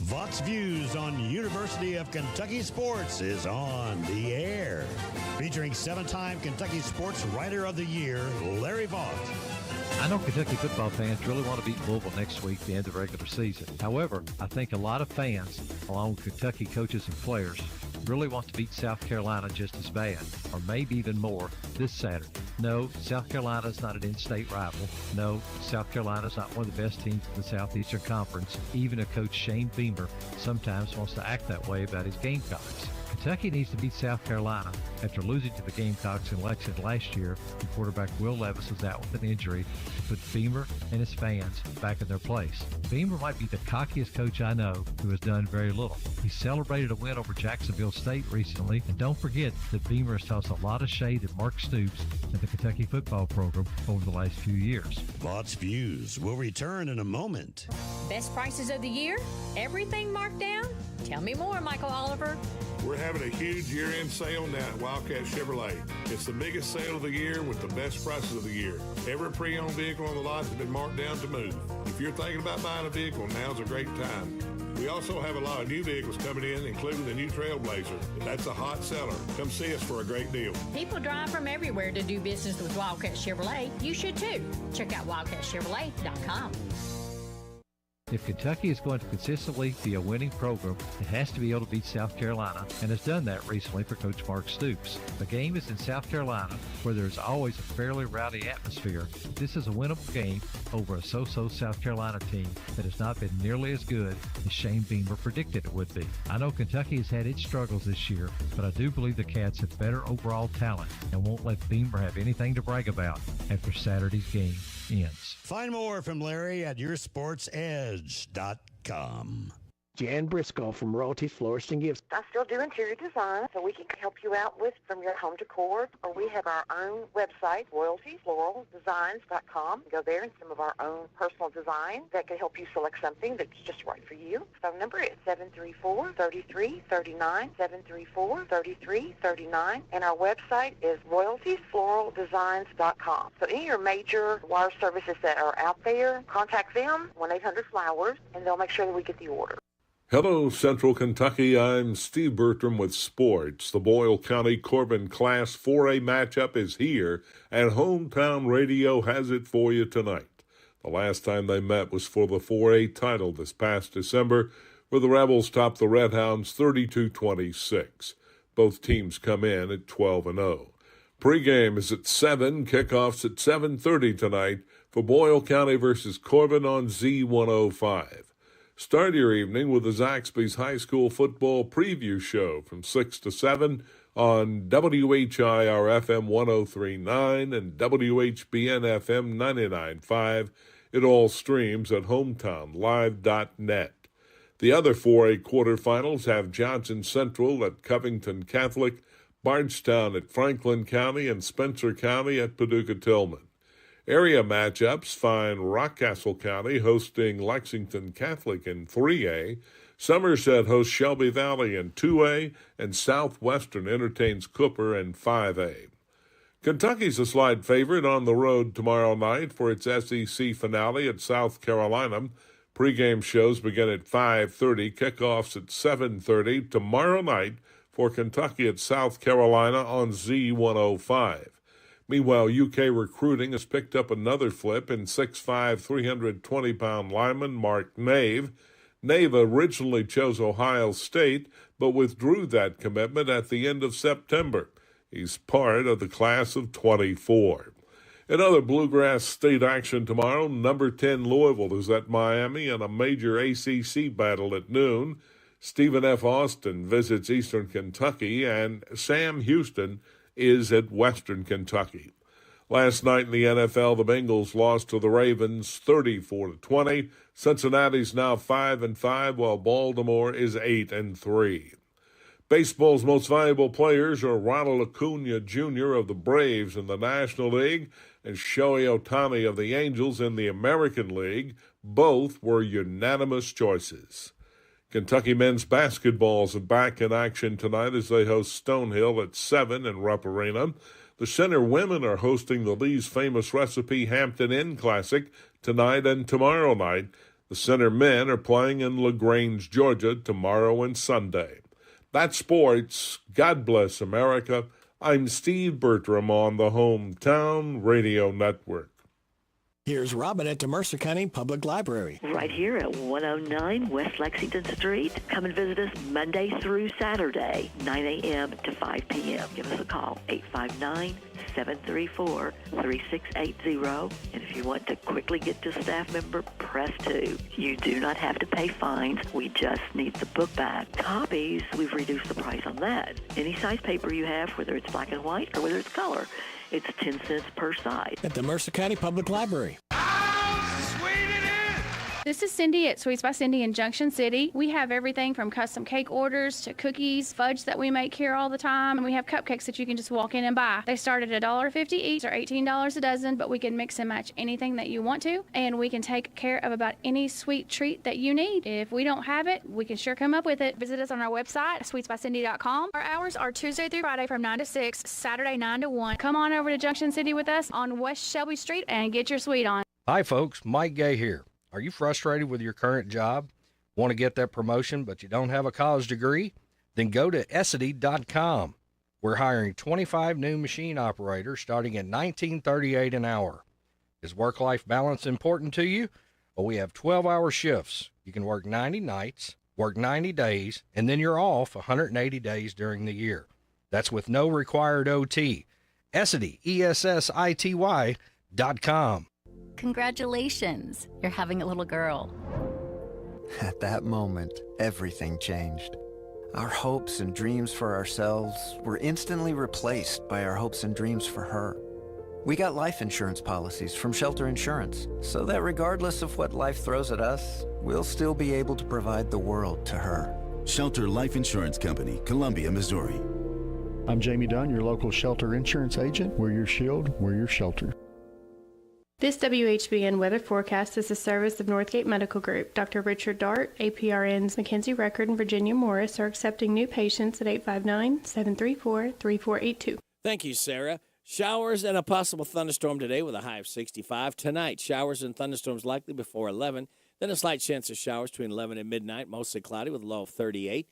Vox Views on University of Kentucky Sports is on the air. Featuring 7-time Kentucky Sports Writer of the Year, Larry Vaught. I know Kentucky football fans really want to beat Louisville next week at the end of the regular season. However, I think a lot of fans, along with Kentucky coaches and players, really want to beat South Carolina just as bad, or maybe even more, this Saturday. No, South Carolina is not an in-state rival. No, South Carolina is not one of the best teams in the Southeastern Conference. Even a coach, Shane Beamer, sometimes wants to act that way about his Gamecocks. Kentucky needs to beat South Carolina after losing to the Gamecocks in Lexington last year, when quarterback Will Levis was out with an injury, to put Beamer and his fans back in their place. Beamer might be the cockiest coach I know who has done very little. He celebrated a win over Jacksonville State recently, and don't forget that Beamer has tossed a lot of shade at Mark Stoops and the Kentucky football program over the last few years. Vox Views will return in a moment. Best prices of the year? Everything marked down? Tell me more, Michael Oliver. We're having a huge year-end sale now at Wildcat Chevrolet. It's the biggest sale of the year with the best prices of the year. Every pre-owned vehicle on the lot has been marked down to move. If you're thinking about buying a vehicle, now's a great time. We also have a lot of new vehicles coming in, including the new Trailblazer. That's a hot seller. Come see us for a great deal. People drive from everywhere to do business with Wildcat Chevrolet. You should too. Check out wildcatchevrolet.com. If Kentucky is going to consistently be a winning program, it has to be able to beat South Carolina, and has done that recently for Coach Mark Stoops. The game is in South Carolina, where there's always a fairly rowdy atmosphere. This is a winnable game over a so-so South Carolina team that has not been nearly as good as Shane Beamer predicted it would be. I know Kentucky has had its struggles this year, but I do believe the Cats have better overall talent and won't let Beamer have anything to brag about after Saturday's game ends. Find more from Larry at yoursportsedge.com. Jan Briscoe from Royalty Florist and Gifts. I still do interior design, so we can help you out with from your home decor, or we have our own website, royaltyfloraldesigns.com. Go there and some of our own personal design that can help you select something that's just right for you. Phone number is 734-3339, 734-3339, and our website is royaltyfloraldesigns.com. So any of your major wire services that are out there, contact them, 1-800-FLOWERS, and they'll make sure that we get the order. Hello, Central Kentucky. I'm Steve Bertram with sports. The Boyle County Corbin Class 4A matchup is here, and Hometown Radio has it for you tonight. The last time they met was for the 4A title this past December, where the Rebels topped the Redhounds 32-26. Both teams come in at 12-0. Pregame is at 7, kickoffs at 7:30 tonight for Boyle County versus Corbin on Z105. Start your evening with the Zaxby's High School Football Preview Show from 6 to 7 on WHIR FM 103.9 and WHBN FM 99.5. It all streams at hometownlive.net. The other 4A quarterfinals have Johnson Central at Covington Catholic, Bardstown at Franklin County, and Spencer County at Paducah Tillman. Area matchups find Rockcastle County hosting Lexington Catholic in 3A, Somerset hosts Shelby Valley in 2A, and Southwestern entertains Cooper in 5A. Kentucky's a slight favorite on the road tomorrow night for its SEC finale at South Carolina. Pre-game shows begin at 5:30, kickoffs at 7:30 tomorrow night for Kentucky at South Carolina on Z105. Meanwhile, UK recruiting has picked up another flip in 6'5", 320-pound lineman Mark Nave. Nave originally chose Ohio State, but withdrew that commitment at the end of September. He's part of the class of 24. In other Bluegrass State action tomorrow, number 10 Louisville is at Miami in a major ACC battle at noon. Stephen F. Austin visits Eastern Kentucky, and Sam Houston is at Western Kentucky. Last night in the NFL, the Bengals lost to the Ravens 34-20. Cincinnati's now 5-5, while Baltimore is 8-3. Baseball's most valuable players are Ronald Acuna Jr. of the Braves in the National League and Shohei Ohtani of the Angels in the American League. Both were unanimous choices. Kentucky men's basketball is back in action tonight as they host Stonehill at 7 in Rupp Arena. The Center women are hosting the Lee's Famous Recipe Hampton Inn Classic tonight and tomorrow night. The Center men are playing in LaGrange, Georgia tomorrow and Sunday. That's sports. God bless America. I'm Steve Bertram on the Hometown Radio Network. Here's Robin at the Mercer County Public Library. Right here at 109 West Lexington Street. Come and visit us Monday through Saturday, 9 a.m. to 5 p.m. Give us a call, 859-734-3680. And if you want to quickly get to a staff member, press 2. You do not have to pay fines. We just need the book back. Copies, we've reduced the price on that. Any size paper you have, whether it's black and white or whether it's color, it's 10 cents per side. At the Mercer County Public Library. This is Cindy at Sweets by Cindy in Junction City. We have everything from custom cake orders to cookies, fudge that we make here all the time, and we have cupcakes that you can just walk in and buy. They start at $1.50 each or $18 a dozen, but we can mix and match anything that you want to, and we can take care of about any sweet treat that you need. If we don't have it, we can sure come up with it. Visit us on our website, sweetsbycindy.com. Our hours are Tuesday through Friday from 9 to 6, Saturday 9 to 1. Come on over to Junction City with us on West Shelby Street and get your sweet on. Hi, folks. Mike Gay here. Are you frustrated with your current job? Want to get that promotion, but you don't have a college degree? Then go to Essity.com. We're hiring 25 new machine operators starting at $19.38 an hour. Is work-life balance important to you? Well, we have 12-hour shifts. You can work 90 nights, work 90 days, and then you're off 180 days during the year. That's with no required OT. Essity, ESSITY.com. Congratulations, you're having a little girl. At that moment, everything changed. Our hopes and dreams for ourselves were instantly replaced by our hopes and dreams for her. We got life insurance policies from Shelter Insurance, so that regardless of what life throws at us, we'll still be able to provide the world to her. Shelter Life Insurance Company, Columbia, Missouri. I'm Jamie Dunn, your local Shelter Insurance agent. We're your shield, we're your shelter. This WHBN weather forecast is a service of Northgate Medical Group. Dr. Richard Dart, APRN's Mackenzie Record, and Virginia Morris are accepting new patients at 859-734-3482. Thank you, Sarah. Showers and a possible thunderstorm today with a high of 65. Tonight, showers and thunderstorms likely before 11. Then a slight chance of showers between 11 and midnight, mostly cloudy with a low of 38.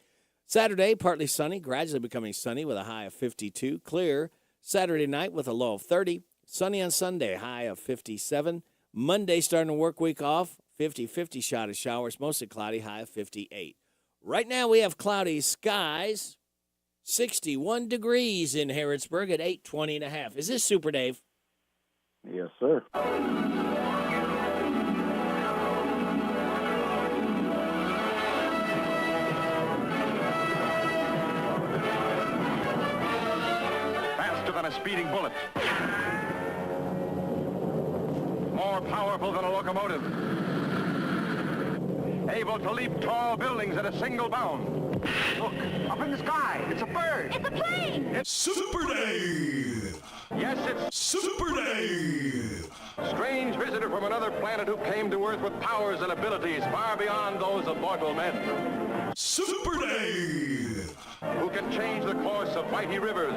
Saturday, partly sunny, gradually becoming sunny with a high of 52. Clear Saturday night with a low of 30. Sunny on Sunday, high of 57. Monday, starting the work week off, 50-50 shot of showers, mostly cloudy, high of 58. Right now we have cloudy skies. 61 degrees in Harrodsburg at 8:20.5. Is this Super Dave? Yes, sir. Faster than a speeding bullet. More powerful than a locomotive. Able to leap tall buildings at a single bound. Look, up in the sky. It's a bird. It's a plane. It's Super Dave. Yes, it's Super Dave. Strange visitor from another planet who came to Earth with powers and abilities far beyond those of mortal men. Super Dave. Who can change the course of mighty rivers,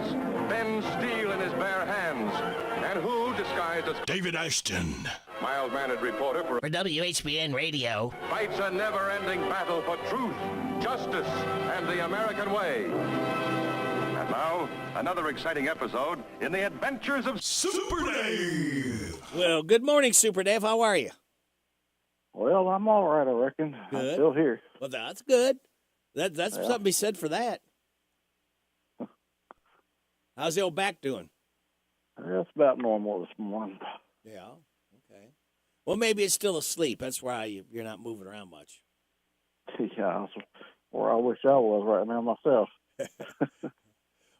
bend steel in his bare hands, and who, disguised as David Ashton, mild-mannered reporter for WHBN Radio, fights a never-ending battle for truth, justice, and the American way. And now, another exciting episode in the adventures of Super Dave. Well, good morning, Super Dave. How are you? Well, I'm all right, I reckon. Good. I'm still here. Well, that's good. That's something to be said for that. How's the old back doing? It's about normal this morning. Yeah, okay. Well, maybe it's still asleep. That's why you're not moving around much. Yeah, that's where I wish I was right now myself.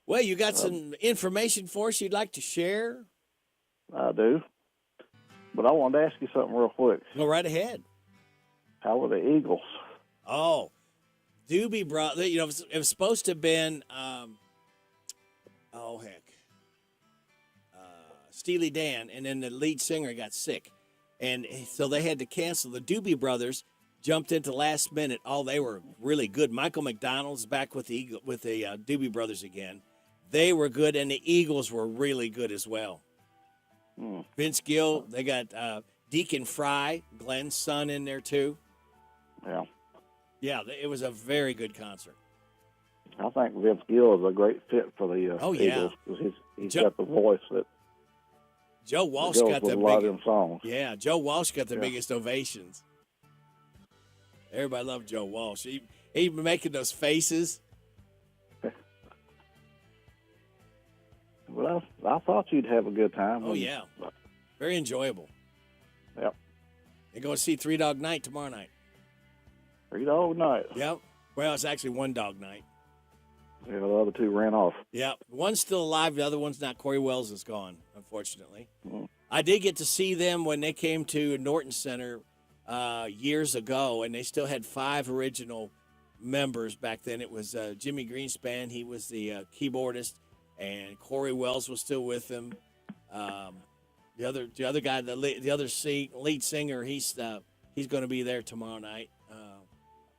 Well, you got some information for us you'd like to share? I do. But I wanted to ask you something real quick. Go right ahead. How were the Eagles? Oh, Doobie brought, you know, it was supposed to have been, Steely Dan, and then the lead singer got sick. And so they had to cancel. The Doobie Brothers jumped into last minute. Oh, they were really good. Michael McDonald's back with the Doobie Brothers again. They were good, and the Eagles were really good as well. Vince Gill, they got Deacon Fry, Glenn's son, in there too. Yeah. Yeah, it was a very good concert. I think Vince Gill is a great fit for the Eagles because he's got the voice that Joe Walsh got the a lot of them songs. Yeah, Joe Walsh got the biggest ovations. Everybody loved Joe Walsh. He making those faces. Well, I thought you'd have a good time. Oh, yeah. Very enjoyable. Yep. They're going to see Three Dog Night tomorrow night. 3 Dog Night. Yep. Well, it's actually One Dog Night. Yeah, the other two ran off. Yep. One's still alive. The other one's not. Corey Wells is gone, unfortunately. I did get to see them when they came to Norton Center years ago, and they still had 5 original members back then. It was Jimmy Greenspan. He was the keyboardist, and Corey Wells was still with them. The other guy, the lead singer, he's going to be there tomorrow night.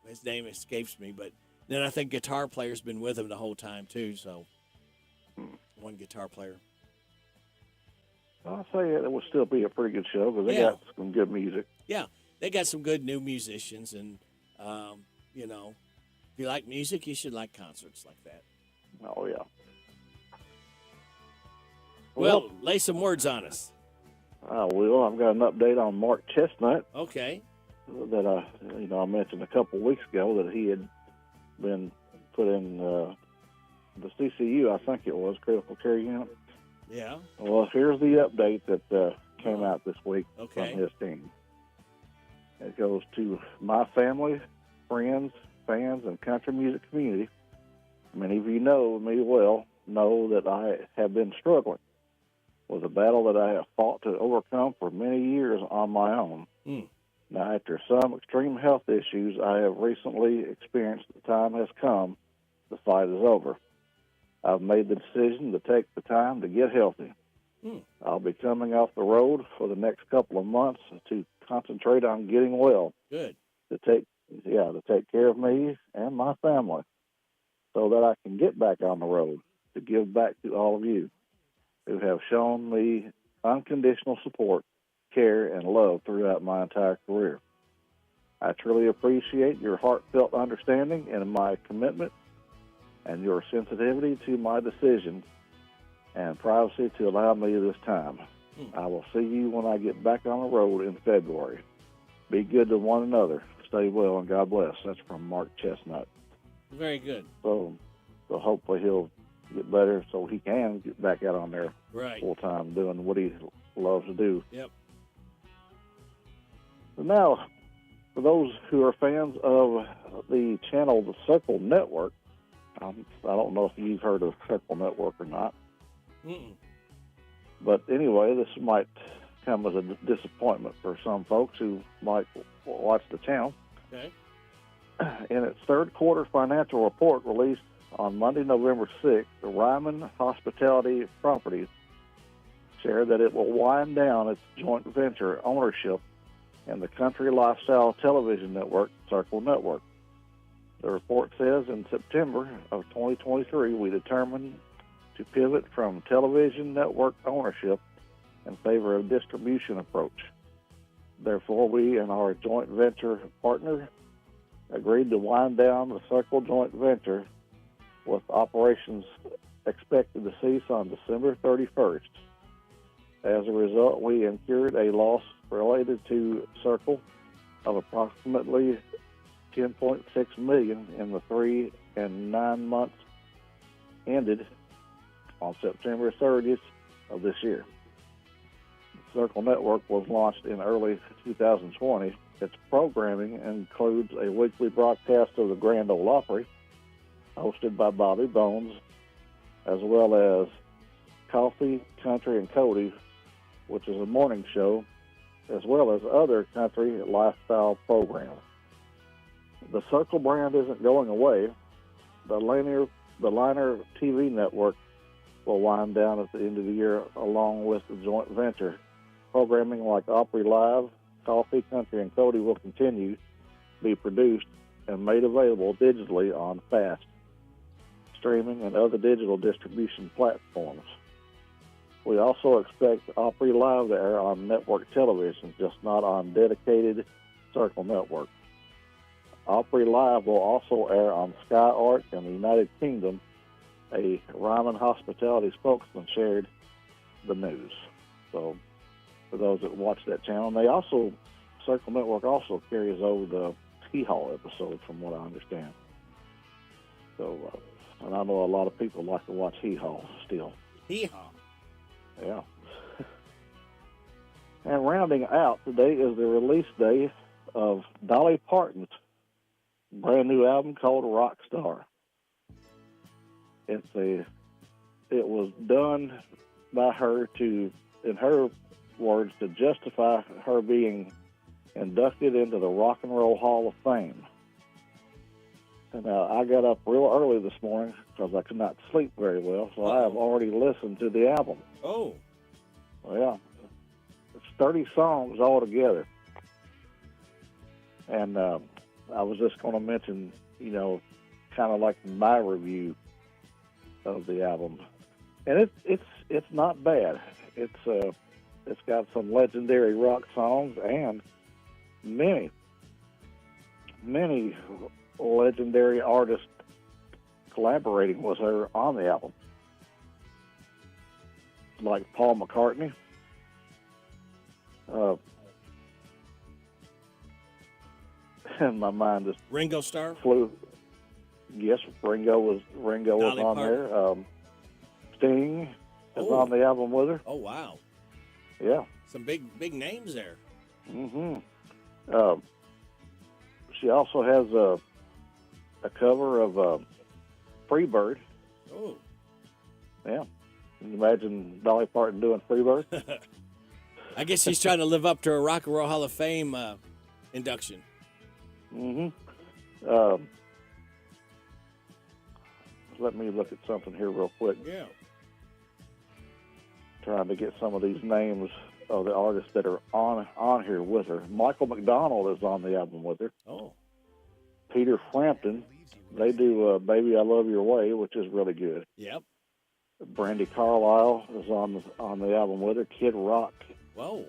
His name escapes me, but then I think guitar player's been with him the whole time too. So one guitar player. I'll say it would still be a pretty good show because they got some good music. Yeah, they got some good new musicians, and you know, if you like music, you should like concerts like that. Oh yeah. Well, lay some words on us. I will. I've got an update on Mark Chestnut. Okay. That I mentioned a couple weeks ago that he had been put in the CCU, I think it was, critical care unit. Yeah. Well, here's the update that came out this week from Okay. his team. It goes to my family, friends, fans, and country music community. Many of you know me well, know that I have been struggling. was a battle that I have fought to overcome for many years on my own. Now, after some extreme health issues I have recently experienced, the time has come. The fight is over. I've made the decision to take the time to get healthy. I'll be coming off the road for the next couple of months to concentrate on getting well. Good. To take care of me and my family so that I can get back on the road to give back to all of you who have shown me unconditional support, care, and love throughout my entire career. I truly appreciate your heartfelt understanding and my commitment and your sensitivity to my decisions and privacy to allow me this time. I will see you when I get back on the road in February. Be good to one another. Stay well, and God bless. That's from Mark Chestnut. Very good. So hopefully he'll get better so he can get back out on there full time doing what he loves to do. Yep. So now, for those who are fans of the channel The Circle Network, I don't know if you've heard of Circle Network or not. But anyway, this might come as a disappointment for some folks who might watch the channel. Okay. In its third quarter financial report released on Monday, November 6th, the Ryman Hospitality Properties shared that it will wind down its joint venture ownership in the country lifestyle television network, Circle Network. The report says in September of 2023, we determined to pivot from television network ownership in favor of distribution approach. Therefore, we and our joint venture partner agreed to wind down the Circle joint venture with operations expected to cease on December 31st. As a result, we incurred a loss related to Circle of approximately $10.6 million in the 3 and 9 months ended on September 30th of this year. The Circle Network was launched in early 2020. Its programming includes a weekly broadcast of the Grand Ole Opry, hosted by Bobby Bones, as well as Coffee, Country, and Cody, which is a morning show, as well as other country lifestyle programs. The Circle brand isn't going away. The Liner TV network will wind down at the end of the year along with the joint venture. Programming like Opry Live, Coffee, Country, and Cody will continue to be produced and made available digitally on FAST, streaming, and other digital distribution platforms. We also expect Opry Live to air on network television, just not on dedicated Circle Network. Opry Live will also air on Sky Art in the United Kingdom. A Ryman Hospitality spokesman shared the news. So, for those that watch that channel, and Circle Network also carries over the Hee-Haw episode, from what I understand. So, and I know a lot of people like to watch Hee-Haw still. Hee-Haw. Yeah. And rounding out today is the release day of Dolly Parton's brand new album called Rockstar. It was done by her to, in her words, to justify her being inducted into the Rock and Roll Hall of Fame. And I got up real early this morning because I could not sleep very well, so I have already listened to the album. Oh. Well, yeah. It's 30 songs altogether. And I was just going to mention, kind of like my review of the album. And it's not bad. It's got some legendary rock songs and many legendary artists collaborating with her on the album, like Paul McCartney, and my mind just Ringo Starr flew. Yes, Ringo was on there. Sting is on the album with her. Oh wow! Yeah, some big names there. Mm-hmm. She also has a cover of Freebird. Oh. Yeah. Can you imagine Dolly Parton doing Freebird? I guess she's trying to live up to her Rock and Roll Hall of Fame induction. Let me look at something here real quick. Yeah. Trying to get some of these names of the artists that are on here with her. Michael McDonald is on the album with her. Oh. Peter Frampton. They do Baby I Love Your Way, which is really good. Yep. Brandy Carlisle is on the album with her. Kid Rock. Whoa.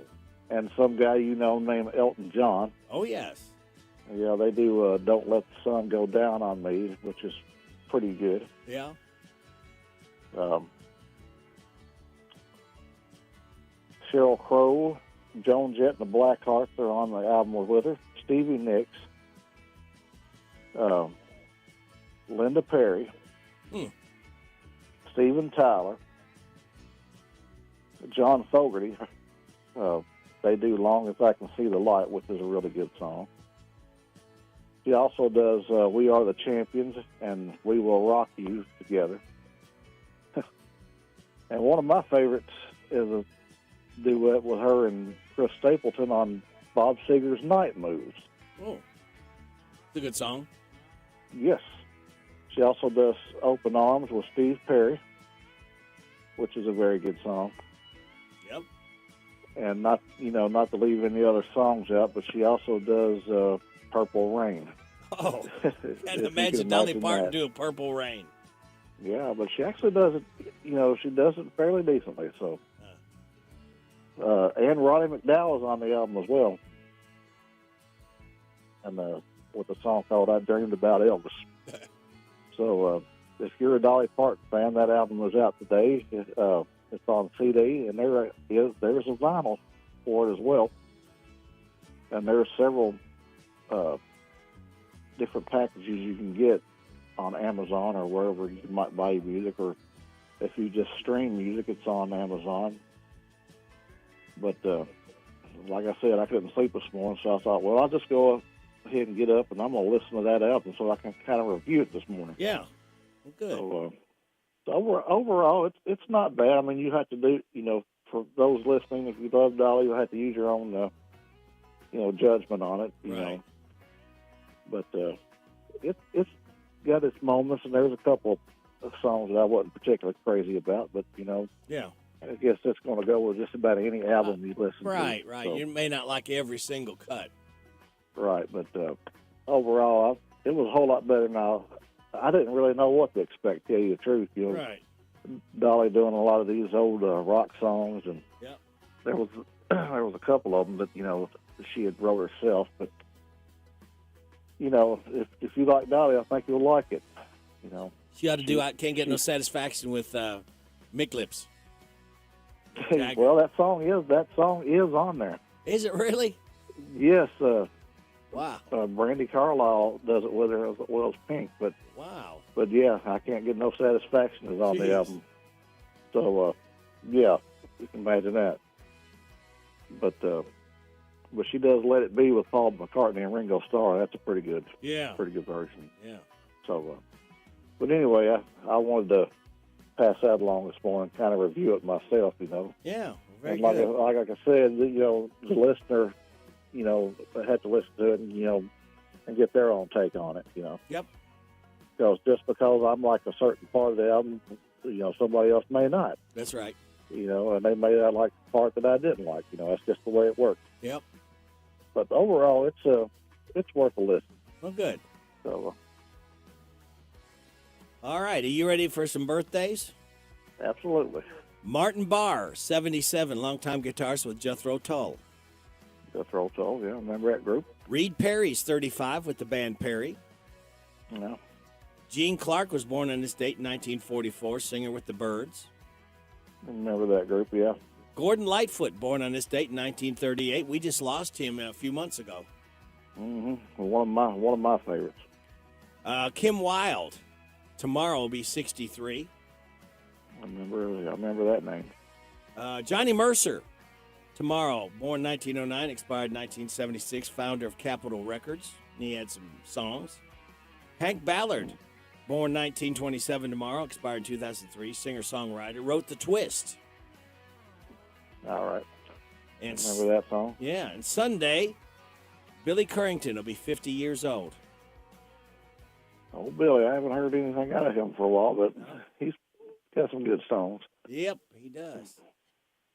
And some guy you know named Elton John. Oh, yes. Yeah, they do Don't Let the Sun Go Down on Me, which is pretty good. Yeah. Sheryl Crow, Joan Jett and the Blackhearts are on the album with her. Stevie Nicks, Linda Perry, Steven Tyler, John Fogerty. They do Long As I Can See the Light, which is a really good song. She also does We Are the Champions and We Will Rock You together. And one of my favorites is a duet with her and Chris Stapleton on Bob Seger's Night Moves. Oh, it's a good song. Yes. She also does Open Arms with Steve Perry, which is a very good song. Yep. And not to leave any other songs out, but she also does Purple Rain. Oh, can't imagine Dolly Parton doing Purple Rain. Yeah, but she actually does it, she does it fairly decently, so. And Roddy McDowell is on the album as well. And with a song called I Dreamed About Elvis. So if you're a Dolly Parton fan, that album was out today. It's on CD, and there's a vinyl for it as well. And there are several different packages you can get on Amazon or wherever you might buy your music, or if you just stream music, it's on Amazon. But like I said, I couldn't sleep this morning, so I thought, well, I'll just go ahead and get up, and I'm going to listen to that album so I can kind of review it this morning. Yeah, well, good. So overall, it's not bad. I mean, you have to do, for those listening, if you love Dolly, you'll have to use your own, judgment on it, you know. But it's got its moments, and there's a couple of songs that I wasn't particularly crazy about, but, Yeah. I guess that's going to go with just about any album you listen to. Right. So, You may not like every single cut. right, but overall, it was a whole lot better now. I didn't really know what to expect, to tell you the truth. Right. Dolly doing a lot of these old rock songs, and Yep. there was a couple of them that she had wrote herself. But if you like Dolly, I think you'll like it. She ought to do I Can't Get No Satisfaction with Mick Lips. Well, that song is on there. Is it really? Yes. Wow. Brandy Carlisle does it with her as well as Pink, but wow. But yeah, I Can't Get No Satisfaction is on Jeez. the album. So yeah, you can imagine that. But she does Let It Be with Paul McCartney and Ringo Starr. That's a pretty good version. Yeah. So, but anyway, I wanted to pass that along this morning, kind of review it myself, Yeah, very And like good. like I said, the listener, had to listen to it and get their own take on it, Yep. Because just because I'm like a certain part of the album, somebody else may not, That's right. and they may not like the part that I didn't like, that's just the way it works. Yep. But overall, it's worth a listen. Well, good. So, All right, are you ready for some birthdays? absolutely. Martin Barr, 77, longtime guitarist with Jethro Tull. Jethro Tull, yeah, remember that group? Reed Perry's 35 with the band Perry. Yeah. Gene Clark was born on this date in 1944, singer with the Byrds. Remember that group, yeah. Gordon Lightfoot, born on this date in 1938. We just lost him a few months ago. Mm-hmm. One of my favorites. Kim Wilde, tomorrow will be 63. I remember that name. Johnny Mercer, tomorrow, born 1909, expired 1976, founder of Capitol Records. He had some songs. Hank Ballard, Born 1927 tomorrow, expired in 2003, singer-songwriter, wrote The Twist. All right. And Remember that song? Yeah, and Sunday, Billy Currington will be 50 years old. Oh, Billy, I haven't heard anything out of him for a while, but he's got some good songs. Yep, he does.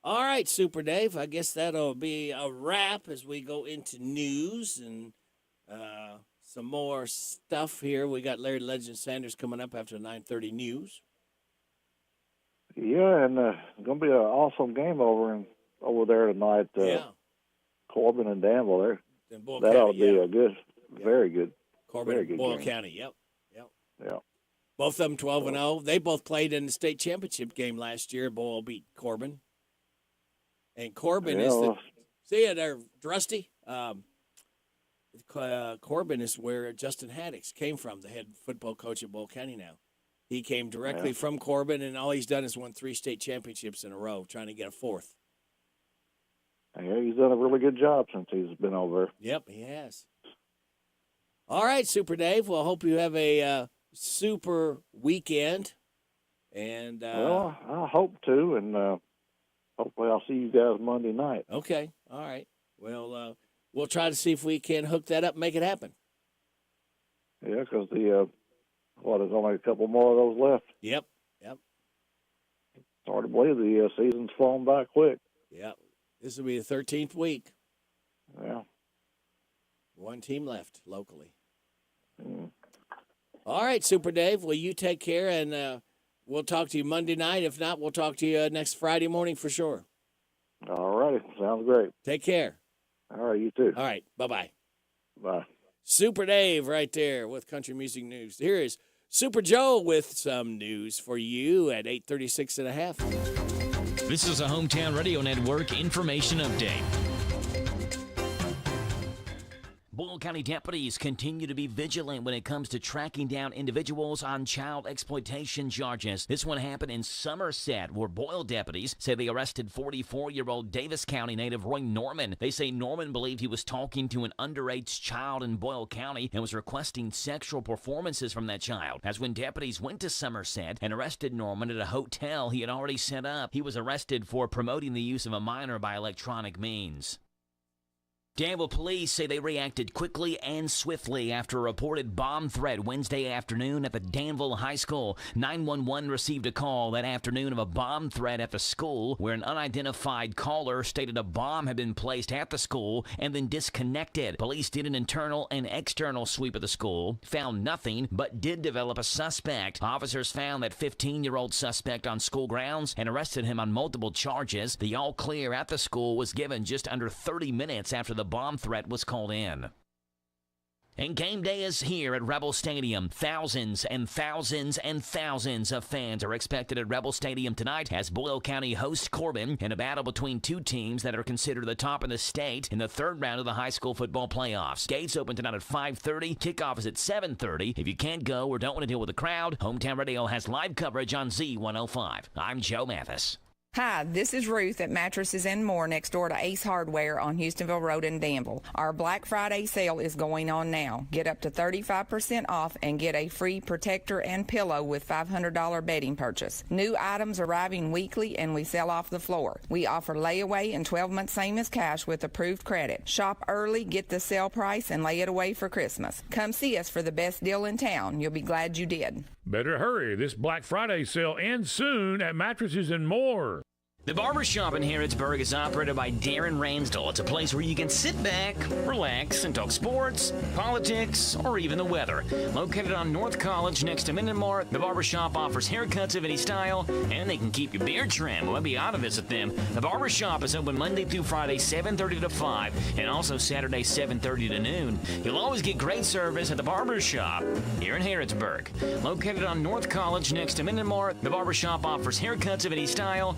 All right, Super Dave, I guess that'll be a wrap as we go into news and some more stuff here. We got Larry Legend Sanders coming up after the 9:30 news. Yeah, and going to be an awesome game over there tonight. Corbin and Danville there. That ought to be a good, very good. Corbin very and good Boyle game. County, yep. Yeah. Both of them 12-0. They both played in the state championship game last year. Boyle beat Corbin. And Corbin is the – see it there, Drusty? Corbin is where Justin Haddix came from, the head football coach at Boyle County now. He came directly from Corbin, and all he's done is won 3 state championships in a row, trying to get a 4th. Yeah, he's done a really good job since he's been over. Yep, he has. All right, Super Dave. Well, I hope you have a super weekend. And well, I hope to, and hopefully I'll see you guys Monday night. Okay, all right. Well, we'll try to see if we can hook that up and make it happen. Yeah, because there's only a couple more of those left. Yep. It's hard to believe the season's flown by quick. Yep. This will be the 13th week. Yeah. One team left locally. All right, Super Dave. Well, you take care, and we'll talk to you Monday night. If not, we'll talk to you next Friday morning for sure. All righty. Sounds great. Take care. All right, you too. All right, bye-bye. Bye. Super Dave right there with Country Music News. Here is Super Joe with some news for you at 8:36 and a half. This is a Hometown Radio Network information update. Boyle County deputies continue to be vigilant when it comes to tracking down individuals on child exploitation charges. This one happened in Somerset, where Boyle deputies say they arrested 44-year-old Davis County native Roy Norman. They say Norman believed he was talking to an underage child in Boyle County and was requesting sexual performances from that child. That's when deputies went to Somerset and arrested Norman at a hotel he had already set up. He was arrested for promoting the use of a minor by electronic means. Danville police say they reacted quickly and swiftly after a reported bomb threat Wednesday afternoon at the Danville High School. 911 received a call that afternoon of a bomb threat at the school where an unidentified caller stated a bomb had been placed at the school and then disconnected. Police did an internal and external sweep of the school, found nothing, but did develop a suspect. Officers found that 15-year-old suspect on school grounds and arrested him on multiple charges. The all clear at the school was given just under 30 minutes after the bomb threat was called in. And game day is here at Rebel Stadium. Thousands and thousands and thousands of fans are expected at Rebel Stadium tonight as Boyle County hosts Corbin in a battle between two teams that are considered the top in the state in the third round of the high school football playoffs. Gates open tonight at 5:30. Kickoff is at 7:30. If you can't go or don't want to deal with the crowd, Hometown Radio has live coverage on Z105. I'm Joe Mathis. Hi, this is Ruth at Mattresses and More next door to Ace Hardware on Houstonville Road in Danville. Our Black Friday sale is going on now. Get up to 35% off and get a free protector and pillow with $500 bedding purchase. New items arriving weekly and we sell off the floor. We offer layaway and 12 months same as cash with approved credit. Shop early, get the sale price, and lay it away for Christmas. Come see us for the best deal in town. You'll be glad you did. Better hurry. This Black Friday sale ends soon at Mattresses and More. The Barbershop in Harrodsburg is operated by Darren Ransdell. It's a place where you can sit back, relax, and talk sports, politics, or even the weather. Located on North College next to Minden Mart, the Barbershop offers haircuts of any style, and they can keep your beard trimmed when you ought to visit them. The Barbershop is open Monday through Friday, 7:30 to 5, and also Saturday, 7:30 to noon. You'll always get great service at the Barbershop here in Harrodsburg. Located on North College next to Minden Mart, the Barbershop offers haircuts of any style.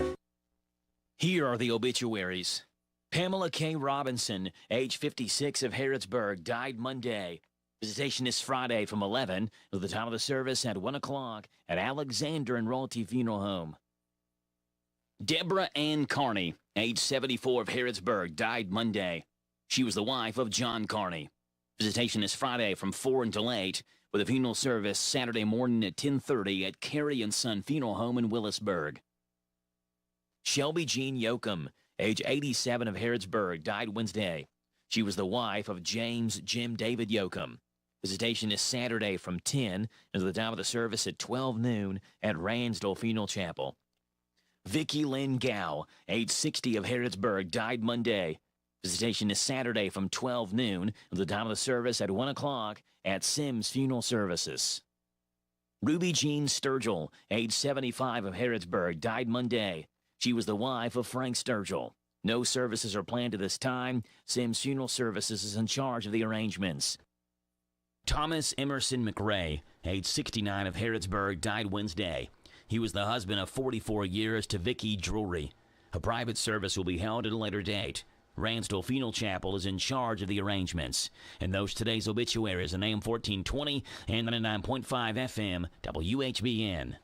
Here are the obituaries. Pamela K. Robinson, age 56 of Harrodsburg, died Monday. Visitation is Friday from 11 to the time of the service at 1 o'clock at Alexander and Royalty Funeral Home. Deborah Ann Carney, age 74 of Harrodsburg, died Monday. She was the wife of John Carney. Visitation is Friday from 4 until 8, with a funeral service Saturday morning at 10:30 at Carey and Son Funeral Home in Willisburg. Shelby Jean Yoakum, age 87 of Harrodsburg, died Wednesday. She was the wife of James Jim David Yoakum. Visitation is Saturday from 10 until the time of the service at 12 noon at Ransdell Funeral Chapel. Vicki Lynn Gow, age 60 of Harrodsburg, died Monday. Visitation is Saturday from 12 noon until the time of the service at 1 o'clock at Sims Funeral Services. Ruby Jean Sturgill, age 75 of Harrodsburg, died Monday. She was the wife of Frank Sturgill. No services are planned at this time. Sims Funeral Services is in charge of the arrangements. Thomas Emerson McRae, age 69 of Harrodsburg, died Wednesday. He was the husband of 44 years to Vicky Drury. A private service will be held at a later date. Ransdell Funeral Chapel is in charge of the arrangements. And those today's obituaries on AM 1420 and 99.5 FM, WHBN.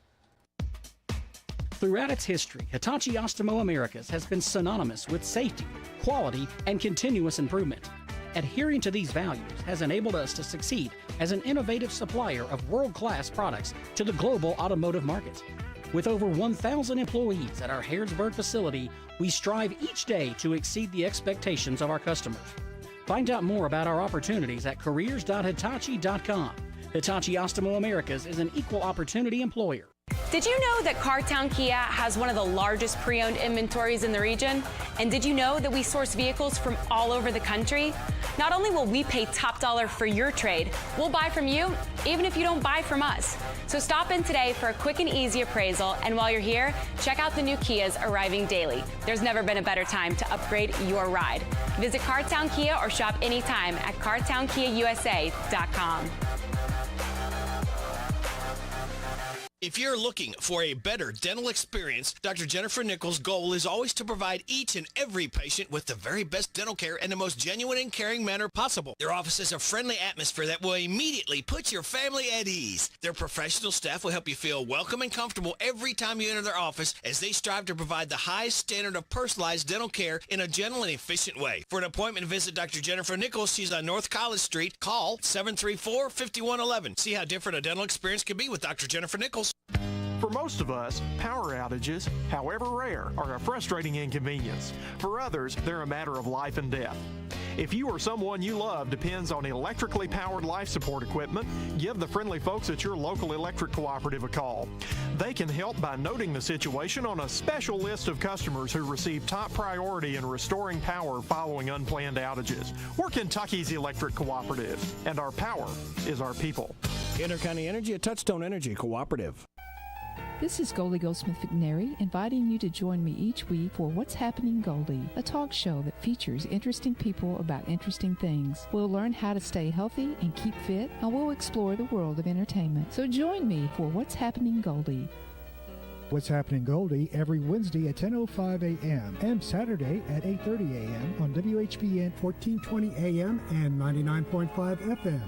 Throughout its history, Hitachi Astemo Americas has been synonymous with safety, quality, and continuous improvement. Adhering to these values has enabled us to succeed as an innovative supplier of world-class products to the global automotive market. With over 1,000 employees at our Harrodsburg facility, we strive each day to exceed the expectations of our customers. Find out more about our opportunities at careers.hitachi.com. Hitachi Astemo Americas is an equal opportunity employer. Did you know that Cartown Kia has one of the largest pre-owned inventories in the region? And did you know that we source vehicles from all over the country? Not only will we pay top dollar for your trade, we'll buy from you even if you don't buy from us. So stop in today for a quick and easy appraisal, and while you're here, check out the new Kias arriving daily. There's never been a better time to upgrade your ride. Visit Cartown Kia or shop anytime at cartownkiausa.com. If you're looking for a better dental experience, Dr. Jennifer Nichols' goal is always to provide each and every patient with the very best dental care in the most genuine and caring manner possible. Their office is a friendly atmosphere that will immediately put your family at ease. Their professional staff will help you feel welcome and comfortable every time you enter their office, as they strive to provide the highest standard of personalized dental care in a gentle and efficient way. For an appointment, visit Dr. Jennifer Nichols. She's on North College Street. Call 734-5111. See how different a dental experience can be with Dr. Jennifer Nichols. For most of us, power outages, however rare, are a frustrating inconvenience. For others, they're a matter of life and death. If you or someone you love depends on electrically powered life support equipment, give the friendly folks at your local electric cooperative a call. They can help by noting the situation on a special list of customers who receive top priority in restoring power following unplanned outages. We're Kentucky's electric cooperative, and our power is our people. Intercounty Energy, a Touchstone Energy cooperative. This is Goldie Goldsmith McNary, inviting you to join me each week for What's Happening Goldie, a talk show that features interesting people about interesting things. We'll learn how to stay healthy and keep fit, and we'll explore the world of entertainment. So join me for What's Happening Goldie. What's Happening Goldie every Wednesday at 10:05 a.m. and Saturday at 8:30 a.m. on WHBN 1420 a.m. and 99.5 FM.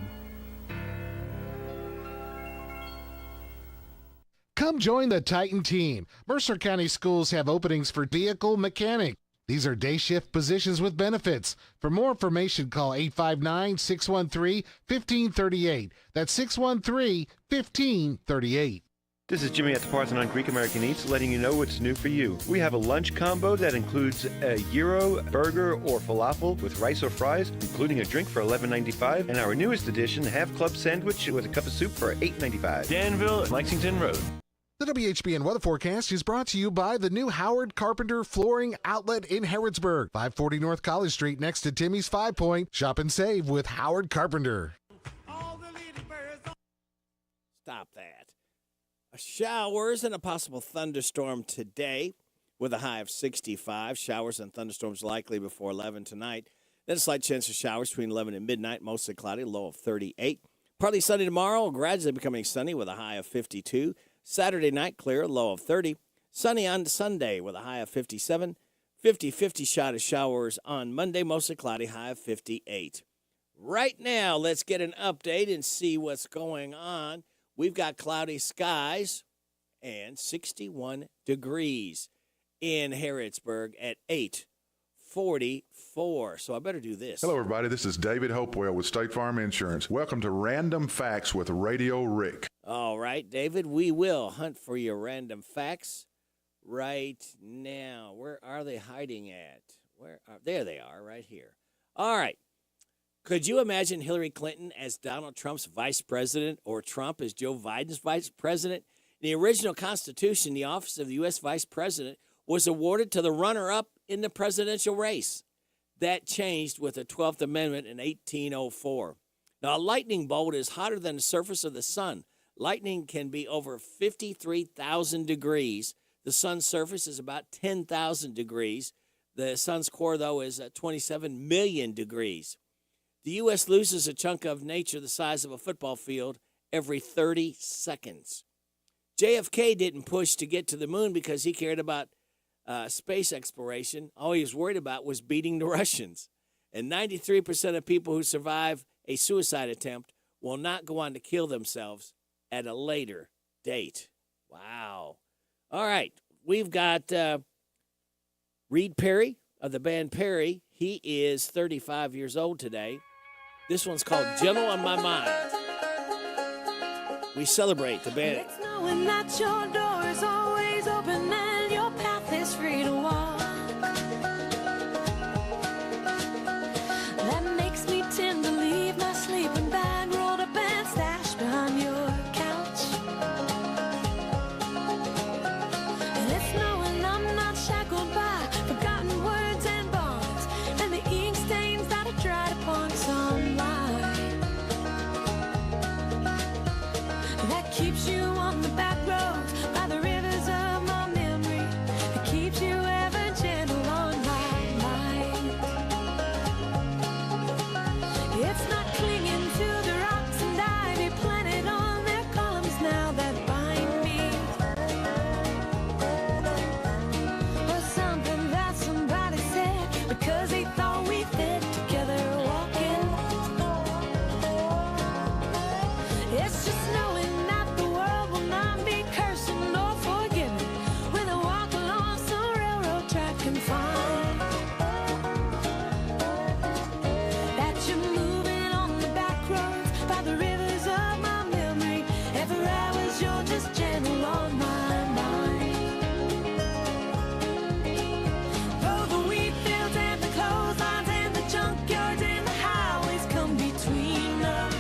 Come join the Titan team. Mercer County Schools have openings for vehicle mechanic. These are day shift positions with benefits. For more information, call 859-613-1538. That's 613-1538. This is Jimmy at the Parthenon Greek American Eats, letting you know what's new for you. We have a lunch combo that includes a gyro, burger, or falafel with rice or fries, including a drink for $11.95, and our newest addition, half club sandwich with a cup of soup for $8.95. Danville, Lexington Road. The WHBN weather forecast is brought to you by the new Howard Carpenter Flooring Outlet in Harrodsburg, 540 North College Street, next to Timmy's 5 Point. Shop and save with Howard Carpenter. Stop that. Showers and a possible thunderstorm today with a high of 65. Showers and thunderstorms likely before 11 tonight. Then a slight chance of showers between 11 and midnight, mostly cloudy, low of 38. Partly sunny tomorrow, gradually becoming sunny with a high of 52. Saturday night, clear, low of 30. Sunny on Sunday with a high of 57. 50-50 shot of showers on Monday, mostly cloudy, high of 58. Right now, let's get an update and see what's going on. We've got cloudy skies and 61 degrees in Harrodsburg at 44. So I better do this. Hello, everybody. This is David Hopewell with State Farm Insurance. Welcome to Random Facts with Radio Rick. All right, David, we will hunt for your random facts right now. Where are they hiding at? There they are, right here. All right. Could you imagine Hillary Clinton as Donald Trump's vice president or Trump as Joe Biden's vice president? In the original Constitution, the office of the U.S. vice president was awarded to the runner-up in the presidential race. That changed with the 12th Amendment in 1804. Now, a lightning bolt is hotter than the surface of the sun. Lightning can be over 53,000 degrees. The sun's surface is about 10,000 degrees. The sun's core, though, is 27 million degrees. The U.S. loses a chunk of nature the size of a football field every 30 seconds. JFK didn't push to get to the moon because he cared about space exploration. All he was worried about was beating the Russians. And 93% of people who survive a suicide attempt will not go on to kill themselves at a later date. Wow. All right. We've got Reed Perry of the band Perry. He is 35 years old today. This one's called Gentle on My Mind. We celebrate the band. It's knowing that your door is always open and your path is free to walk. That makes me tend to leave my sleeping bag rolled up and stashed behind your couch. And it's knowing I'm not shackled by forgotten words and bonds and the ink stains that are dried upon some line. That keeps you on the back roads by the rivers of my memory. That keeps you ever gentle on my mind. It's not clinging to the rocks and ivy planted on their columns now that bind me. Or something that somebody said because they thought we fit together walking. It's just knowing that the world will not be cursing nor forgiving when I walk along some railroad track and find that you're moving on the back roads by the rivers of my memory. Every hour's you're just gentle on my mind. Though the wheat fields and the clotheslines and the junkyards and the highways come between us,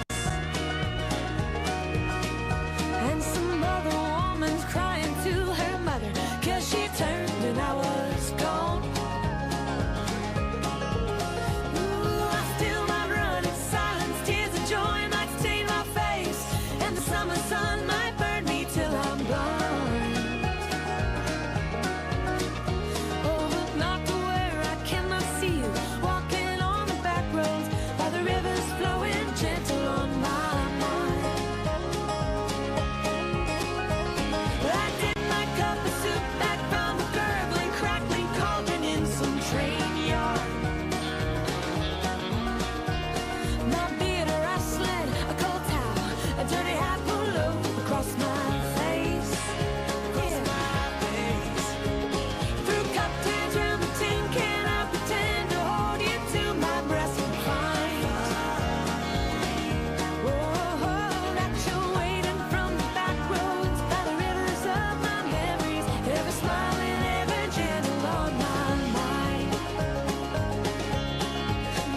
and some other woman's crying to her mother 'cause she turned and I was gone. Ooh, I still might run in silence, tears of joy might stain my face, and the summer sun might burn me till I'm blind. Oh, but not to where I cannot see you, walking on the back roads by the rivers flowing gentle on my mind. I did my cup of soup back from a gurgling, crackling cauldron in some train yard. My beard rustling, a cold towel, a dirty hat pulled over across my face. Through cocktails round the tin can, I pretend to hold you to my breast and find. Oh, that you're waiting from the back roads by the rivers of my memories, ever smiling, ever gentle on my mind.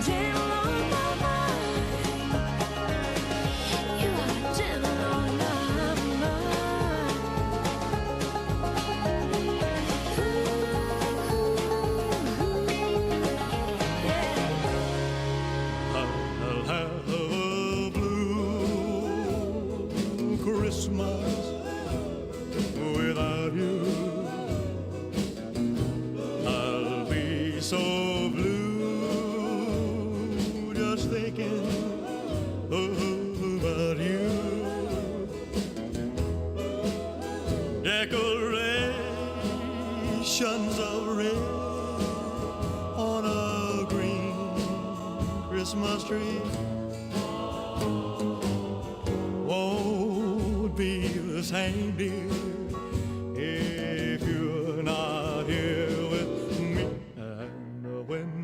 Gentle on my mind. You are gentle on my I'll have a blue Christmas without you. I'll be so blue just thinking about you. Decorations of red on a green Christmas tree won't be the same, dear, if you're not here with me. And when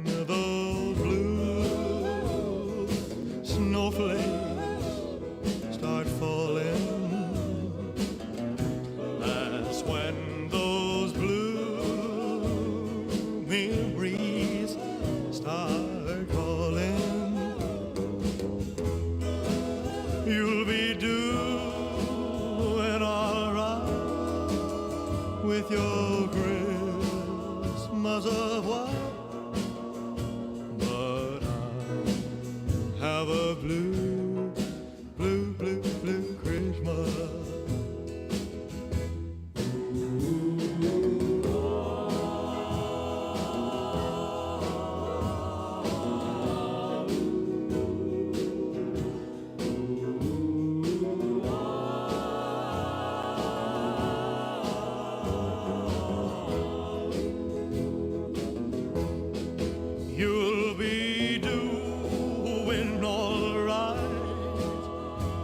with your Christmas of white, but I have a blue, blue, blue, blue Christmas. You'll be doing all right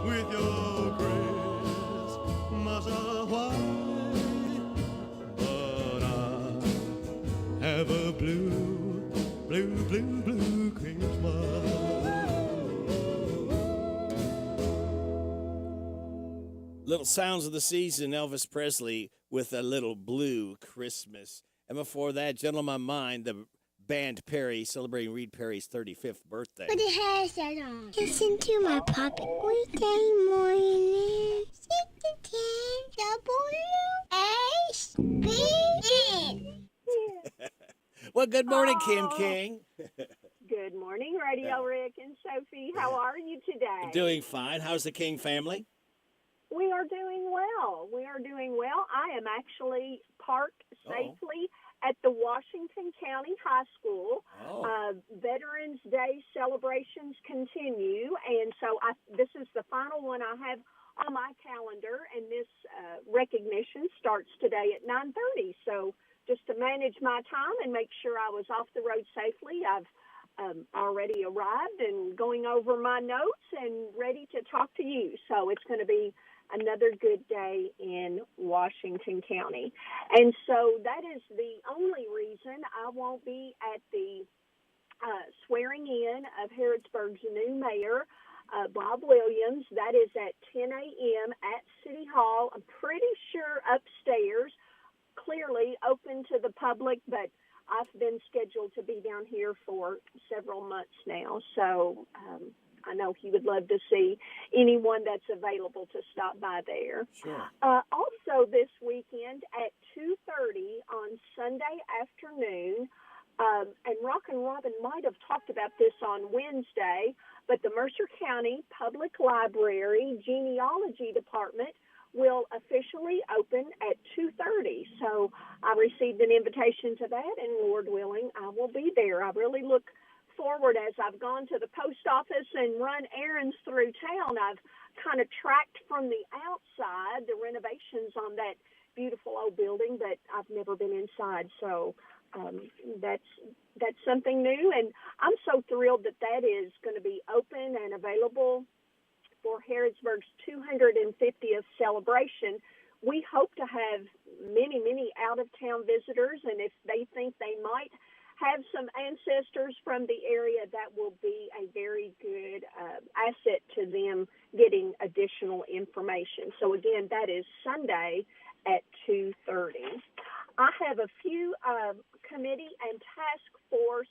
with your Christmas of white, but I have a blue, blue, blue, blue Christmas. Little sounds of the season, Elvis Presley with a little blue Christmas. And before that, Gentle on My Mind, the band Perry, celebrating Reed Perry's 35th birthday. Put your has that on. Listen to my puppet weekday morning. 6 to 10 WHBN. Well, good morning, Kim King. Good morning, Radio Rick and Sophie. How are you today? Doing fine. How's the King family? We are doing well. We are doing well. I am actually parked safely at the Washington County High School. Veterans Day celebrations continue, and so this is the final one I have on my calendar, and this recognition starts today at 9:30. So just to manage my time and make sure I was off the road safely, I've already arrived and going over my notes and ready to talk to you. So it's going to be another good day in Washington County. And so that is the only reason I won't be at the swearing in of Harrodsburg's new mayor, Bob Williams. That is at 10 a.m. at City Hall. I'm pretty sure upstairs, clearly open to the public, but I've been scheduled to be down here for several months now. So I know he would love to see anyone that's available to stop by there. Sure. Also this weekend at 2:30 on Sunday afternoon, and Rock and Robin might have talked about this on Wednesday, but the Mercer County Public Library Genealogy Department will officially open at 2:30. So I received an invitation to that, and Lord willing, I will be there. I really look forward as I've gone to the post office and run errands through town. I've kind of tracked from the outside the renovations on that beautiful old building, but I've never been inside. So that's something new, and I'm so thrilled that that is going to be open and available for Harrodsburg's 250th celebration. We hope to have many, many out-of-town visitors, and if they think they might have some ancestors from the area, that will be a very good asset to them getting additional information. So again, that is Sunday at 2:30. I have a few committee and task force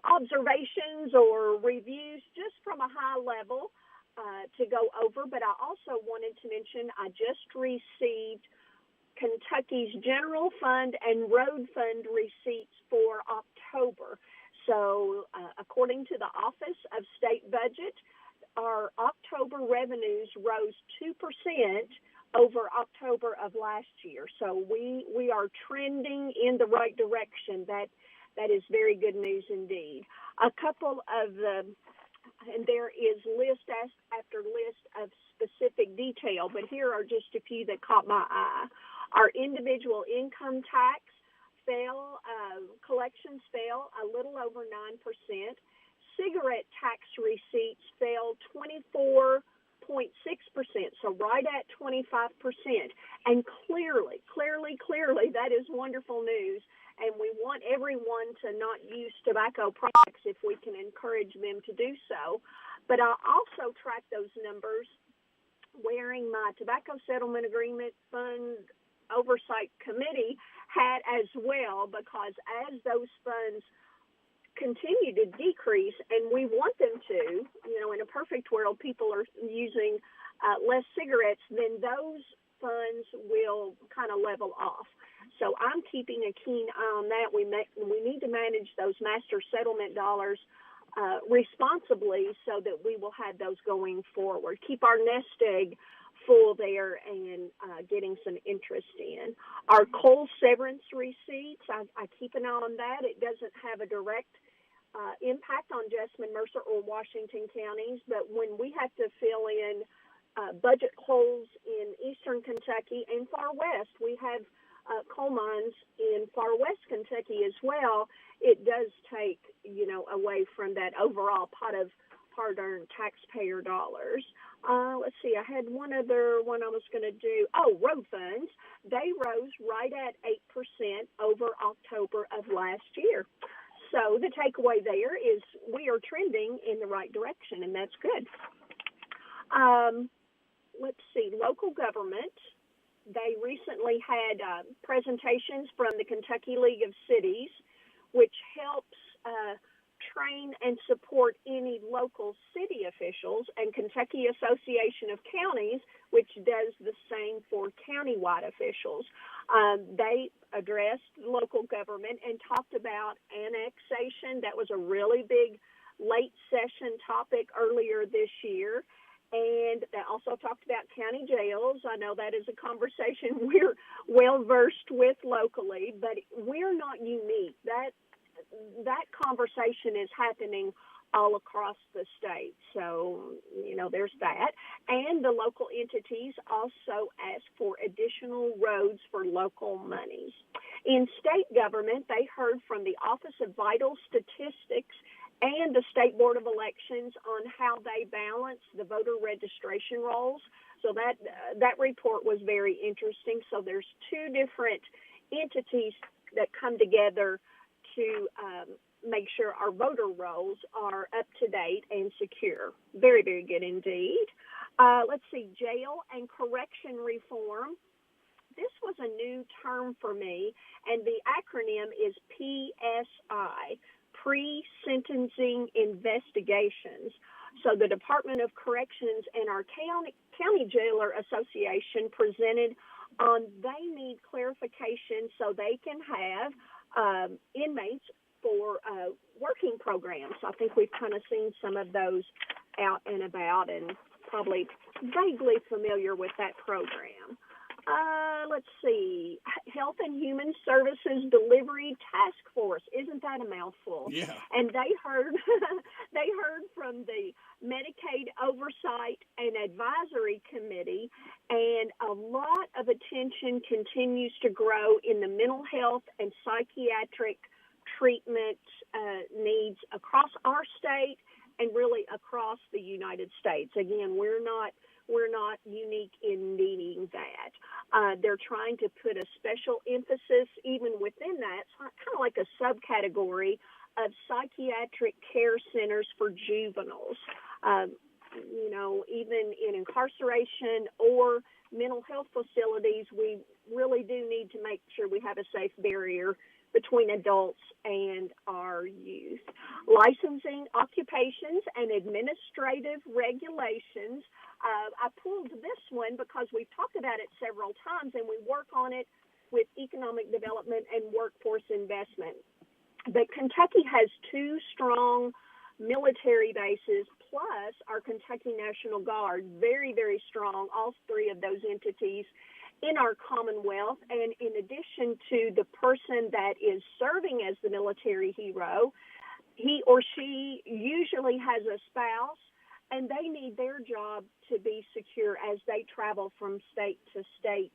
observations or reviews just from a high level to go over, but I also wanted to mention I just received Kentucky's general fund and road fund receipts for October. So according to the Office of State Budget, our October revenues rose 2% over October of last year. So we are trending in the right direction. That is very good news indeed. A couple of and there is list after list of specific detail, but here are just a few that caught my eye. Our individual income tax collections fell a little over 9%. Cigarette tax receipts fell 24.6%, so right at 25%. And clearly, that is wonderful news. And we want everyone to not use tobacco products if we can encourage them to do so. But I also track those numbers wearing my Tobacco Settlement Agreement Fund Oversight Committee hat as well, because as those funds continue to decrease, and we want them to, in a perfect world, people are using less cigarettes, then those funds will kind of level off. So I'm keeping a keen eye on that. We need to manage those master settlement dollars responsibly so that we will have those going forward. Keep our nest egg full there and getting some interest in. Our coal severance receipts, I keep an eye on that. It doesn't have a direct impact on Jessamine, Mercer, or Washington counties, but when we have to fill in budget holes in eastern Kentucky and far west, we have coal mines in far west Kentucky as well, it does take, away from that overall pot of hard-earned taxpayer dollars. Let's see, I had one other one I was going to do. Oh, road funds. They rose right at 8% over October of last year. So the takeaway there is we are trending in the right direction, and that's good. Let's see, local government. They recently had presentations from the Kentucky League of Cities, which helps train and support any local city officials, and Kentucky Association of Counties, which does the same for countywide officials. They addressed local government and talked about annexation. That was a really big late session topic earlier this year. And they also talked about county jails. I know that is a conversation we're well versed with locally, but we're not unique. That conversation is happening all across the state. So, there's that. And the local entities also ask for additional roads for local monies. In state government, they heard from the Office of Vital Statistics and the State Board of Elections on how they balance the voter registration rolls. So that report was very interesting. So there's two different entities that come together to make sure our voter rolls are up to date and secure. Very, very good indeed. Let's see, jail and correction reform. This was a new term for me, and the acronym is PSI. Pre-sentencing investigations. So the Department of Corrections and our County Jailer Association presented on they need clarification so they can have inmates for working programs. I think we've kind of seen some of those out and about and probably vaguely familiar with that program. Let's see, Health and Human Services Delivery Task Force. Isn't that a mouthful? Yeah. And they heard from the Medicaid Oversight and Advisory Committee, and a lot of attention continues to grow in the mental health and psychiatric treatment needs across our state and really across the United States. Again, we're not unique in needing that. They're trying to put a special emphasis even within that, kind of like a subcategory of psychiatric care centers for juveniles. Even in incarceration or mental health facilities, we really do need to make sure we have a safe barrier between adults and our youth. Licensing occupations and administrative regulations. I pulled this one because we've talked about it several times, and we work on it with economic development and workforce investment. But Kentucky has two strong military bases, plus our Kentucky National Guard, very, very strong, all three of those entities in our Commonwealth. And in addition to the person that is serving as the military hero, he or she usually has a spouse, and they need their job to be secure as they travel from state to state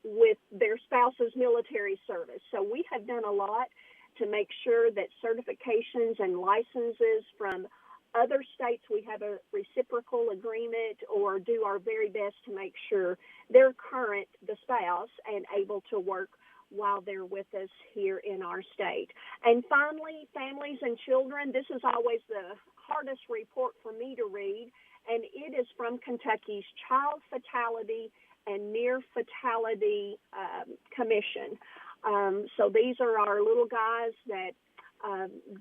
with their spouse's military service. So we have done a lot to make sure that certifications and licenses from other states, we have a reciprocal agreement or do our very best to make sure they're current, the spouse, and able to work while they're with us here in our state. And finally, families and children. This is always the hardest report for me to read, and it is from Kentucky's Child Fatality and Near Fatality Commission. So these are our little guys that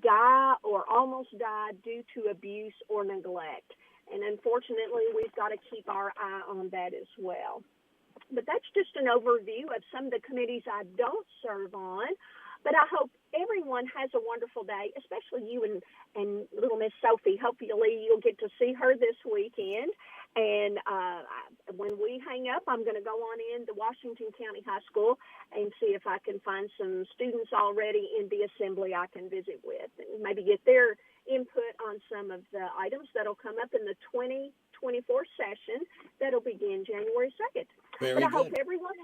die or almost die due to abuse or neglect. And unfortunately, we've got to keep our eye on that as well. But that's just an overview of some of the committees I don't serve on. But I hope everyone has a wonderful day, especially you and little Miss Sophie. Hopefully you'll get to see her this weekend. And when we hang up, I'm going to go on in to Washington County High School and see if I can find some students already in the assembly I can visit with and maybe get their input on some of the items that'll come up in the 2024 session that'll begin January 2nd. Very but I good. hope everyone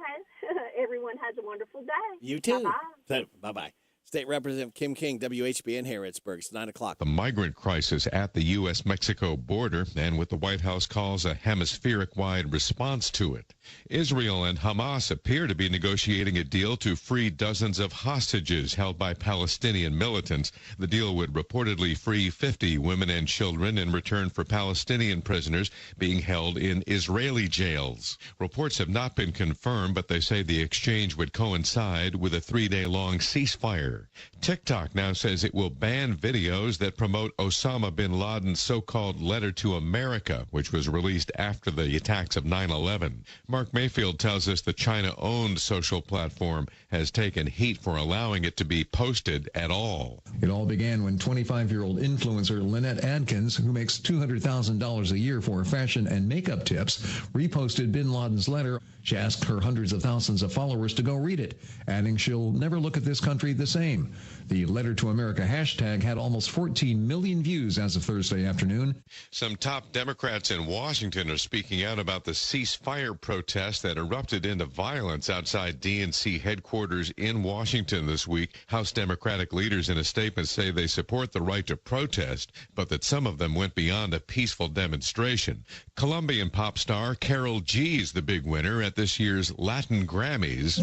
has a wonderful day. You too. Bye-bye. Bye-bye. State Representative Kim King, WHBN Harrodsburg. It's 9 o'clock. The migrant crisis at the U.S.-Mexico border, and what the White House calls a hemispheric-wide response to it. Israel and Hamas appear to be negotiating a deal to free dozens of hostages held by Palestinian militants. The deal would reportedly free 50 women and children in return for Palestinian prisoners being held in Israeli jails. Reports have not been confirmed, but they say the exchange would coincide with a 3-day-long ceasefire. TikTok now says it will ban videos that promote Osama bin Laden's so-called letter to America, which was released after the attacks of 9/11. Mark Mayfield tells us the China-owned social platform has taken heat for allowing it to be posted at all. It all began when 25-year-old influencer Lynette Adkins, who makes $200,000 a year for fashion and makeup tips, reposted bin Laden's letter. She asked her hundreds of thousands of followers to go read it, adding she'll never look at this country the same. The Letter to America hashtag had almost 14 million views as of Thursday afternoon. Some top Democrats in Washington are speaking out about the ceasefire protests that erupted into violence outside DNC headquarters in Washington this week. House Democratic leaders in a statement say they support the right to protest, but that some of them went beyond a peaceful demonstration. Colombian pop star Karol G is the big winner at this year's Latin Grammys.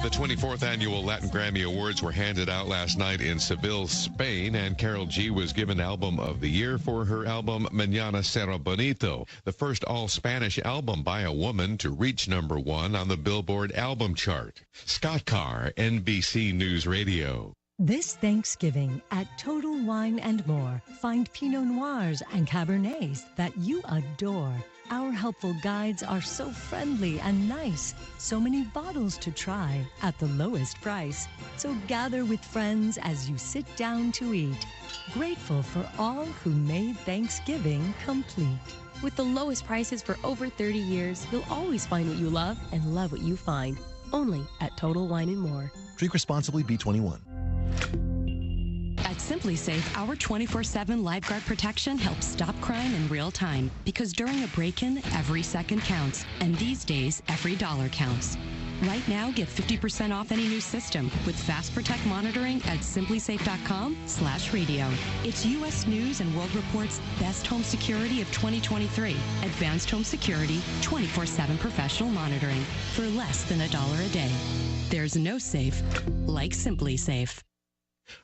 The 24th annual Latin Grammy Awards were handed out last night in Seville, Spain, and Karol G was given Album of the Year for her album Mañana Será Bonito, the first all-Spanish album by a woman to reach #1 on the Billboard album chart. Scott Carr, NBC News Radio. This Thanksgiving at Total Wine & More, find Pinot Noirs and Cabernets that you adore. Our helpful guides are so friendly and nice. So many bottles to try at the lowest price. So gather with friends as you sit down to eat. Grateful for all who made Thanksgiving complete. With the lowest prices for over 30 years, you'll always find what you love and love what you find. Only at Total Wine & More. Drink responsibly, B21. At Simply Safe, our 24/7 lifeguard protection helps stop crime in real time. Because during a break-in, every second counts. And these days, every dollar counts. Right now, get 50% off any new system with Fast Protect monitoring at simplysafe.com/radio. It's U.S. News and World Report's Best Home Security of 2023. Advanced Home Security, 24/7 professional monitoring for less than $1 a day. There's no safe like Simply Safe.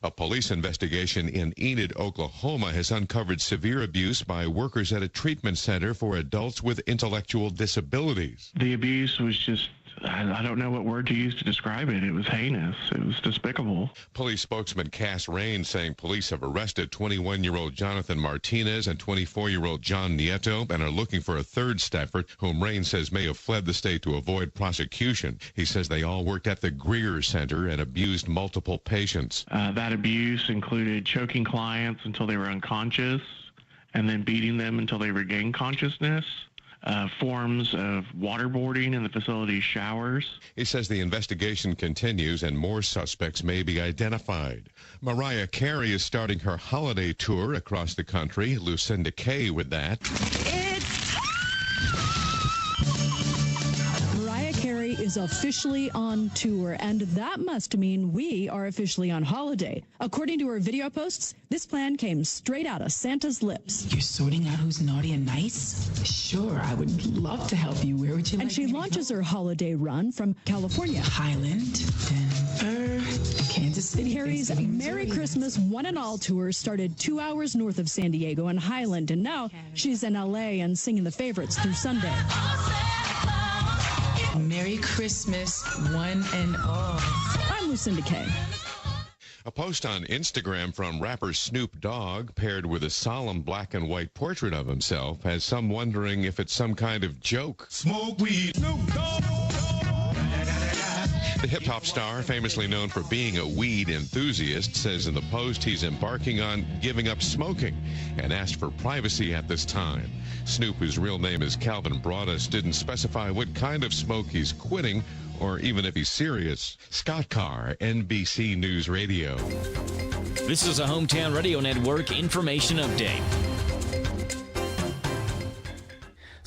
A police investigation in Enid, Oklahoma has uncovered severe abuse by workers at a treatment center for adults with intellectual disabilities. The abuse was just, I don't know what word to use to describe it. It was heinous. It was despicable. Police spokesman Cass Rain saying police have arrested 21-year-old Jonathan Martinez and 24-year-old John Nieto and are looking for a third staffer whom Rain says may have fled the state to avoid prosecution. He says they all worked at the Greer Center and abused multiple patients. That abuse included choking clients until they were unconscious and then beating them until they regained consciousness. Forms of waterboarding in the facility's showers. He says the investigation continues and more suspects may be identified. Mariah Carey is starting her holiday tour across the country. Lucinda Kay with that. Mariah Carey is officially on tour, and that must mean we are officially on holiday. According to her video posts, this plan came straight out of Santa's lips. You're sorting out who's naughty and nice? Sure, I would love to help you. Where would you like And she launches her holiday run from California. Highland, Denver, Kansas City. Carey's Merry Christmas One and All tour started 2 hours north of San Diego in Highland, and now she's in LA and singing the favorites through Sunday. Merry Christmas, one and all. I'm Lucinda Kay. A post on Instagram from rapper Snoop Dogg, paired with a solemn black and white portrait of himself, has some wondering if it's some kind of joke. Smoke weed. Snoop Dogg. The hip-hop star, famously known for being a weed enthusiast, says in the post he's embarking on giving up smoking and asked for privacy at this time. Snoop, whose real name is Calvin Broadus, didn't specify what kind of smoke he's quitting or even if he's serious. Scott Carr, NBC News Radio. This is a Hometown Radio Network information update.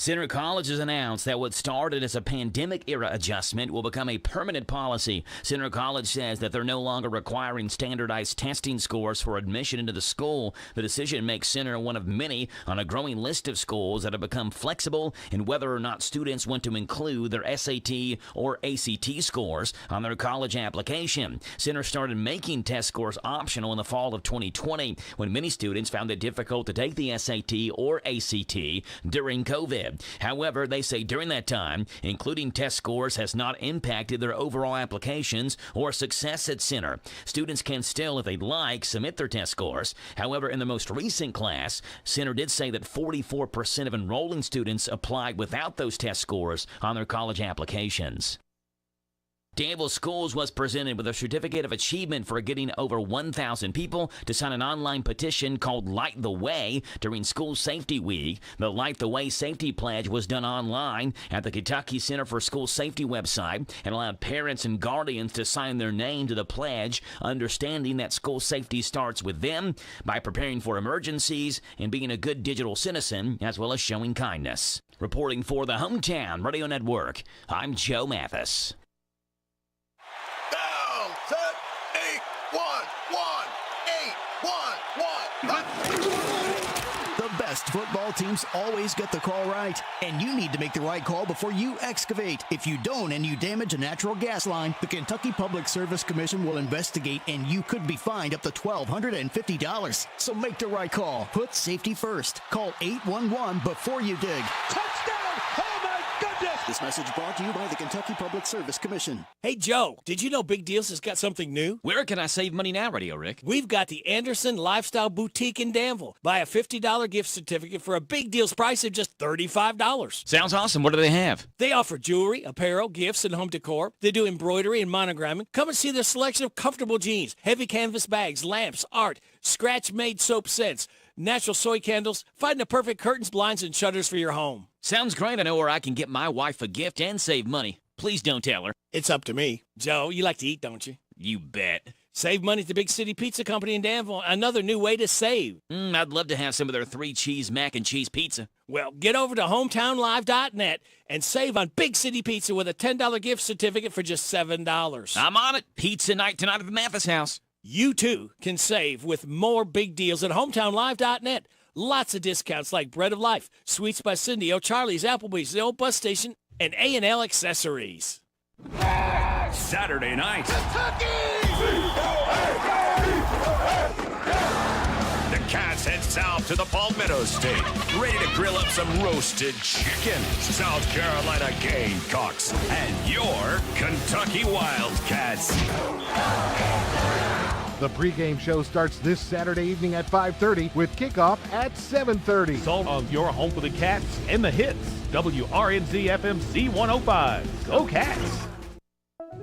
Centre College has announced that what started as a pandemic-era adjustment will become a permanent policy. Centre College says that they're no longer requiring standardized testing scores for admission into the school. The decision makes Centre one of many on a growing list of schools that have become flexible in whether or not students want to include their SAT or ACT scores on their college application. Centre started making test scores optional in the fall of 2020 when many students found it difficult to take the SAT or ACT during COVID. However, they say during that time, including test scores has not impacted their overall applications or success at Centre. Students can still, if they'd like, submit their test scores. However, in the most recent class, Centre did say that 44% of enrolling students applied without those test scores on their college applications. Danville Schools was presented with a certificate of achievement for getting over 1,000 people to sign an online petition called Light the Way during School Safety Week. The Light the Way Safety Pledge was done online at the Kentucky Center for School Safety website and allowed parents and guardians to sign their name to the pledge, understanding that school safety starts with them by preparing for emergencies and being a good digital citizen, as well as showing kindness. Reporting for the Hometown Radio Network, I'm Joe Mathis. The best football teams always get the call right, and you need to make the right call before you excavate. If you don't and you damage a natural gas line, the Kentucky Public Service Commission will investigate, and you could be fined up to $1,250. So make the right call. Put safety first. Call 811 before you dig. Touchdown! Oh, my goodness! This message brought to you by the Kentucky Public Service Commission. Hey, Joe, did you know Big Deals has got something new? Where can I save money now, Radio Rick? We've got the Anderson Lifestyle Boutique in Danville. Buy a $50 gift certificate for a Big Deals price of just $35. Sounds awesome. What do they have? They offer jewelry, apparel, gifts, and home decor. They do embroidery and monogramming. Come and see their selection of comfortable jeans, heavy canvas bags, lamps, art, scratch-made soap scents, natural soy candles. Find the perfect curtains, blinds, and shutters for your home. Sounds great. I know where I can get my wife a gift and save money. Please don't tell her. It's up to me. Joe, you like to eat, don't you? You bet. Save money at the Big City Pizza Company in Danville. Another new way to save. I'd love to have some of their 3-cheese mac and cheese pizza. Well, get over to hometownlive.net and save on Big City Pizza with a $10 gift certificate for just $7. I'm on it. Pizza night tonight at the Mathis house. You, too, can save with more big deals at hometownlive.net. Lots of discounts like Bread of Life, Sweets by Cindy, O'Charlie's, Applebee's, the Old Bus Station, and A&L Accessories. Saturday night. The Cats head south to the Palmetto State, ready to grill up some roasted chicken. South Carolina Gamecocks and your Kentucky Wildcats. The pregame show starts this Saturday evening at 5:30 with kickoff at 7:30. Sold on your home for the Cats and the hits. WRNZ FM Z105. Go Cats!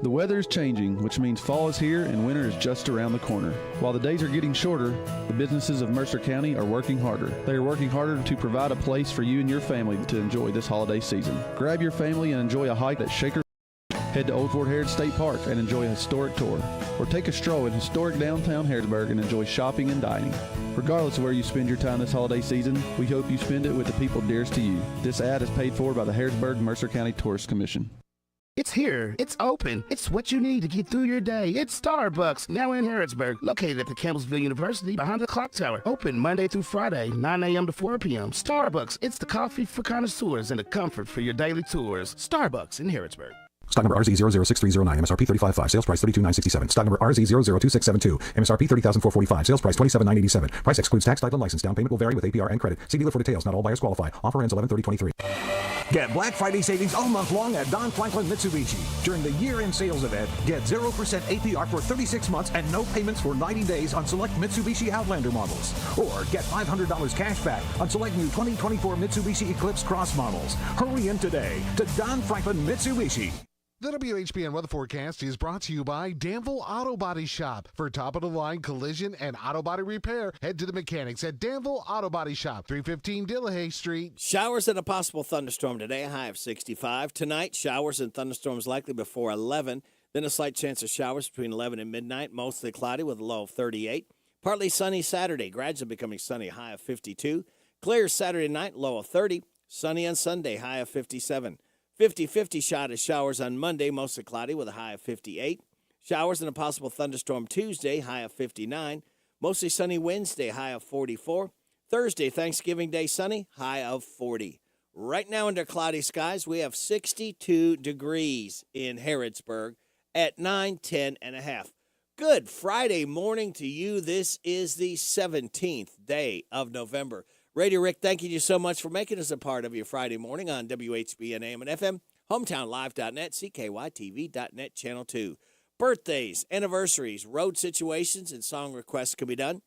The weather is changing, which means fall is here and winter is just around the corner. While the days are getting shorter, the businesses of Mercer County are working harder. They are working harder to provide a place for you and your family to enjoy this holiday season. Grab your family and enjoy a hike at Shaker. Head to Old Fort Heritage State Park and enjoy a historic tour. Or take a stroll in historic downtown Harrisburg and enjoy shopping and dining. Regardless of where you spend your time this holiday season, we hope you spend it with the people dearest to you. This ad is paid for by the Harrisburg-Mercer County Tourist Commission. It's here. It's open. It's what you need to get through your day. It's Starbucks, now in Harrodsburg, located at the Campbellsville University behind the clock tower. Open Monday through Friday, 9 a.m. to 4 p.m. Starbucks, it's the coffee for connoisseurs and the comfort for your daily tours. Starbucks in Harrodsburg. Stock number RZ006309, MSRP 35.5, sales price 32,967. Stock number RZ002672, MSRP 30,445, sales price 27,987. Price excludes tax, title, and license. Down payment will vary with APR and credit. See dealer for details. Not all buyers qualify. Offer ends 11/30/23. Get Black Friday savings all month long at Don Franklin Mitsubishi. During the year-end sales event, get 0% APR for 36 months and no payments for 90 days on select Mitsubishi Outlander models. Or get $500 cash back on select new 2024 Mitsubishi Eclipse Cross models. Hurry in today to Don Franklin Mitsubishi. The WHBN weather forecast is brought to you by Danville Auto Body Shop. For top-of-the-line collision and auto body repair, head to the mechanics at Danville Auto Body Shop, 315 Dillahay Street. Showers and a possible thunderstorm today, a high of 65. Tonight, showers and thunderstorms likely before 11. Then a slight chance of showers between 11 and midnight, mostly cloudy with a low of 38. Partly sunny Saturday, gradually becoming sunny, high of 52. Clear Saturday night, low of 30. Sunny on Sunday, high of 57. 50-50 shot of showers on Monday, mostly cloudy with a high of 58. Showers and a possible thunderstorm Tuesday, high of 59. Mostly sunny Wednesday, high of 44. Thursday, Thanksgiving Day, sunny, high of 40. Right now under cloudy skies, we have 62 degrees in Harrodsburg at 9:10 and a half. Good Friday morning to you. This is the 17th day of November. Radio Rick, thank you so much for making us a part of your Friday morning on WHBN AM and FM, hometownlive.net, CKYTV.net, Channel 2. Birthdays, anniversaries, road situations, and song requests can be done.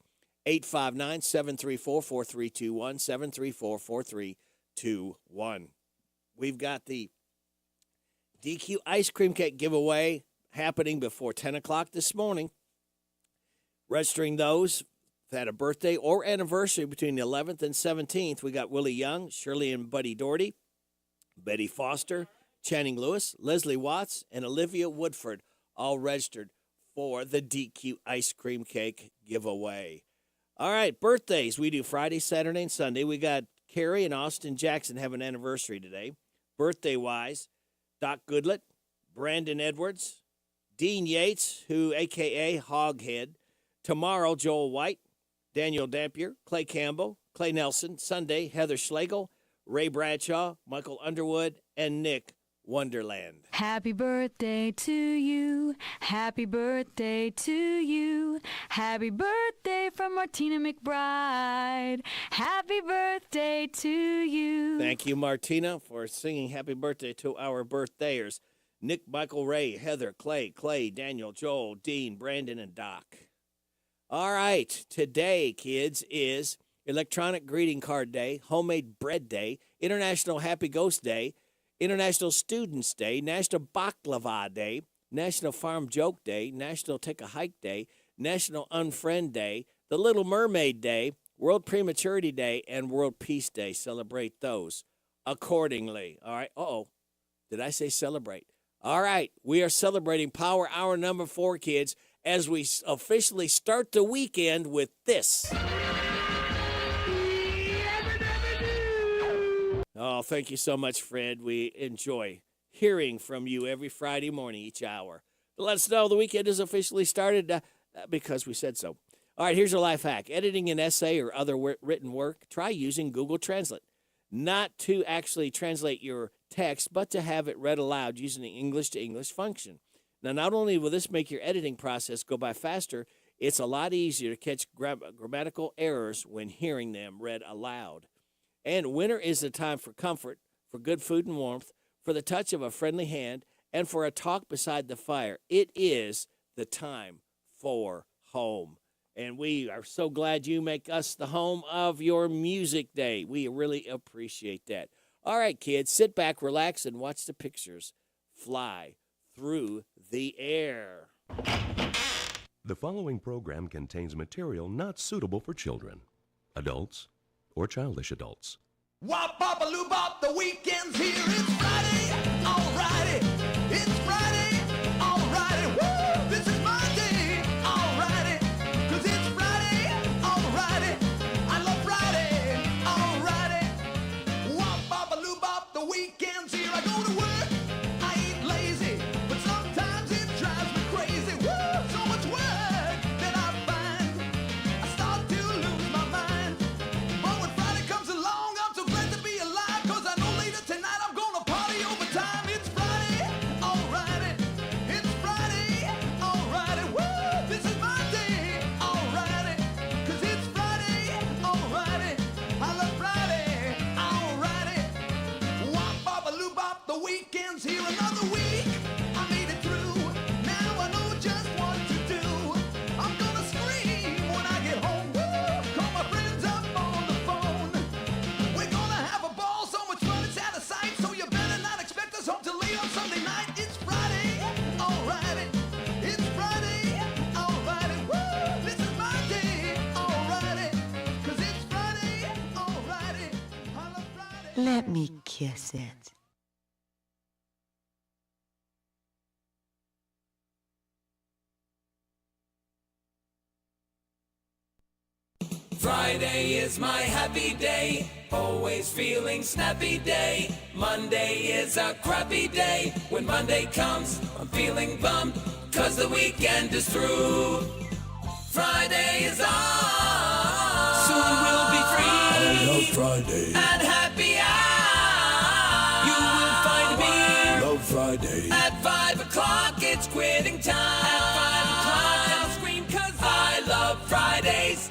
859-734-4321, 734-4321. We've got the DQ ice cream cake giveaway happening before 10 o'clock this morning. Registering those had a birthday or anniversary between the 11th and 17th. We got Willie Young, Shirley and Buddy Doherty, Betty Foster, Channing Lewis, Leslie Watts, and Olivia Woodford, all registered for the DQ ice cream cake giveaway. All right, birthdays. We do Friday, Saturday, and Sunday. We got Carrie and Austin Jackson have an anniversary today. Birthday-wise, Doc Goodlett, Brandon Edwards, Dean Yates, who a.k.a. Hoghead, tomorrow, Joel White, Daniel Dampier, Clay Campbell, Clay Nelson, Sunday, Heather Schlegel, Ray Bradshaw, Michael Underwood, and Nick Wonderland. Happy birthday to you. Happy birthday to you. Happy birthday from Martina McBride. Happy birthday to you. Thank you, Martina, for singing happy birthday to our birthday-ers. Nick, Michael, Ray, Heather, Clay, Daniel, Joel, Dean, Brandon, and Doc. All right, today, kids, is Electronic Greeting Card Day, Homemade Bread Day, International Happy Ghost Day, International Students Day, National Baklava Day, National Farm Joke Day, National Take a Hike Day, National Unfriend Day, the Little Mermaid Day, World Prematurity Day, and World Peace Day. Celebrate those accordingly. All right. Uh-oh. Did I say celebrate? All right. We are celebrating Power Hour number 4, kids, as we officially start the weekend with this. Oh, thank you so much, Fred. We enjoy hearing from you every Friday morning, each hour. Let us know the weekend is officially started because we said so. All right, here's a life hack. Editing an essay or other written work, try using Google Translate. Not to actually translate your text, but to have it read aloud using the English-to-English function. Now, not only will this make your editing process go by faster, it's a lot easier to catch grammatical errors when hearing them read aloud. And winter is the time for comfort, for good food and warmth, for the touch of a friendly hand, and for a talk beside the fire. It is the time for home. And we are so glad you make us the home of your music day. We really appreciate that. All right, kids, sit back, relax, and watch the pictures fly through the air. The following program contains material not suitable for children, adults, or childish adults. Wop, bop, a loo, bop, the weekend's here. It's Friday, alrighty. It's Friday, alrighty. Woo! This is my day, alrighty. 'Cause it's Friday, alrighty. I love Friday, alrighty. Wop, bop, a loo, bop, the weekend's here. I go to work, I ain't lazy, but sometimes it drives me crazy. Woo! So much work that I find, I start to lose my mind. But when Friday comes along, I'm so glad to be alive, 'cause I know later tonight I'm gonna party overtime. It's Friday, alrighty. It's Friday, alrighty. Woo! This is my day, alrighty. 'Cause it's Friday, alrighty. I love Friday, alrighty. Wop, bop, the weekend's here, another week. I made it through. Now I know just what to do. I'm gonna scream when I get home. Woo! Call my friends up on the phone. We're gonna have a ball, so much fun it's out of sight. So you better not expect us home till late on Sunday night. It's Friday, alrighty. It's Friday, alrighty. Woo! This is my day, alrighty. 'Cause it's Friday, alrighty. I love Friday. Let me kiss it. Friday is my happy day, always feeling snappy day. Monday is a crappy day. When Monday comes, I'm feeling bummed, 'cause the weekend is through. Friday is on, soon we'll be free. I love Friday. And happy hour, you will find me. I love Friday. At 5 o'clock, it's quitting time. At 5 o'clock, I'll scream 'cause I love Fridays.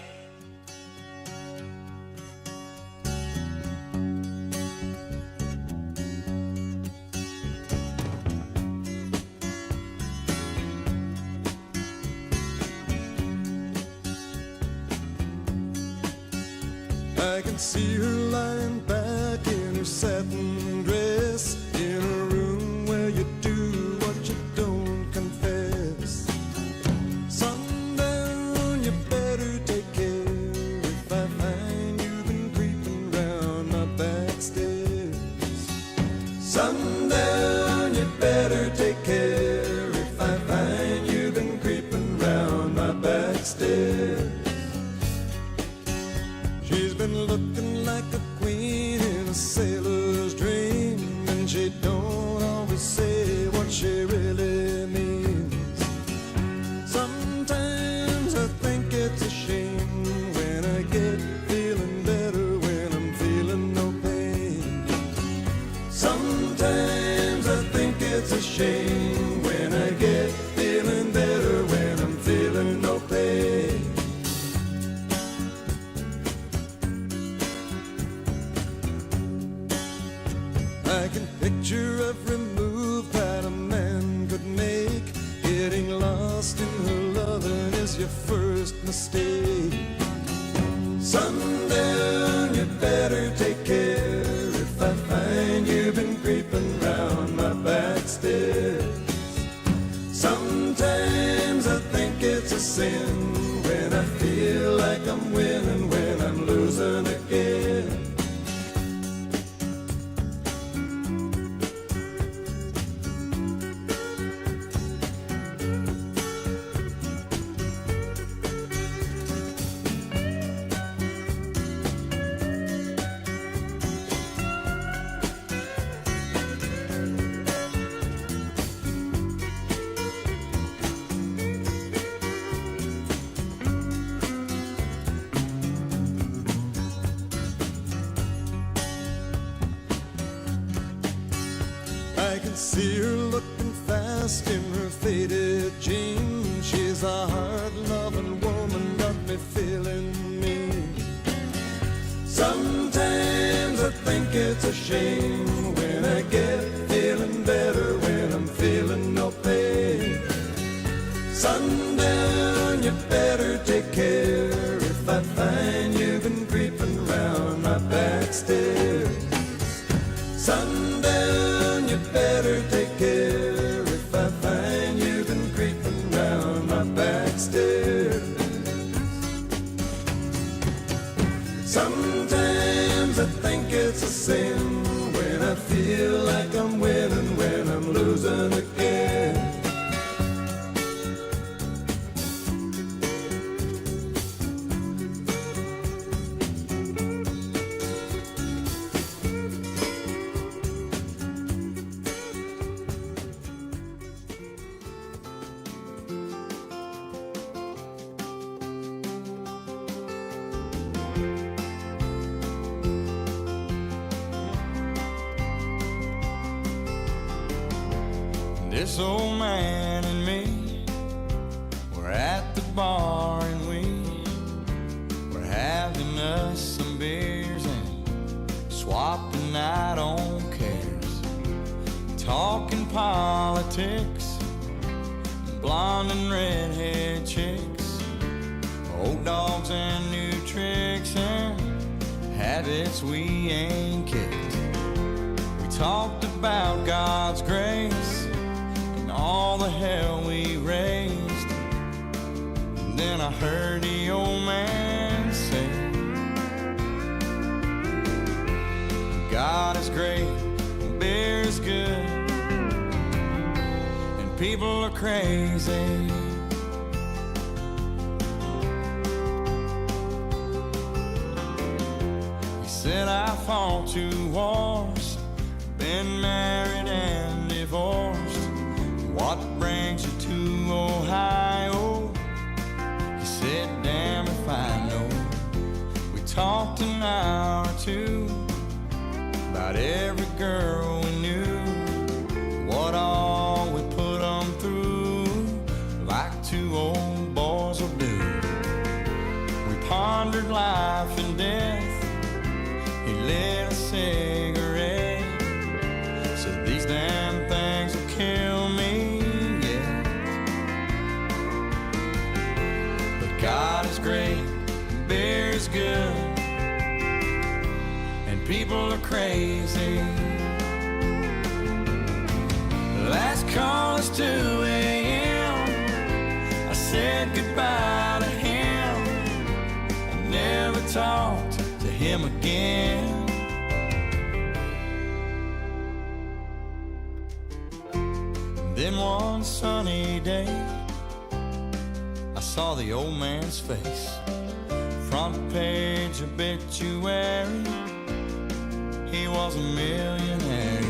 I can see her lying back in her satin dress, in a room where you do what you don't confess. Sundown, you better take care if I find you've been creeping round my back stairs. Sundown, you better take care if I find you've been creeping round my back stairs. She's been looking like a queen in a sailor's dream, and she don't always say what she really means. Sometimes I think it's a shame when I get feeling better when I'm feeling no pain. Sometimes I think it's a shame when I get feeling better when I'm feeling no pain. I can picture every move that a man could make. Getting lost in her loving is your first mistake. Sundown, you better take care if I find you've been creeping round my back stairs. Sometimes I think it's a sin when I feel like I'm winning when I'm losing again. I can see her looking fast in her faded jeans. She's a hard-loving woman, got me feeling mean. Sometimes I think it's a shame when I get feeling better when I'm feeling no pain. Sundown, you better take care if I find you've been creeping round my back stairs. Sundown, you better take care if I find you've been creeping round my back stairs. Sometimes I think it's a sin when I feel like I'm winning when I'm losing again. This old man and me were at the bar and we were having us some beers and swapping out on cares. talking politics, blonde and redhead chicks, old dogs and new tricks, and habits we ain't kicked. We talked about God's grace and all the hell we raised. And then I heard the old man say, God is great, beer is good, and people are crazy. He said I fought 2 wars, been married and divorced. What brings you to Ohio? He said, damn if I know. We talked an hour or 2 about every girl we knew, what all we put them through, like 2 old boys will do. We pondered life and death. He lit a cigarette, said these damn things will kill me, yeah. But God is great, beer is good, people are crazy. Last call is 2 a.m. I said goodbye to him. I never talked to him again. Then one sunny day, I saw the old man's face. Front page obituary, he was a millionaire.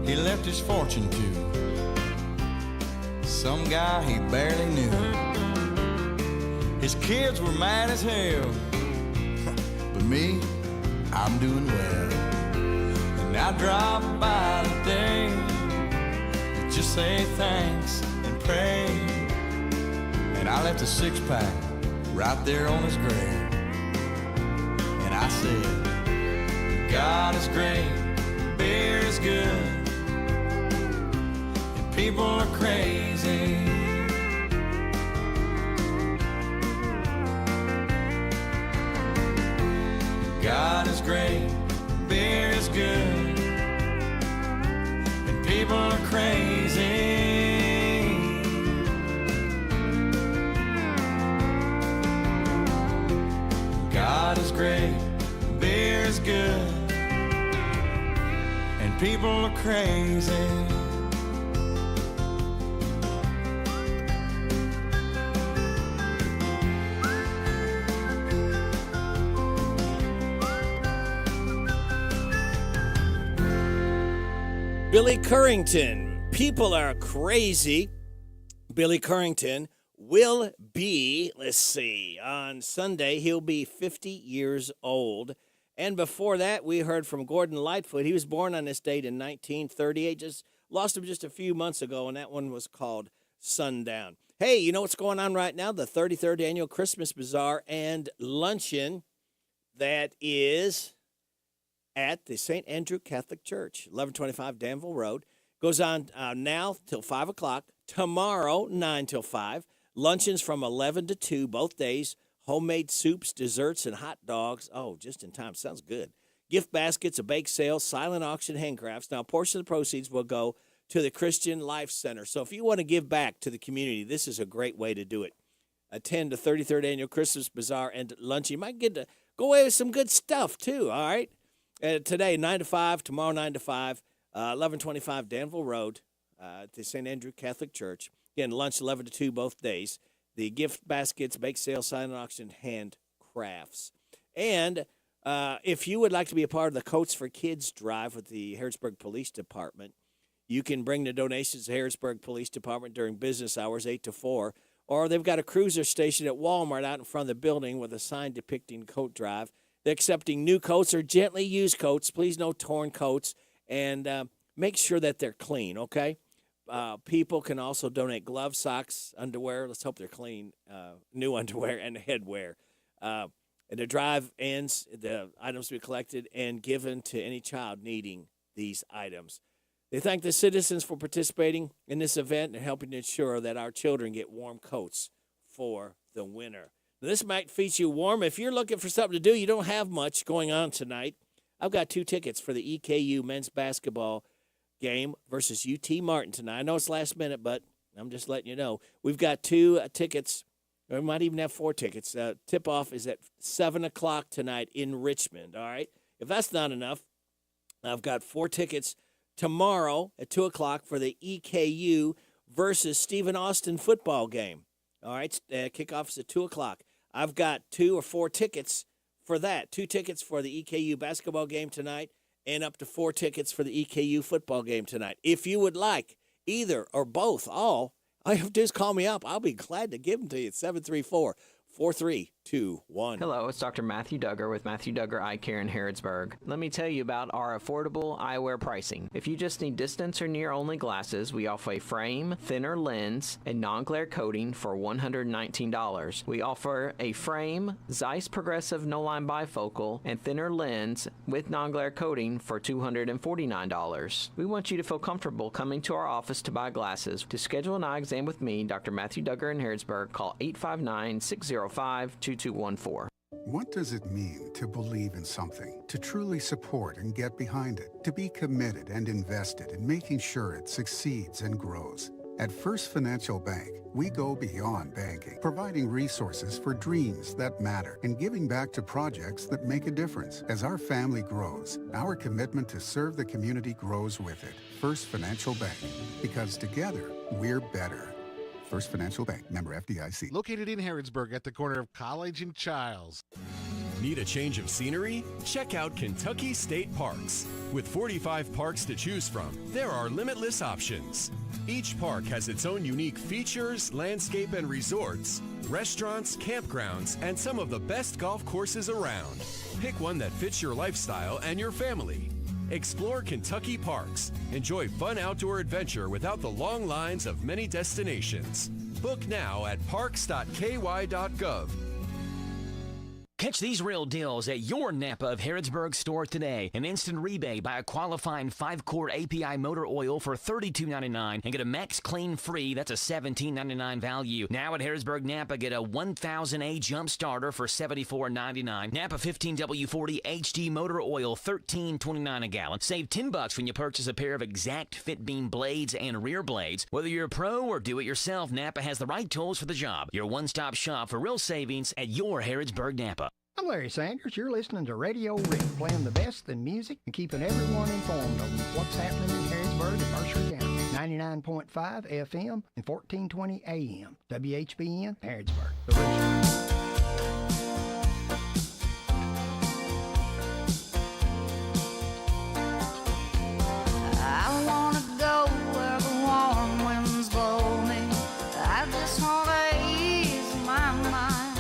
He left his fortune to some guy he barely knew. His kids were mad as hell, but me, I'm doing well. And I drop by today to just say thanks and pray. And I left a 6-pack right there on his grave. And I said, God is great, beer is good, and people are crazy. God is great, beer is good, and people are crazy. God is great, beer is good, and people are crazy. Billy Currington, people are crazy. Billy Currington will be, let's see, on Sunday, he'll be 50 years old. And before that, we heard from Gordon Lightfoot. He was born on this date in 1938. Just lost him just a few months ago, and that one was called Sundown. Hey, you know what's going on right now? The 33rd Annual Christmas Bazaar and Luncheon that is at the St. Andrew Catholic Church, 1125 Danville Road. Goes on now till 5 o'clock. Tomorrow, 9 till 5. Luncheons from 11 to 2 both days. Homemade soups, desserts, and hot dogs. Oh, just in time. Sounds good. Gift baskets, a bake sale, silent auction, handcrafts. Now, a portion of the proceeds will go to the Christian Life Center. So if you want to give back to the community, this is a great way to do it. Attend the 33rd Annual Christmas Bazaar and Lunch. You might get to go away with some good stuff, too, all right? Today, 9 to 5. Tomorrow, 9 to 5. 1125 Danville Road at the St. Andrew Catholic Church. Again, lunch 11 to 2 both days. The gift baskets, bake sale, silent auction, handcrafts. And if you would like to be a part of the Coats for Kids drive with the Harrisburg Police Department, you can bring the donations to Harrisburg Police Department during business hours, 8 to 4. Or they've got a cruiser station at Walmart out in front of the building with a sign depicting coat drive. They're accepting new coats or gently used coats. Please, no torn coats. And make sure that they're clean, okay? People can also donate gloves, socks, underwear. Let's hope they're clean, new underwear, and headwear. And the drive ends, the items will be collected and given to any child needing these items. They thank the citizens for participating in this event and helping to ensure that our children get warm coats for the winter. Now, this might feature you warm. If you're looking for something to do, you don't have much going on tonight, I've got 2 tickets for the EKU men's basketball game versus UT Martin tonight. I know it's last minute, but I'm just letting you know. We've got 2 tickets. We might even have 4 tickets. Tip-off is at 7 o'clock tonight in Richmond, all right? If that's not enough, I've got 4 tickets tomorrow at 2 o'clock for the EKU versus Stephen Austin football game. All right, kickoff is at 2 o'clock. I've got 2 or 4 tickets for that. 2 tickets for the EKU basketball game tonight and up to 4 tickets for the EKU football game tonight. If you would like either or both, all you have to do is call me up. I'll be glad to give them to you at 734-4321. Hello, it's Dr. Matthew Duggar with Matthew Duggar Eye Care in Harrodsburg. Let me tell you about our affordable eyewear pricing. If you just need distance or near only glasses, we offer a frame, thinner lens, and non-glare coating for $119. We offer a frame, Zeiss Progressive No-Line Bifocal, and thinner lens with non-glare coating for $249. We want you to feel comfortable coming to our office to buy glasses. To schedule an eye exam with me, Dr. Matthew Duggar in Harrodsburg, call 859-605-2214. What does it mean to believe in something, to truly support and get behind it, to be committed and invested in making sure it succeeds and grows? At First Financial Bank, we go beyond banking, providing resources for dreams that matter and giving back to projects that make a difference. As our family grows, our commitment to serve the community grows with it. First Financial Bank, because together, we're better. First Financial Bank, member FDIC. Located in Harrodsburg at the corner of College and Childs. Need a change of scenery? Check out Kentucky State Parks. With 45 parks to choose from, there are limitless options. Each park has its own unique features, landscape and resorts, restaurants, campgrounds, and some of the best golf courses around. Pick one that fits your lifestyle and your family. Explore Kentucky parks. Enjoy fun outdoor adventure without the long lines of many destinations. Book now at parks.ky.gov. Catch these real deals at your Napa of Harrodsburg store today. An instant rebate by a qualifying 5-quart API motor oil for $32.99 and get a Max Clean free. That's a $17.99 value. Now at Harrodsburg Napa, get a 1000A jump starter for $74.99. Napa 15W40 HD motor oil, $13.29 a gallon. Save $10 when you purchase a pair of exact fit beam blades and rear blades. Whether you're a pro or do it yourself, Napa has the right tools for the job. Your one-stop shop for real savings at your Harrodsburg Napa. I'm Larry Sanders. You're listening to Radio Rick, playing the best in music and keeping everyone informed on what's happening in Harrodsburg and Mercer County. 99.5 FM and 1420 AM. WHBN, Harrodsburg. I want to go where the warm winds blow me. I just want to ease my mind.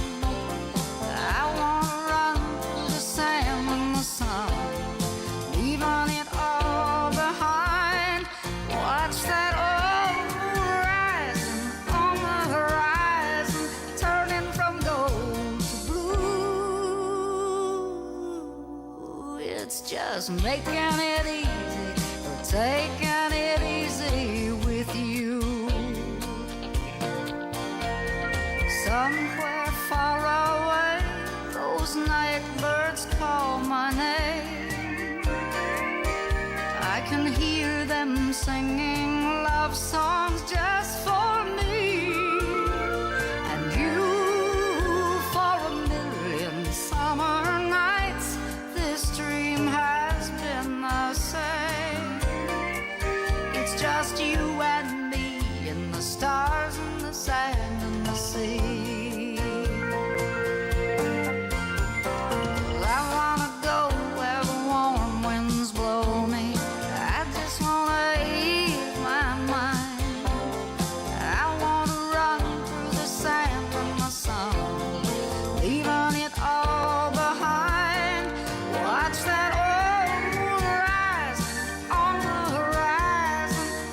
I want to run through the sand and the sun, leaving it all behind. Watch that old moon rising on the horizon, turning from gold to blue. It's just making it easy, or taking it easy with you. Somewhere far away, those night birds call my name. I can hear them singing love songs just for me and you. For a million summer nights, this dream has been the same. It's just you and me and the stars and the sand and the sea.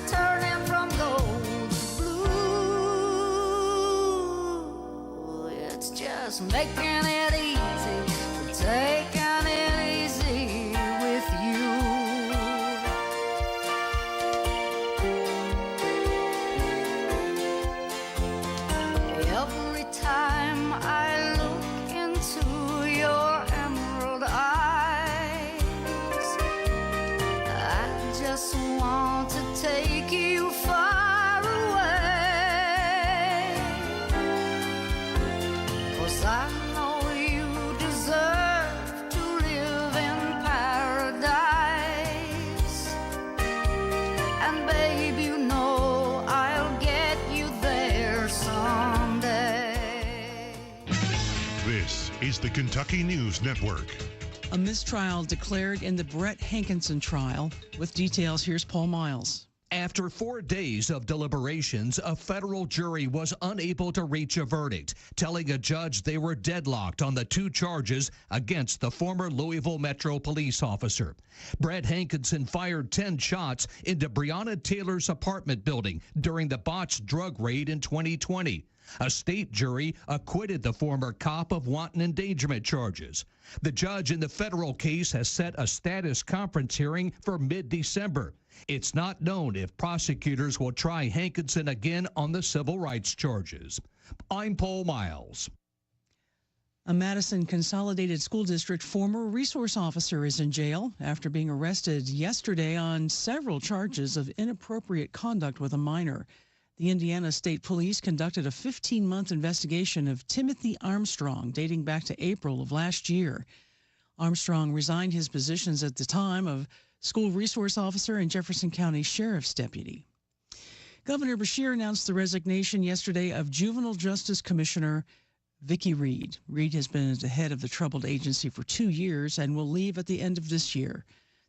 Turning just want to take you far away, 'cause I know you deserve to live in paradise. And babe, you know I'll get you there someday. This is the Kentucky News Network. A mistrial declared in the Brett Hankinson trial. With details, here's Paul Miles. After 4 days of deliberations, a federal jury was unable to reach a verdict, telling a judge they were deadlocked on the 2 charges against the former Louisville Metro police officer. Brett Hankinson fired 10 shots into Breonna Taylor's apartment building during the botched drug raid in 2020. A state jury acquitted the former cop of wanton endangerment charges. The judge in the federal case has set a status conference hearing for mid-December. It's not known if prosecutors will try Hankinson again on the civil rights charges. I'm Paul Miles. A Madison Consolidated School District former resource officer is in jail after being arrested yesterday on several charges of inappropriate conduct with a minor. The Indiana State Police conducted a 15-month investigation of Timothy Armstrong dating back to April of last year. Armstrong resigned his positions at the time of school resource officer and Jefferson County Sheriff's deputy. Governor Beshear announced the resignation yesterday of Juvenile Justice Commissioner Vicki Reed. Reed has been at the head of the troubled agency for 2 years and will leave at the end of this year.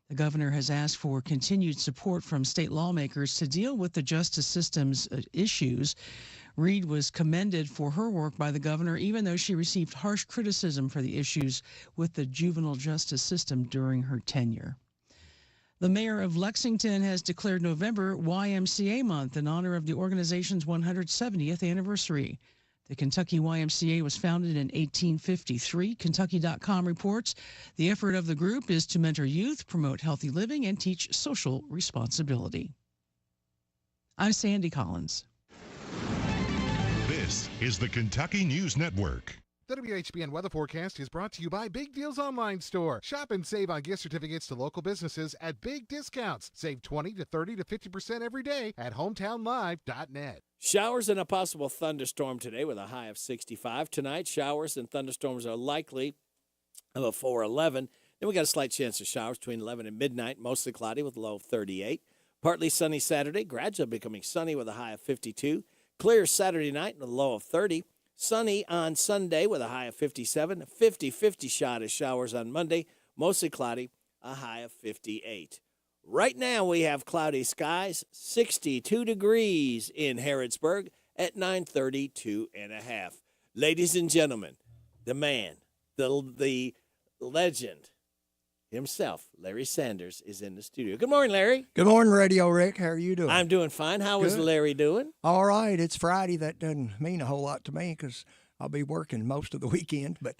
The governor has asked for continued support from state lawmakers to deal with the justice system's issues. Reed was commended for her work by the governor, even though she received harsh criticism for the issues with the juvenile justice system during her tenure. The mayor of Lexington has declared November YMCA Month in honor of the organization's 170th anniversary. The Kentucky YMCA was founded in 1853. Kentucky.com reports the effort of the group is to mentor youth, promote healthy living, and teach social responsibility. I'm Sandy Collins. This is the Kentucky News Network. The WHBN weather forecast is brought to you by Big Deals Online Store. Shop and save on gift certificates to local businesses at big discounts. Save 20 to 30 to 50% every day at hometownlive.net. Showers and a possible thunderstorm today with a high of 65. Tonight, showers and thunderstorms are likely before 11. Then we got a slight chance of showers between 11 and midnight, mostly cloudy with a low of 38. Partly sunny Saturday, gradually becoming sunny with a high of 52. Clear Saturday night and a low of 30. Sunny on Sunday with a high of 57. 50-50 shot of showers on Monday, mostly cloudy, a high of 58. Right now we have cloudy skies, 62 degrees in Harrodsburg at 9:32.5. Ladies and gentlemen, the man, the legend himself, Larry Sanders, is in the studio. Good morning, Larry. Good morning, Radio Rick. How are you doing? I'm doing fine. How is Larry doing? All right. It's Friday. That doesn't mean a whole lot to me because I'll be working most of the weekend, but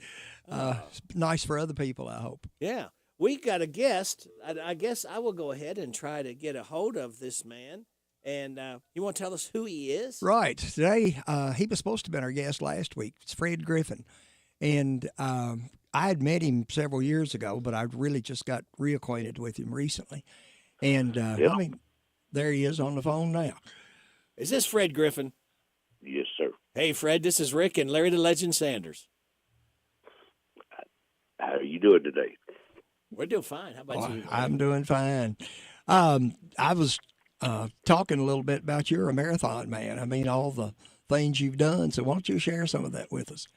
it's nice for other people, I hope. Yeah. We got a guest. I guess I will go ahead and try to get a hold of this man. And you want to tell us who he is? Right. Today, he was supposed to have been our guest last week. It's Fred Griffin. And I had met him several years ago, but I really just got reacquainted with him recently. And, I mean, there he is on the phone now. Is this Fred Griffin? Yes, sir. Hey, Fred, this is Rick and Larry the Legend Sanders. How are you doing today? We're doing fine. How about you? I'm doing fine. I was talking a little bit about you're a marathon man. I mean, all the things you've done. So why don't you share some of that with us?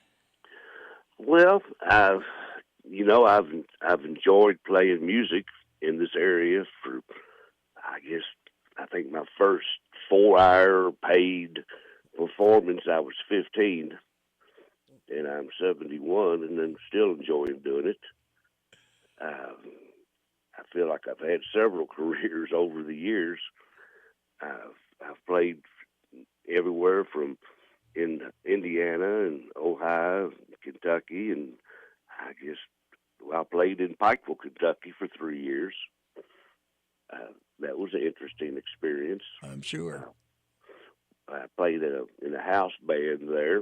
Well, I've enjoyed playing music in this area for, I think my first 4-hour paid performance, I was 15, and I'm 71, and I'm still enjoying doing it. I feel like I've had several careers over the years. I've played everywhere from in Indiana and Ohio, Kentucky, and I played in Pikeville, Kentucky for 3 years. That was an interesting experience. I'm sure. I played in a house band there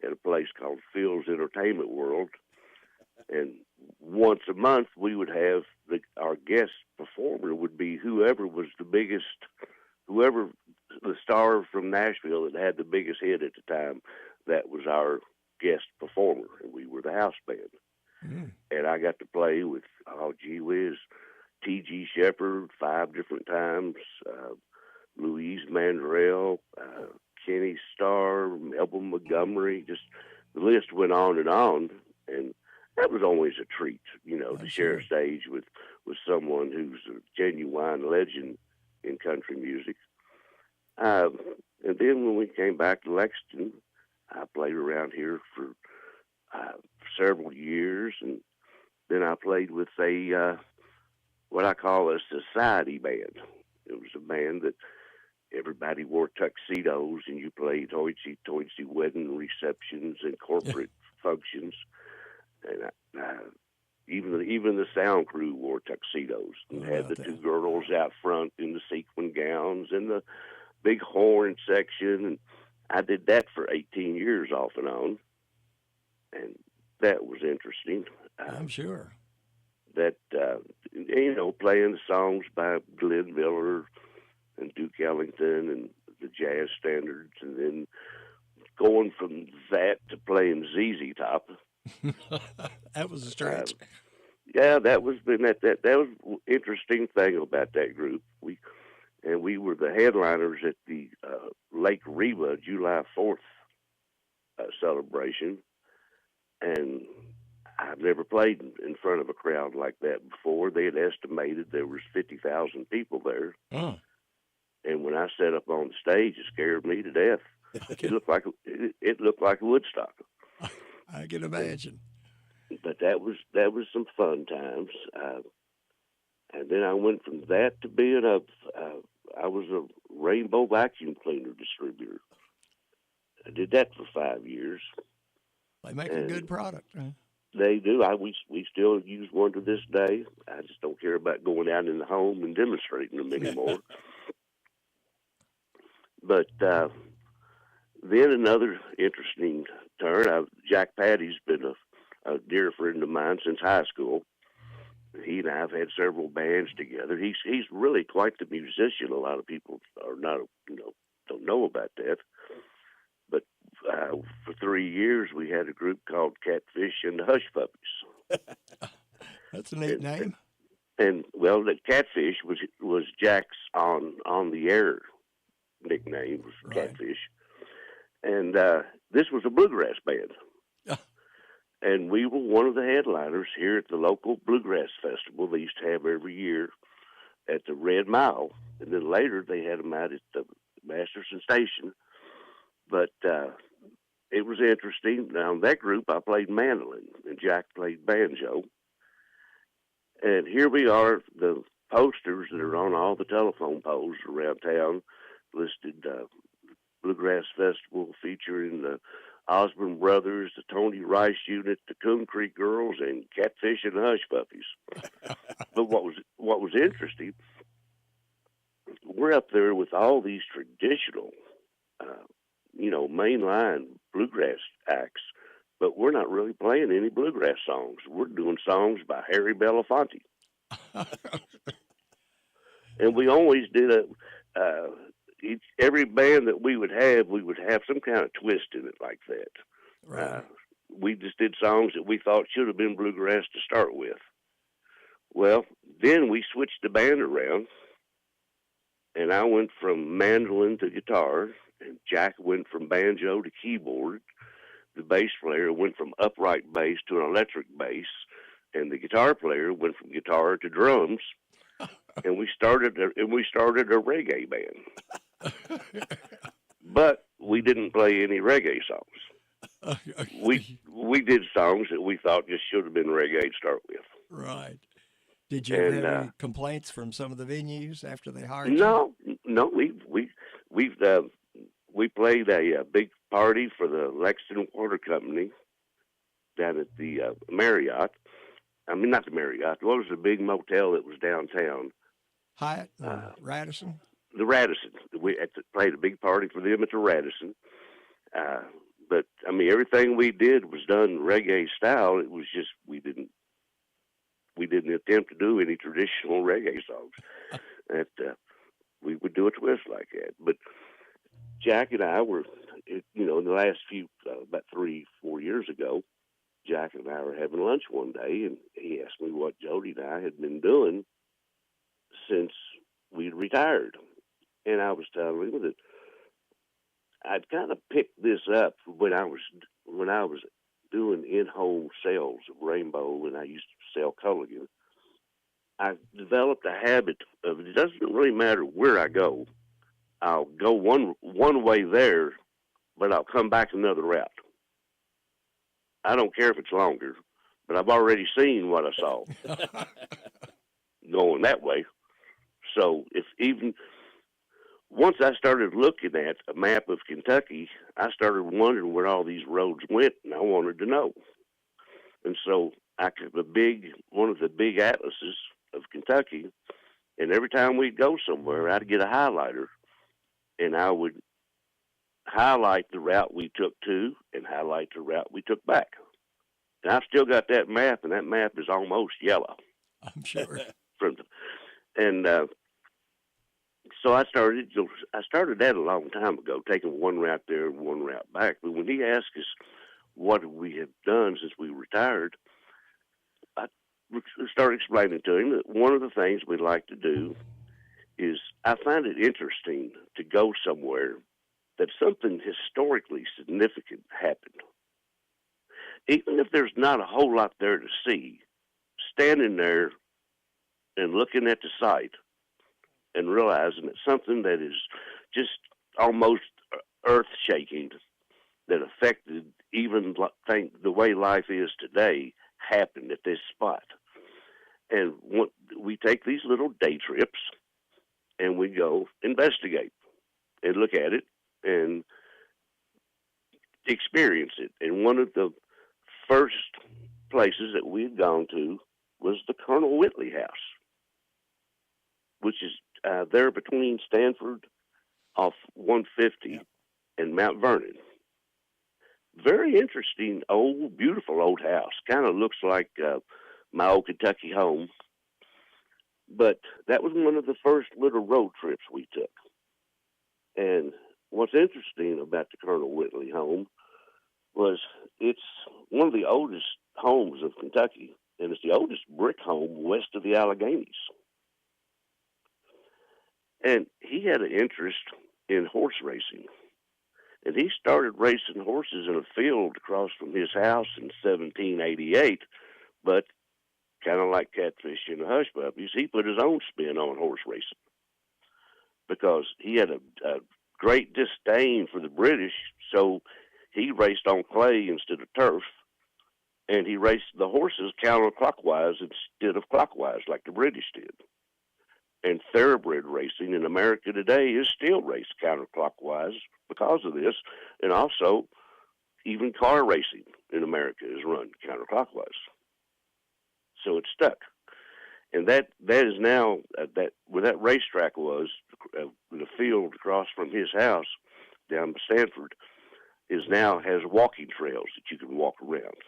at a place called Phil's Entertainment World, and once a month we would have our guest performer would be whoever was whoever the star from Nashville that had the biggest hit at the time. That was our guest performer, and we were the house band. And I got to play with, oh, gee whiz, T.G. Shepherd 5 different times, Louise Mandrell, Kenny Starr, Melba Montgomery, just the list went on. And that was always a treat, to share a stage with someone who's a genuine legend in country music. And then when we came back to Lexington, I played around here for several years, and then I played with what I call a society band. It was a band that everybody wore tuxedos, and you played hoity-toity wedding receptions and corporate functions. And even the sound crew wore tuxedos and had the two girls out front in the sequin gowns and the big horn section. And I did that for 18 years off and on, and that was interesting. I'm sure. That, playing the songs by Glenn Miller and Duke Ellington and the jazz standards, and then going from that to playing ZZ Top. That was a stretch. That was that was interesting thing about that group. We were the headliners at the Lake Reba July 4th celebration, and I've never played in front of a crowd like that before. They had estimated there was 50,000 people there. Oh. And when I sat up on the stage, it scared me to death. It looked like Woodstock. I can imagine. But that was some fun times. And then I went from that to being I was a rainbow vacuum cleaner distributor. I did that for 5 years. They make a good product, huh? They do. We still use one to this day. I just don't care about going out in the home and demonstrating them anymore. But then another interesting turn. Jack Patty's been a dear friend of mine since high school. He and I have had several bands together. He's really quite the musician. A lot of people are not, don't know about that. But for 3 years, we had a group called Catfish and the Hush Puppies. That's a neat name. And well, the Catfish was Jack's on the air nickname was Catfish, and this was a bluegrass band. And we were one of the headliners here at the local bluegrass festival they used to have every year at the Red Mile. And then later they had them out at the Masterson Station. But it was interesting. Now, in that group, I played mandolin, and Jack played banjo. And here we are, the posters that are on all the telephone poles around town listed Bluegrass Festival featuring the Osborne Brothers, the Tony Rice Unit, the Coon Creek Girls, and Catfish and the Hush Puppies. But what was interesting, we're up there with all these traditional, mainline bluegrass acts, but we're not really playing any bluegrass songs. We're doing songs by Harry Belafonte. And we always did every band that we would have some kind of twist in it like that. Right. We just did songs that we thought should have been bluegrass to start with. Well, then we switched the band around, and I went from mandolin to guitar, and Jack went from banjo to keyboard. The bass player went from upright bass to an electric bass, and the guitar player went from guitar to drums. And we started a reggae band. But we didn't play any reggae songs. We did songs that we thought just should have been reggae to start with. Right. Did you have any complaints from some of the venues after they hired you? No. We played a big party for the Lexington Water Company down at the Marriott. I mean, not the Marriott. What was the big motel that was downtown? Hyatt, Radisson? The Radisson. We played a big party for them at the Radisson. But, I mean, everything we did was done reggae style. It was just we didn't we didn't attempt to do any traditional reggae songs. That we would do a twist like that. But Jack and I were, in the last few, about 3-4 years ago, Jack and I were having lunch one day, and he asked me what Jody and I had been doing since we'd retired. And I was telling him that I'd kind of picked this up when I was doing in-home sales of Rainbow, and I used to sell Culligan. I developed a habit of, it doesn't really matter where I go. I'll go one way there, but I'll come back another route. I don't care if it's longer, but I've already seen what I saw going that way. So once I started looking at a map of Kentucky, I started wondering where all these roads went, and I wanted to know. And so I took one of the big atlases of Kentucky, and every time we'd go somewhere, I'd get a highlighter, and I would highlight the route we took to and highlight the route we took back. And I've still got that map, and that map is almost yellow. I'm sure. So I started that a long time ago, taking one route there and one route back. But when he asked us what we had done since we retired, I started explaining to him that one of the things we like to do is I find it interesting to go somewhere that something historically significant happened. Even if there's not a whole lot there to see, standing there and looking at the site and realizing that something that is just almost earth-shaking that affected even the way life is today happened at this spot. And we take these little day trips and we go investigate and look at it and experience it. And one of the first places that we had gone to was the Colonel Whitley House, which is there between Stanford off 150 and Mount Vernon. Very interesting, beautiful old house. Kind of looks like my old Kentucky home. But that was one of the first little road trips we took. And what's interesting about the Colonel Whitley home was it's one of the oldest homes of Kentucky, and it's the oldest brick home west of the Alleghenies. And he had an interest in horse racing. And he started racing horses in a field across from his house in 1788, but kind of like Catfish and the Hush Puppies, he put his own spin on horse racing because he had a great disdain for the British, so he raced on clay instead of turf, and he raced the horses counterclockwise instead of clockwise like the British did. And thoroughbred racing in America today is still raced counterclockwise because of this, and also even car racing in America is run counterclockwise. So it's stuck. And that is now, where that racetrack was, the field across from his house down by Stanford, has walking trails that you can walk around.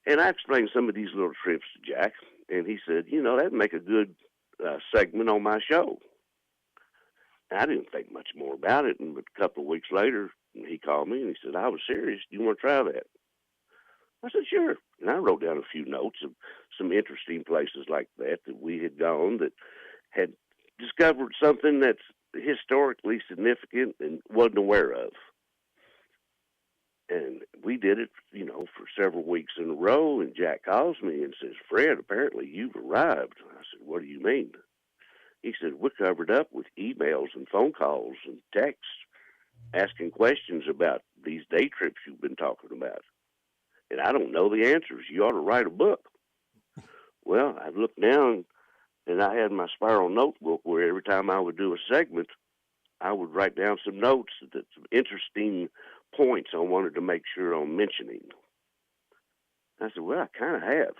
And I explained some of these little trips to Jack, and he said, that'd make a good segment on my show. And I didn't think much more about it, and a couple of weeks later, he called me and he said, I was serious. Do you want to try that? I said, sure. And I wrote down a few notes of some interesting places like that we had gone that had discovered something that's historically significant and wasn't aware of. And we did it, for several weeks in a row, and Jack calls me and says, Fred, apparently you've arrived. I said, what do you mean? He said, we're covered up with emails and phone calls and texts asking questions about these day trips you've been talking about. And I don't know the answers. You ought to write a book. Well, I looked down, and I had my spiral notebook where every time I would do a segment, I would write down some notes, some interesting points I wanted to make sure I'm mentioning. I said, well, I kind of have.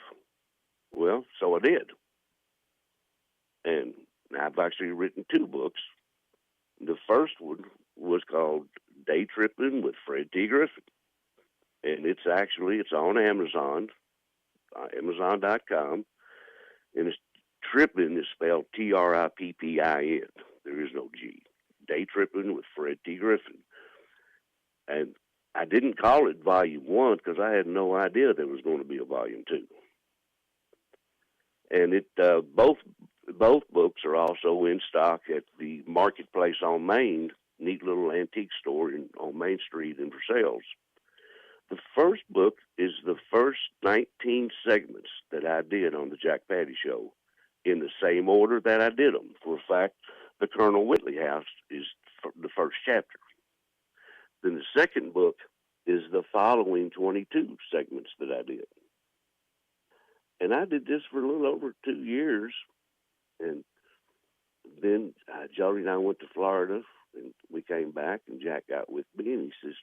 Well, so I did. And I've actually written 2 books. The first one was called Day Tripping with Fred T. Griffin. And it's on Amazon. Amazon.com, and it's Trippin is spelled Trippin. There is no G. Day Trippin with Fred T. Griffin. And I didn't call it Volume 1 because I had no idea there was going to be a Volume 2. And it both books are also in stock at the Marketplace on Main, neat little antique store on Main Street and for sales. The first book is the first 19 segments that I did on the Jack Patty Show in the same order that I did them. For a fact, the Colonel Whitley House is the first chapter. Then the second book is the following 22 segments that I did. And I did this for a little over 2 years. And then Jody and I went to Florida, and we came back, and Jack got with me, and he says,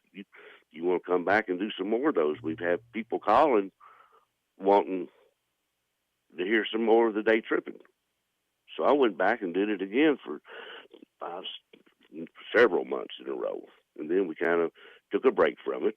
you want to come back and do some more of those? We've had people calling wanting to hear some more of the Day Trippin'. So I went back and did it again for several months in a row. And then we kind of took a break from it.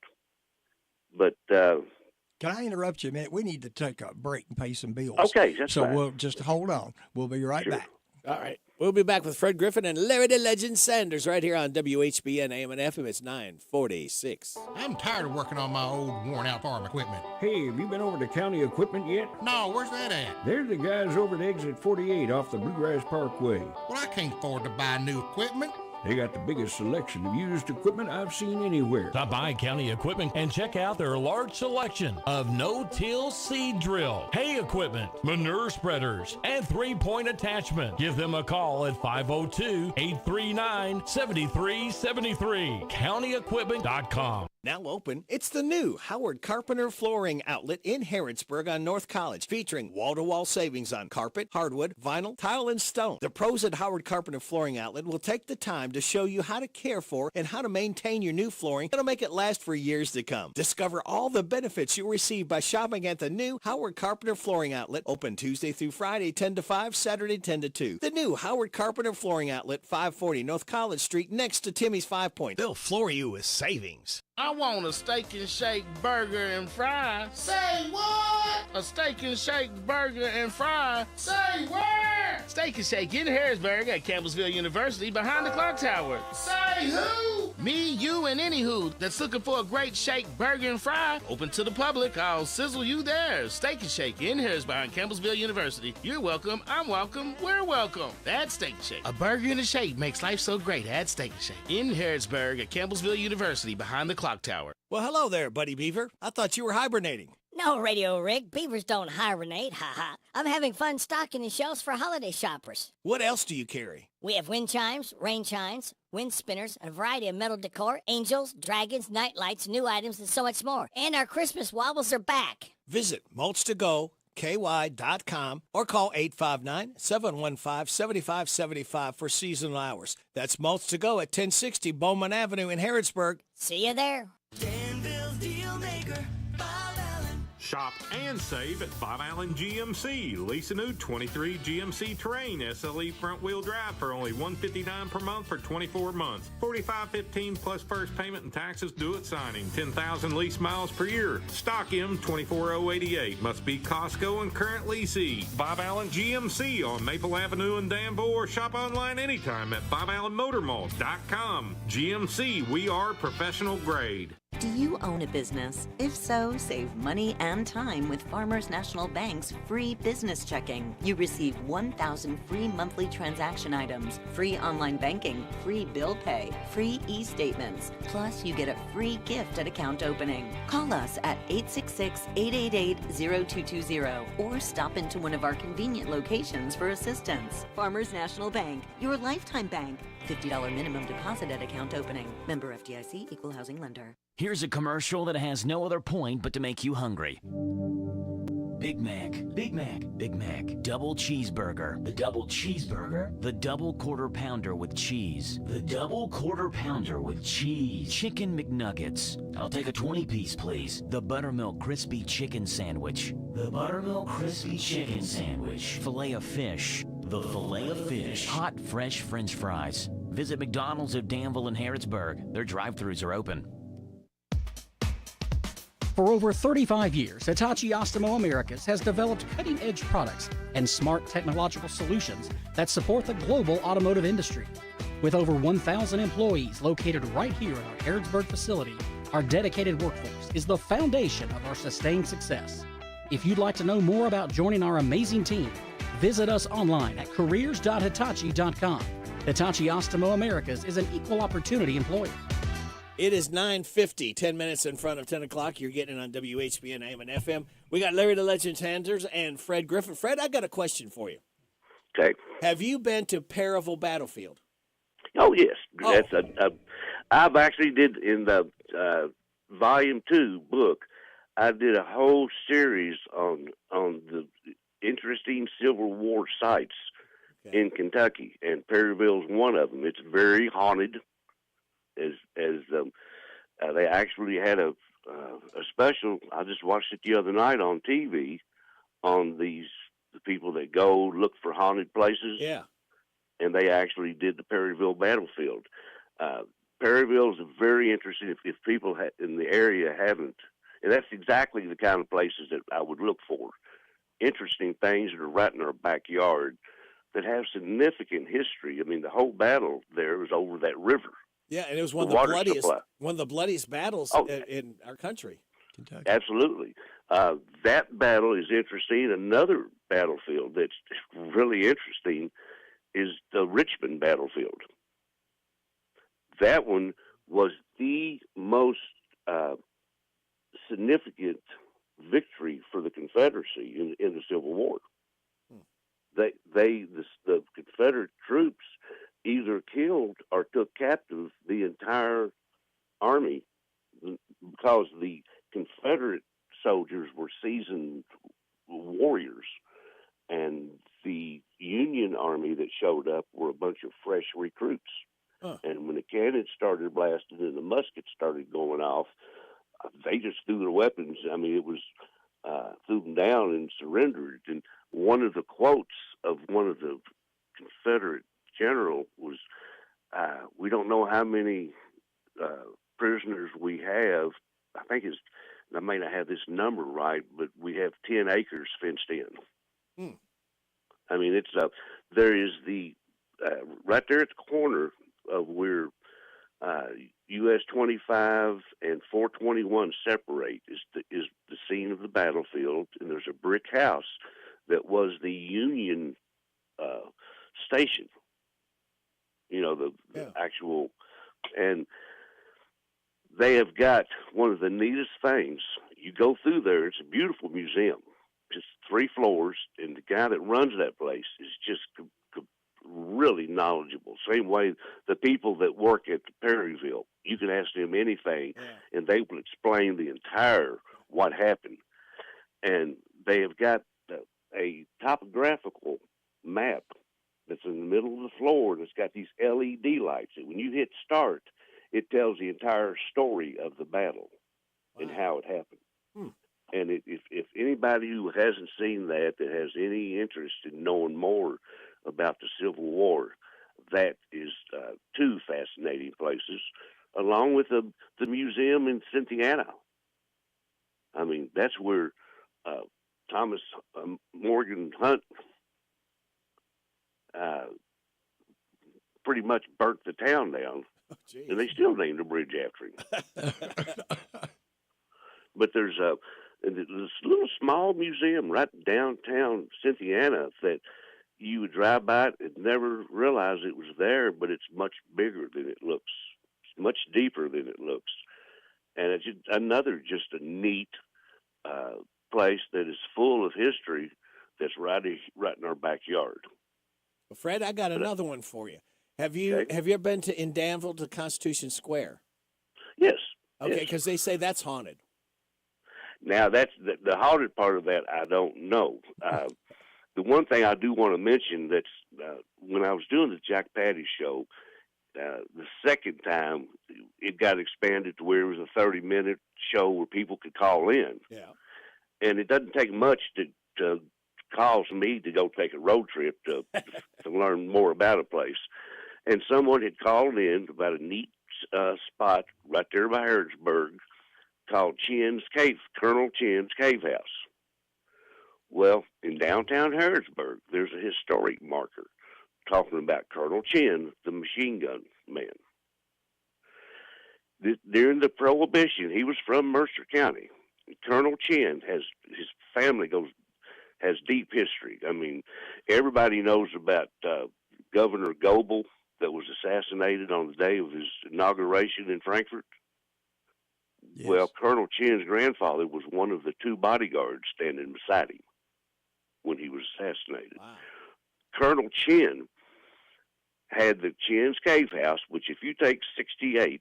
But can I interrupt you a minute? We need to take a break and pay some bills. Okay, that's so fine. We'll just hold on. We'll be right back. All right. We'll be back with Fred Griffin and Larry the Legend Sanders right here on WHBN AM and FM. It's 946. I'm tired of working on my old worn-out farm equipment. Hey, have you been over to County Equipment yet? No, where's that at? They're the guys over at Exit 48 off the Bluegrass Parkway. Well, I can't afford to buy new equipment. They got the biggest selection of used equipment I've seen anywhere. Stop by County Equipment and check out their large selection of no-till seed drill, hay equipment, manure spreaders, and three-point attachment. Give them a call at 502-839-7373. CountyEquipment.com. Now open, it's the new Howard Carpenter Flooring Outlet in Harrodsburg on North College, featuring wall-to-wall savings on carpet, hardwood, vinyl, tile, and stone. The pros at Howard Carpenter Flooring Outlet will take the time to show you how to care for and how to maintain your new flooring that'll make it last for years to come. Discover all the benefits you'll receive by shopping at the new Howard Carpenter Flooring Outlet, open Tuesday through Friday 10 to 5, Saturday 10 to 2. The new Howard Carpenter Flooring Outlet, 540 North College Street, next to Timmy's 5 Point. They'll floor you with savings. I want a steak and shake burger and fries. Say what? A steak and shake burger and fries. Say where? Steak and Shake in Harrisburg at Campbellsville University behind the clock tower. Say who? Me, you, and any who that's looking for a great shake, burger, and fry. Open to the public. I'll sizzle you there. Steak and Shake in Harrisburg at Campbellsville University. You're welcome. I'm welcome. We're welcome. That's Steak and Shake. A burger and a shake makes life so great. Add Steak and Shake in Harrisburg at Campbellsville University behind the clock tower. Well, hello there, Buddy Beaver. I thought you were hibernating. No, Radio Rick. Beavers don't hibernate. Ha ha. I'm having fun stocking the shelves for holiday shoppers. What else do you carry? We have wind chimes, rain chimes, wind spinners, a variety of metal decor, angels, dragons, night lights, new items, and so much more. And our Christmas wobbles are back. Visit mulch2go.ky.com or call 859-715-7575 for seasonal hours. That's Mulch to Go at 1060 Bowman Avenue in Harrodsburg. See you there. Danville's deal maker. Shop and save at Bob Allen GMC. Lease a new 23 GMC Terrain SLE front-wheel drive for only $159 per month for 24 months. $45.15 plus first payment and taxes due at signing. 10,000 lease miles per year. Stock M 24088. Must be Costco and current leasee. Bob Allen GMC on Maple Avenue in Danville, or shop online anytime at BobAllenMotorMall.com. GMC, we are professional grade. Do you own a business? If so, save money and time with Farmers National Bank's free business checking. You receive 1,000 free monthly transaction items, free online banking, free bill pay, free e-statements. Plus, you get a free gift at account opening. Call us at 866-888-0220 or stop into one of our convenient locations for assistance. Farmers National Bank, your lifetime bank. $50 minimum deposit at account opening. Member FDIC, Equal Housing Lender. Here's a commercial that has no other point but to make you hungry. Big Mac, Big Mac, Big Mac, double cheeseburger, the double cheeseburger, the double quarter pounder with cheese, the double quarter pounder with cheese, chicken McNuggets. I'll take a 20-piece, please. The buttermilk crispy chicken sandwich, the buttermilk crispy chicken sandwich, filet of fish, the filet of fish, hot fresh French fries. Visit McDonald's of Danville and Harrodsburg. Their drive-thrus are open. For over 35 years, Hitachi Ostimo Americas has developed cutting-edge products and smart technological solutions that support the global automotive industry. With over 1,000 employees located right here in our Harrodsburg facility, our dedicated workforce is the foundation of our sustained success. If you'd like to know more about joining our amazing team, visit us online at careers.hitachi.com. Hitachi Ostimo Americas is an equal opportunity employer. It is 9:50, 10 minutes in front of 10 o'clock. You're getting it on WHBN AM and FM. We got Larry the Legend Sanders and Fred Griffin. Fred, I got a question for you. Okay. Have you been to Perryville Battlefield? Oh, yes. That's I've actually did in the Volume 2 book, I did a whole series on the interesting Civil War sites in Kentucky, and Perryville's one of them. It's very haunted. They actually had a special. I just watched it the other night on TV on the people that go look for haunted places. Yeah, and they actually did the Perryville Battlefield. Perryville is very interesting. If people in the area haven't, and that's exactly the kind of places that I would look for. Interesting things that are right in our backyard that have significant history. I mean, the whole battle there was over that river. Yeah, and it was one The of water supply. one of the bloodiest battles in our country. Kentucky. Absolutely. That battle is interesting. Another battlefield that's really interesting is the Richmond battlefield. That one was the most significant victory for the Confederacy in the Civil War. The Confederate troops either killed or took captive the entire army because the Confederate soldiers were seasoned warriors, and the Union army that showed up were a bunch of fresh recruits. And when the cannons started blasting and the muskets started going off, they just threw their weapons. I mean, it was threw them down and surrendered. And one of the quotes of one of the Confederate general was, "We don't know how many prisoners we have. I think I may not have this number right, but we have 10 acres fenced in." I mean, there is the right there at the corner of where US 25 and 421 separate is the scene of the battlefield, and there's a brick house that was the Union station. You know, the actual, and they have got one of the neatest things. You go through there, it's a beautiful museum. It's 3 floors, and the guy that runs that place is just really knowledgeable. Same way the people that work at Perryville, you can ask them anything, and they will explain the entire what happened. And they have got a topographical map that's in the middle of the floor that's got these LED lights. And when you hit start, it tells the entire story of the battle and how it happened. And if anybody who hasn't seen that has any interest in knowing more about the Civil War, that is 2 fascinating places, along with the museum in Cynthiana. I mean, that's where Thomas Morgan Hunt pretty much burnt the town down, and they still named a bridge after him. But there's this little small museum right downtown Cynthiana that you would drive by it and never realize it was there, but it's much bigger than it looks. It's much deeper than it looks. And it's just a neat place that is full of history that's right in our backyard. Well, Fred, I got another one for you. Have you ever been in Danville to Constitution Square? Yes. Okay, because they say that's haunted. Now, that's the haunted part of that I don't know. The one thing I do want to mention that's when I was doing the Jack Patty show, the second time it got expanded to where it was a 30-minute show where people could call in. Yeah. And it doesn't take much to cause me to go take a road trip to learn more about a place. And someone had called in about a neat spot right there by Harrodsburg called Colonel Chin's Cave House. Well, in downtown Harrodsburg, there's a historic marker talking about Colonel Chin, the machine gun man. During the Prohibition, he was from Mercer County. Colonel Chin his family has deep history. I mean, everybody knows about Governor Goebel that was assassinated on the day of his inauguration in Frankfort. Yes. Well, Colonel Chin's grandfather was one of the two bodyguards standing beside him when he was assassinated. Wow. Colonel Chin had the Chin's Cave House, which if you take 68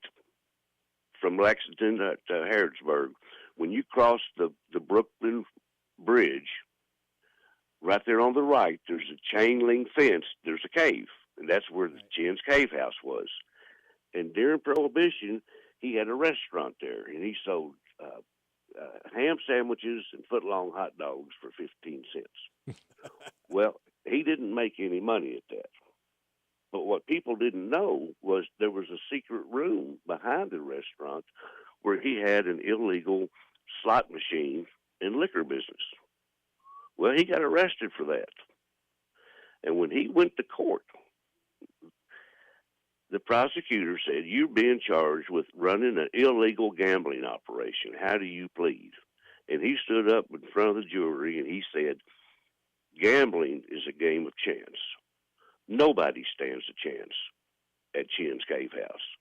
from Lexington to Harrodsburg, when you cross the Brooklyn Bridge, right there on the right, there's a chain link fence, there's a cave, and that's where the Chin's Cave House was. And during Prohibition, he had a restaurant there, and he sold ham sandwiches and foot-long hot dogs for 15 cents. Well, he didn't make any money at that. But what people didn't know was there was a secret room behind the restaurant where he had an illegal slot machine and liquor business. Well, he got arrested for that. And when he went to court, the prosecutor said, "You're being charged with running an illegal gambling operation. How do you plead?" And he stood up in front of the jury and he said, "Gambling is a game of chance. Nobody stands a chance at Chin's Cave House.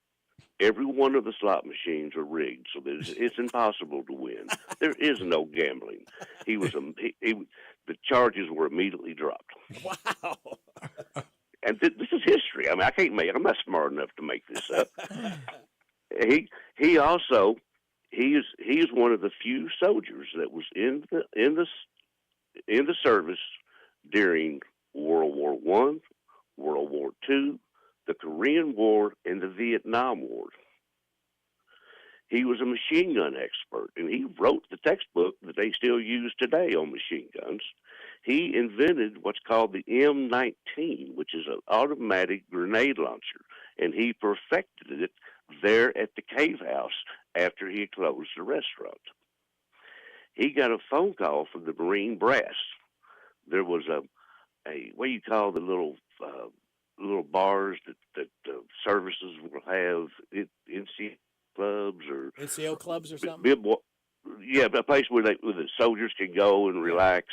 Every one of the slot machines are rigged, so that it's impossible to win. There is no gambling." The charges were immediately dropped. Wow. And this is history. I mean, I'm not smart enough to make this up. He is one of the few soldiers that was in the service during World War I, World War II, the Korean War, and the Vietnam War. He was a machine gun expert, and he wrote the textbook that they still use today on machine guns. He invented what's called the M19, which is an automatic grenade launcher, and he perfected it there at the Cave House after he had closed the restaurant. He got a phone call from the Marine Brass. There was a what do you call the little bars that services will have, NCO clubs or NCO clubs or something? Yeah, a place where the soldiers can go and relax.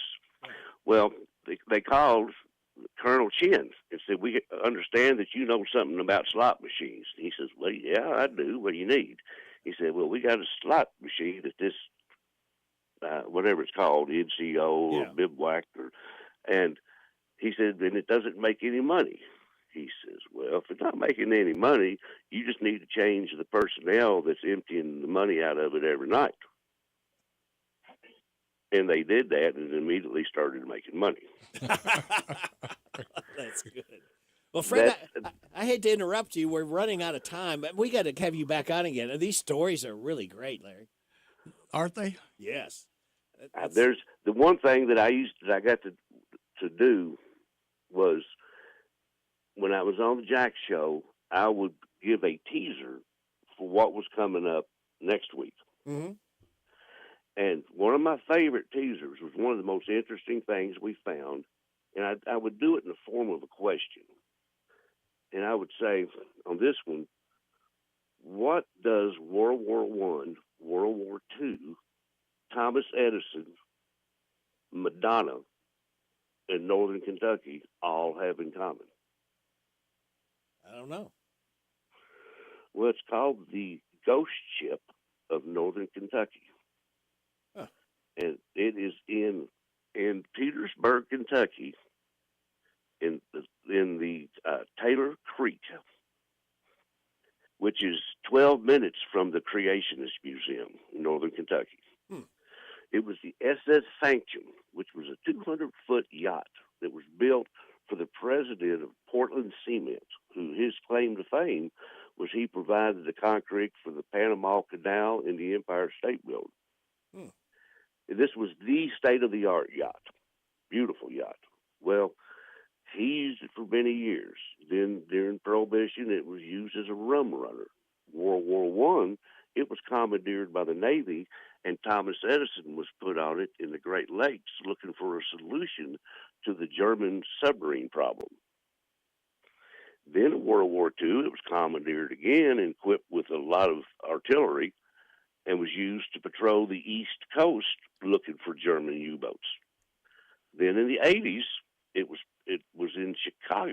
Well, they called Colonel Chin and said, "We understand that you know something about slot machines." He says, "Well, yeah, I do. What do you need?" He said, "Well, we got a slot machine at this, whatever it's called, NCO or Bivouac." And he said, "Then it doesn't make any money." He says, "Well, if it's not making any money, you just need to change the personnel that's emptying the money out of it every night." And they did that and immediately started making money. That's good. Well, Fred, I hate to interrupt you. We're running out of time, but we got to have you back on again. And these stories are really great, Larry. Aren't they? Yes. There's the one thing that I got to do was when I was on the Jack Show, I would give a teaser for what was coming up next week. Mm-hmm. And one of my favorite teasers was one of the most interesting things we found, and I would do it in the form of a question. And I would say on this one, what does World War I, World War II, Thomas Edison, Madonna, and Northern Kentucky all have in common? I don't know. Well, it's called the Ghost Ship of Northern Kentucky. Huh. And it is in Petersburg, Kentucky, in the Taylor Creek, which is 12 minutes from the Creationist Museum in Northern Kentucky. It was the SS Sanctum, which was a 200-foot yacht that was built for the president of Portland Cement, who his claim to fame was he provided the concrete for the Panama Canal and the Empire State Building. This was the state-of-the-art yacht, beautiful yacht. Well, he used it for many years. Then during Prohibition, it was used as a rum runner. World War I, it was commandeered by the Navy, and Thomas Edison was put on it in the Great Lakes looking for a solution to the German submarine problem. Then in World War II, it was commandeered again and equipped with a lot of artillery and was used to patrol the East Coast looking for German U-boats. Then in the 80s, it was in Chicago.